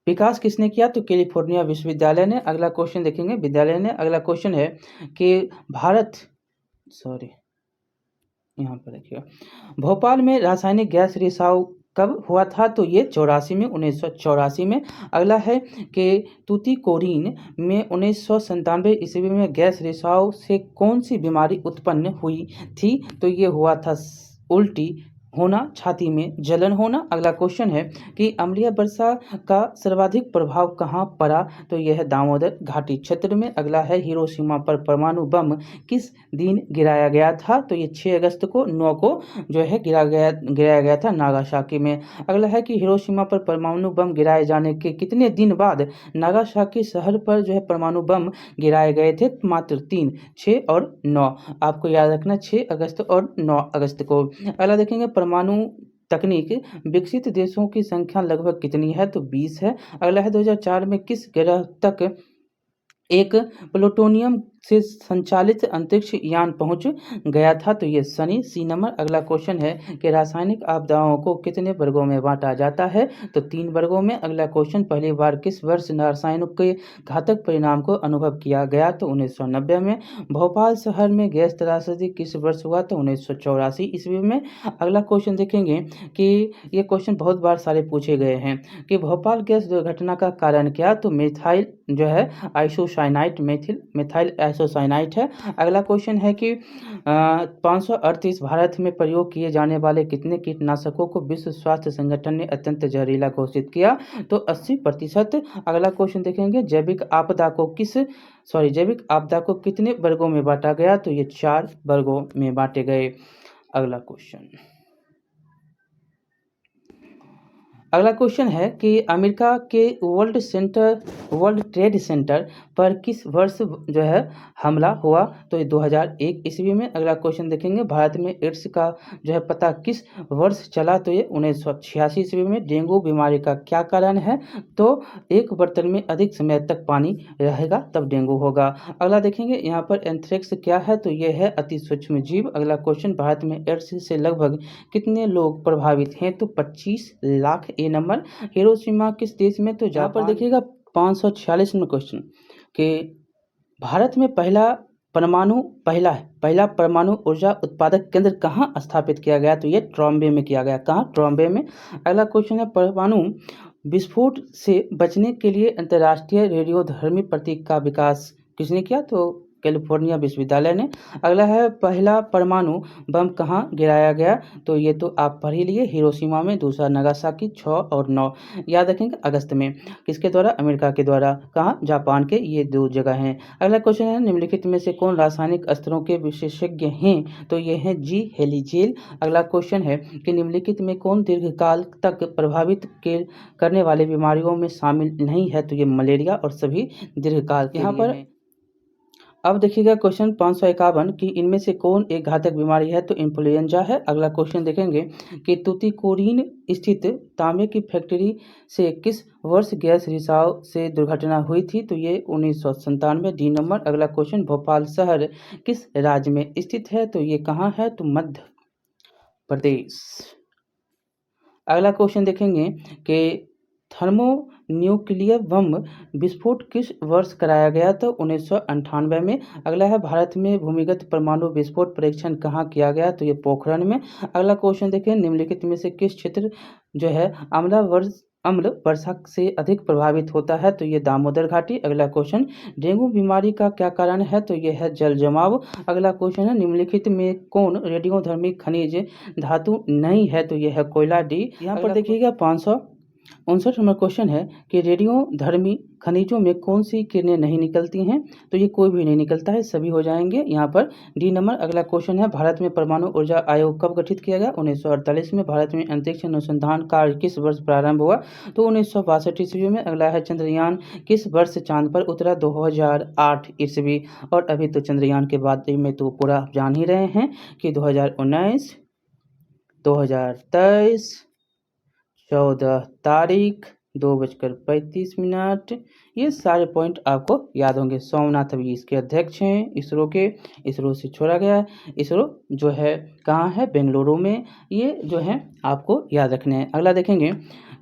विकास किसने किया, तो कैलिफोर्निया विश्वविद्यालय ने। अगला क्वेश्चन देखेंगे विद्यालय ने। अगला क्वेश्चन है कि यहाँ पर देखिए, भोपाल में रासायनिक गैस रिसाव कब हुआ था, तो ये 84 में, 1984 में। अगला है कि तूतीकोरिन में 1997 ईस्वी में गैस रिसाव से कौन सी बीमारी उत्पन्न हुई थी, तो ये हुआ था उल्टी होना, छाती में जलन होना। अगला क्वेश्चन है कि अम्लीय वर्षा का सर्वाधिक प्रभाव कहाँ पड़ा, तो यह है दामोदर घाटी क्षेत्र में। अगला है हिरोशिमा पर परमाणु बम किस दिन गिराया गया था, तो ये 6 अगस्त को 9 को जो है गिराया गया था नागासाकी में। अगला है कि हिरोशिमा पर परमाणु बम गिराए जाने के कितने दिन बाद नागासाकी शहर पर जो है परमाणु बम गिराए गए थे, मात्र 3, 6 और 9। आपको याद रखना 6 अगस्त और 9 अगस्त को। अगला देखेंगे परमाणु तकनीक विकसित देशों की संख्या लगभग कितनी है, तो 20 है। अगला है 2004 में किस ग्रह तक एक प्लूटोनियम से संचालित अंतरिक्ष यान पहुंच गया था, तो ये शनि, सी नंबर। अगला क्वेश्चन है कि रासायनिक आपदाओं को कितने वर्गों में बांटा जाता है, तो 3 वर्गों में। अगला क्वेश्चन, पहली बार किस वर्ष रासायनिक के घातक परिणाम को अनुभव किया गया, तो 1990 में। भोपाल शहर में गैस त्रासदी किस वर्ष हुआ, तो 1984 ईस्वी में। अगला क्वेश्चन देखेंगे कि ये क्वेश्चन बहुत बार सारे पूछे गए हैं कि भोपाल गैस दुर्घटना का कारण क्या, तो मिथाइल जो है आइसोसाइनाइट, मिथाइल आइसोसाइनाइट है। अगला क्वेश्चन है कि 538 भारत में प्रयोग किए जाने वाले कितने कीटनाशकों को विश्व स्वास्थ्य संगठन ने अत्यंत जहरीला घोषित किया, तो 80%। अगला क्वेश्चन देखेंगे जैविक आपदा को कितने वर्गों में बांटा गया, तो ये 4 वर्गों में बांटे गए। अगला क्वेश्चन है कि अमेरिका के वर्ल्ड ट्रेड सेंटर पर किस वर्ष जो है हमला हुआ, तो ये 2001 ईस्वी में। अगला क्वेश्चन देखेंगे भारत में एड्स का जो है पता किस वर्ष चला, तो ये 1986 ईस्वी में। डेंगू बीमारी का क्या कारण है, तो एक बर्तन में अधिक समय तक पानी रहेगा तब डेंगू होगा। अगला देखेंगे यहाँ पर एंथ्रेक्स क्या है, तो ये है अति सूक्ष्म जीव। अगला क्वेश्चन, भारत में एड्स से लगभग कितने लोग प्रभावित हैं, तो 25 लाख, ए नंबर। हिरोशिमा किस देश में, तो जहाँ पर देखिएगा 546 में क्वेश्चन कि भारत में पहला परमाणु ऊर्जा उत्पादक केंद्र कहाँ स्थापित किया गया, तो ये ट्रॉम्बे में किया गया। कहाँ, ट्रॉम्बे में। अगला क्वेश्चन है परमाणु विस्फोट से बचने के लिए अंतर्राष्ट्रीय रेडियोधर्मी प्रतीक का विकास किसने किया, तो कैलिफोर्निया विश्वविद्यालय ने। अगला है पहला परमाणु बम कहाँ गिराया गया, तो ये तो आप पढ़ ही लिए, हिरोशिमा में। दूसरा नागासाकी, 6 और 9 याद रखेंगे, अगस्त में। किसके द्वारा, अमेरिका के द्वारा। कहाँ, जापान के, ये 2 जगह हैं। अगला क्वेश्चन है निम्नलिखित में से कौन रासायनिक अस्त्रों के विशेषज्ञ हैं, तो ये हैं जी हेलीजेल। अगला क्वेश्चन है कि निम्नलिखित में कौन दीर्घकाल तक प्रभावित करने वाले बीमारियों में शामिल नहीं है, तो ये मलेरिया और सभी दीर्घकाल। यहाँ पर अब देखिएगा क्वेश्चन 551 कि इनमें से कौन एक घातक बीमारी है, तो इन्फ्लुएंजा है। अगला क्वेश्चन देखेंगे कि तूतीकोरिन स्थित तांबे की फैक्ट्री से किस वर्ष गैस रिसाव से दुर्घटना हुई थी, तो ये 1997। D number. अगला क्वेश्चन भोपाल शहर किस राज्य में स्थित है, तो ये कहाँ है, तो मध्य प्रदेश। अगला क्वेश्चन देखेंगे कि थर्मोन्यूक्लियर बम विस्फोट किस वर्ष कराया गया, तो 1998 में। अगला है भारत में भूमिगत परमाणु विस्फोट परीक्षण कहाँ किया गया, तो ये पोखरण में। अगला क्वेश्चन देखें निम्नलिखित में से किस क्षेत्र जो है अम्ल वर्षा से अधिक प्रभावित होता है, तो ये दामोदर घाटी। अगला क्वेश्चन डेंगू बीमारी का क्या कारण है, तो ये है जल जमाव। अगला क्वेश्चन है निम्नलिखित में कौन रेडियोधर्मी खनिज धातु नहीं है, तो यह है कोयला डी। यहाँ पर देखिएगा 559 नंबर क्वेश्चन है कि रेडियोधर्मी खनिजों में कौन सी किरणें नहीं निकलती हैं, तो ये कोई भी नहीं निकलता है, सभी हो जाएंगे यहाँ पर डी नंबर। अगला क्वेश्चन है भारत में परमाणु ऊर्जा आयोग कब गठित किया गया, 1948 में। भारत में अंतरिक्ष अनुसंधान कार्य किस वर्ष प्रारंभ हुआ, तो 1962 ईस्वी में। अगला है चंद्रयान किस वर्ष चांद पर उतरा, 2008 ईस्वी। और अभी तो चंद्रयान के बाद में तो पूरा आप जान ही रहे हैं कि 2019, 2023, 14 तारीख, 2:35, ये सारे पॉइंट आपको याद होंगे। सोमनाथ अभी इसके अध्यक्ष हैं इसरो के, इसरो से छोड़ा गया है। इसरो जो है कहाँ है, बेंगलुरु में। ये जो है आपको याद रखने हैं। अगला देखेंगे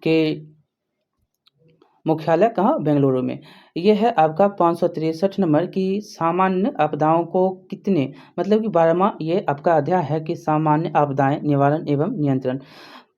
कि मुख्यालय कहाँ, बेंगलुरु में। यह है आपका 563 नंबर की सामान्य आपदाओं को कितने, मतलब कि 12वां ये आपका अध्याय है कि सामान्य आपदाएं निवारण एवं नियंत्रण।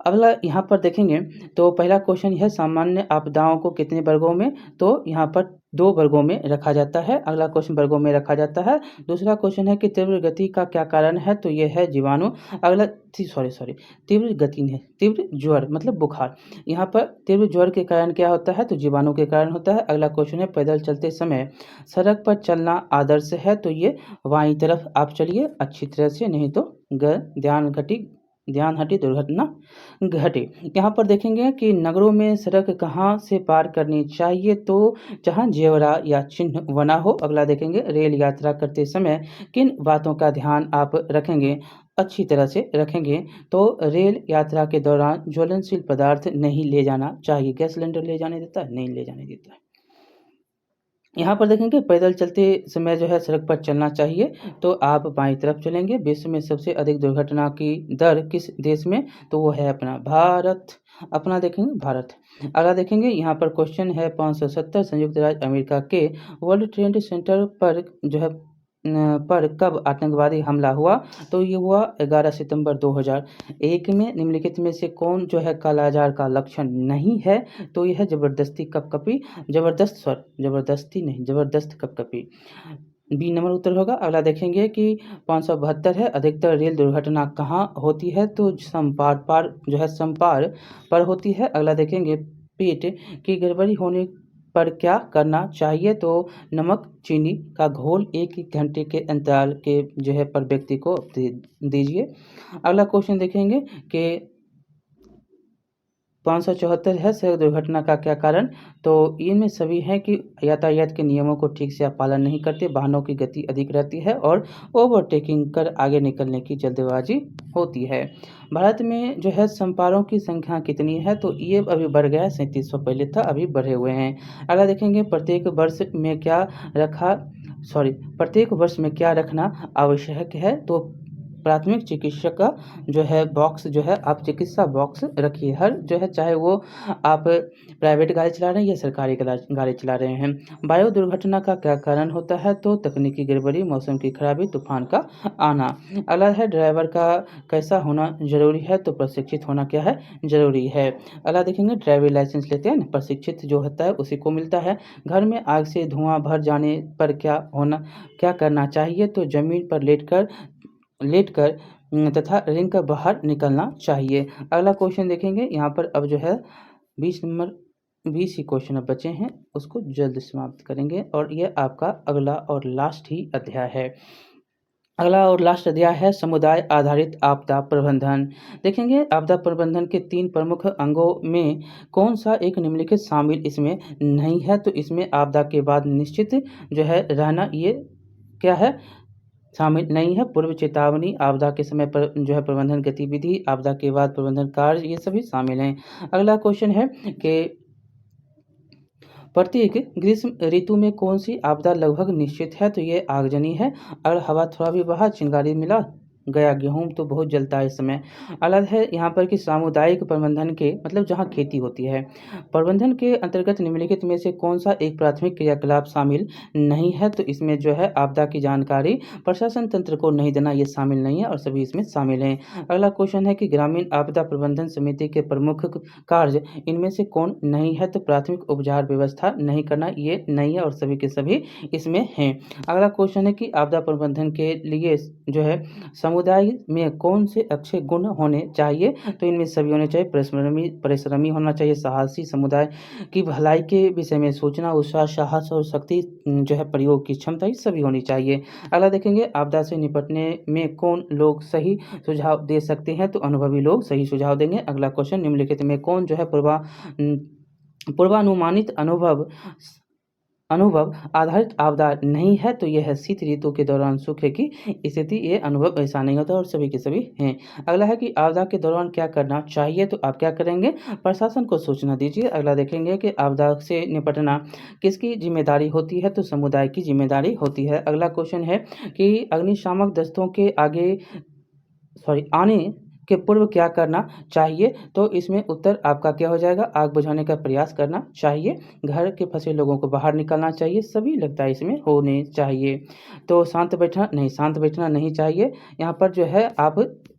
अगला यहाँ पर देखेंगे तो पहला क्वेश्चन है सामान्य आपदाओं को कितने वर्गों में, तो यहाँ पर 2 वर्गों में रखा जाता है। अगला क्वेश्चन वर्गों में रखा जाता है। दूसरा क्वेश्चन है कि तीव्र गति का क्या कारण है, तो ये है जीवाणु। अगला सॉरी तीव्र गति नहीं, तीव्र ज्वर मतलब बुखार। यहाँ पर तीव्र ज्वर के कारण क्या होता है, तो जीवाणु के कारण होता है। अगला क्वेश्चन है पैदल चलते समय सड़क पर चलना आदर्श है, तो ये बाईं तरफ आप चलिए अच्छी तरह से, नहीं तो ध्यान हटी दुर्घटना घटे। यहाँ पर देखेंगे कि नगरों में सड़क कहाँ से पार करनी चाहिए, तो जहाँ जेवरा या चिन्ह बना हो। अगला देखेंगे रेल यात्रा करते समय किन बातों का ध्यान आप रखेंगे, अच्छी तरह से रखेंगे। तो रेल यात्रा के दौरान ज्वलनशील पदार्थ नहीं ले जाना चाहिए। गैस सिलेंडर ले जाने देता है, नहीं ले जाने देता है। यहाँ पर देखेंगे पैदल चलते समय जो है सड़क पर चलना चाहिए, तो आप बाईं तरफ चलेंगे। विश्व में सबसे अधिक दुर्घटना की दर किस देश में, तो वो है अपना भारत। अपना देखेंगे भारत। अगला देखेंगे यहाँ पर क्वेश्चन है 570 संयुक्त राज्य अमेरिका के वर्ल्ड ट्रेड सेंटर पर जो है पर कब आतंकवादी हमला हुआ, तो ये हुआ 11 सितंबर 2001 में। निम्नलिखित में से कौन जो है कालाजार का लक्षण नहीं है, तो यह है जबरदस्ती कपकपी, जबरदस्त कपकपी। बी नंबर उत्तर होगा। अगला देखेंगे कि 572 है अधिकतर रेल दुर्घटना कहाँ होती है, तो समपार पर होती है। अगला देखेंगे पेट की गड़बड़ी होने पर क्या करना चाहिए, तो नमक चीनी का घोल 1 घंटे के अंतराल के जो है पर व्यक्ति को दीजिए। अगला क्वेश्चन देखेंगे कि 574 है सड़क दुर्घटना का क्या कारण, तो इनमें सभी हैं कि यातायात के नियमों को ठीक से आप पालन नहीं करते, वाहनों की गति अधिक रहती है और ओवरटेकिंग कर आगे निकलने की जल्दबाजी होती है। भारत में जो है समपारों की संख्या कितनी है, तो ये अभी बढ़ गया है, 3700 पहले था, अभी बढ़े हुए हैं। अगला देखेंगे प्रत्येक वर्ष में क्या रखना आवश्यक है, तो प्राथमिक चिकित्सक का जो है बॉक्स जो है आप चिकित्सा बॉक्स रखिए हर जो है, चाहे वो आप प्राइवेट गाड़ी चला रहे हैं या सरकारी गाड़ी चला रहे हैं। वायु दुर्घटना का क्या कारण होता है, तो तकनीकी गड़बड़ी, मौसम की खराबी, तूफान का आना। अगला है ड्राइवर का कैसा होना जरूरी है, तो प्रशिक्षित होना क्या है, जरूरी है। अगला देखेंगे ड्राइविंग लाइसेंस लेते हैं प्रशिक्षित जो होता है उसी को मिलता है। घर में आग से धुआं भर जाने पर क्या करना चाहिए, तो जमीन पर लेटकर तथा रिंग कर बाहर निकलना चाहिए। अगला क्वेश्चन देखेंगे यहाँ पर अब जो है 20 ही क्वेश्चन अब बचे हैं, उसको जल्द समाप्त करेंगे और ये आपका अगला और लास्ट ही अध्याय है। अगला और लास्ट अध्याय है समुदाय आधारित आपदा प्रबंधन। देखेंगे आपदा प्रबंधन के 3 प्रमुख अंगों में कौन सा एक निम्नलिखित शामिल इसमें नहीं है, तो इसमें आपदा के बाद निश्चित जो है रहना ये क्या है, शामिल नहीं है। पूर्व चेतावनी, आपदा के समय पर जो है प्रबंधन गतिविधि, आपदा के बाद प्रबंधन कार्य, ये सभी शामिल हैं। अगला क्वेश्चन है कि प्रत्येक ग्रीष्म ऋतु में कौन सी आपदा लगभग निश्चित है, तो ये आगजनी है। अगर हवा थोड़ा भी बहा, चिंगारी मिला, गया गेहूं तो बहुत जलता है इस समय। अलग है यहाँ पर कि सामुदायिक प्रबंधन के मतलब जहाँ खेती होती है, प्रबंधन के अंतर्गत निम्नलिखित में से कौन सा एक प्राथमिक क्रियाकलाप शामिल नहीं है, तो इसमें जो है आपदा की जानकारी प्रशासन तंत्र को नहीं देना, ये शामिल नहीं है और सभी इसमें शामिल हैं। अगला क्वेश्चन है कि ग्रामीण आपदा प्रबंधन समिति के प्रमुख कार्य इनमें से कौन नहीं है, तो प्राथमिक उपचार व्यवस्था नहीं करना, ये नहीं है और सभी के सभी इसमें हैं। अगला क्वेश्चन है कि आपदा प्रबंधन के लिए जो है समुदाय में कौन से अच्छे गुण होने चाहिए, तो इनमें सभी होने चाहिए। परिश्रमी होना चाहिए, साहसी, समुदाय की भलाई के विषय में सोचना, उत्साह, साहस और शक्ति जो है प्रयोग की क्षमता, ये सभी होनी चाहिए। अगला देखेंगे आपदा से निपटने में कौन लोग सही सुझाव दे सकते हैं, तो अनुभवी लोग सही सुझाव देंगे। अगला क्वेश्चन, निम्नलिखित में कौन जो है पूर्वानुमानित अनुभव आधारित आपदा नहीं है, तो यह है शीत ऋतु के दौरान सूखे की स्थिति, ये अनुभव ऐसा नहीं होता और सभी के सभी हैं। अगला है कि आपदा के दौरान क्या करना चाहिए, तो आप क्या करेंगे, प्रशासन को सूचना दीजिए। अगला देखेंगे कि आपदा से निपटना किसकी जिम्मेदारी होती है, तो समुदाय की जिम्मेदारी होती है। अगला क्वेश्चन है कि अग्निशामक दस्तों के आने के पूर्व क्या करना चाहिए, तो इसमें उत्तर आपका क्या हो जाएगा, आग बुझाने का प्रयास करना चाहिए, घर के फंसे लोगों को बाहर निकालना चाहिए, सभी लगता है इसमें होने चाहिए। तो शांत बैठना नहीं चाहिए। यहाँ पर जो है आप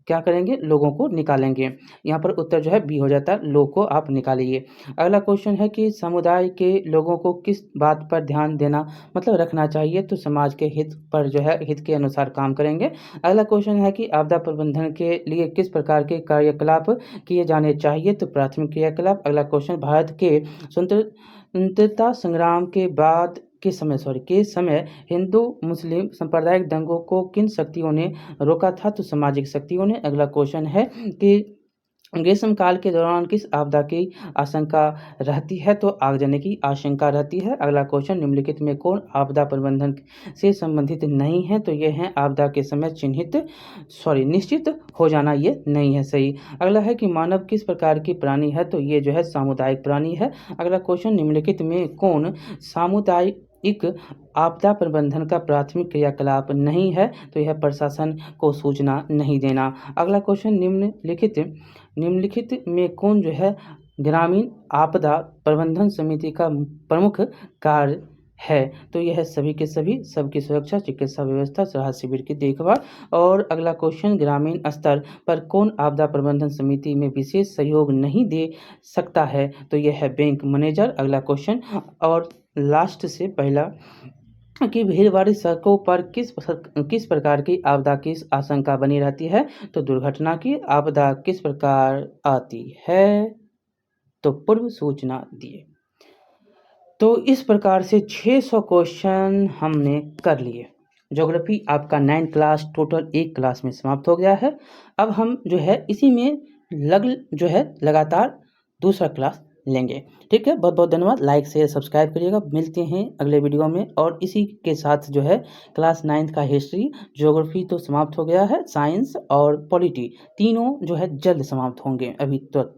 क्या करेंगे, लोगों को निकालेंगे। यहाँ पर उत्तर जो है बी हो जाता है, लोग को आप निकालिए। अगला क्वेश्चन है कि समुदाय के लोगों को किस बात पर ध्यान देना मतलब रखना चाहिए, तो समाज के हित पर जो है हित के अनुसार काम करेंगे। अगला क्वेश्चन है कि आपदा प्रबंधन के लिए किस प्रकार के कार्यकलाप किए जाने चाहिए, तो प्राथमिक क्रियाकलाप। अगला क्वेश्चन, भारत के स्वतंत्रता संग्राम के बाद के समय हिंदू मुस्लिम सांप्रदायिक दंगों को किन शक्तियों ने रोका था, तो सामाजिक शक्तियों ने। अगला क्वेश्चन है कि ग्रीष्म काल के दौरान किस आपदा की आशंका रहती है, तो आगजनी की आशंका रहती है। अगला क्वेश्चन, निम्नलिखित में कौन आपदा प्रबंधन से संबंधित नहीं है, तो ये है आपदा के समय निश्चित हो जाना, ये नहीं है सही। अगला है कि मानव किस प्रकार की प्राणी है, तो ये जो है सामुदायिक प्राणी है। अगला क्वेश्चन, निम्नलिखित में कौन सामुदायिक आपदा प्रबंधन का प्राथमिक क्रियाकलाप नहीं है, तो यह प्रशासन को सूचना नहीं देना। अगला क्वेश्चन, निम्नलिखित में कौन जो है ग्रामीण आपदा प्रबंधन समिति का प्रमुख कार्य है, तो यह सभी के सभी सबकी सुरक्षा, चिकित्सा व्यवस्था, राहत शिविर की देखभाल। और अगला क्वेश्चन, ग्रामीण स्तर पर कौन आपदा प्रबंधन समिति में विशेष सहयोग नहीं दे सकता है, तो यह है बैंक मैनेजर। अगला क्वेश्चन और लास्ट से पहला कि भीड़-भारी सड़कों पर किस प्रकार की आपदा की आशंका बनी रहती है, तो दुर्घटना की आपदा किस प्रकार आती है, तो पूर्व सूचना दिए। तो इस प्रकार से 600 क्वेश्चन हमने कर लिए। ज्योग्राफी आपका 9 क्लास टोटल एक क्लास में समाप्त हो गया है। अब हम जो है इसी में लगातार दूसरा क्लास लेंगे। ठीक है, बहुत बहुत धन्यवाद। लाइक शेयर सब्सक्राइब करिएगा। मिलते हैं अगले वीडियो में। और इसी के साथ जो है क्लास 9 का हिस्ट्री, ज्योग्राफी तो समाप्त हो गया है, साइंस और पॉलिटी तीनों जो है जल्द समाप्त होंगे अभी तुरंत।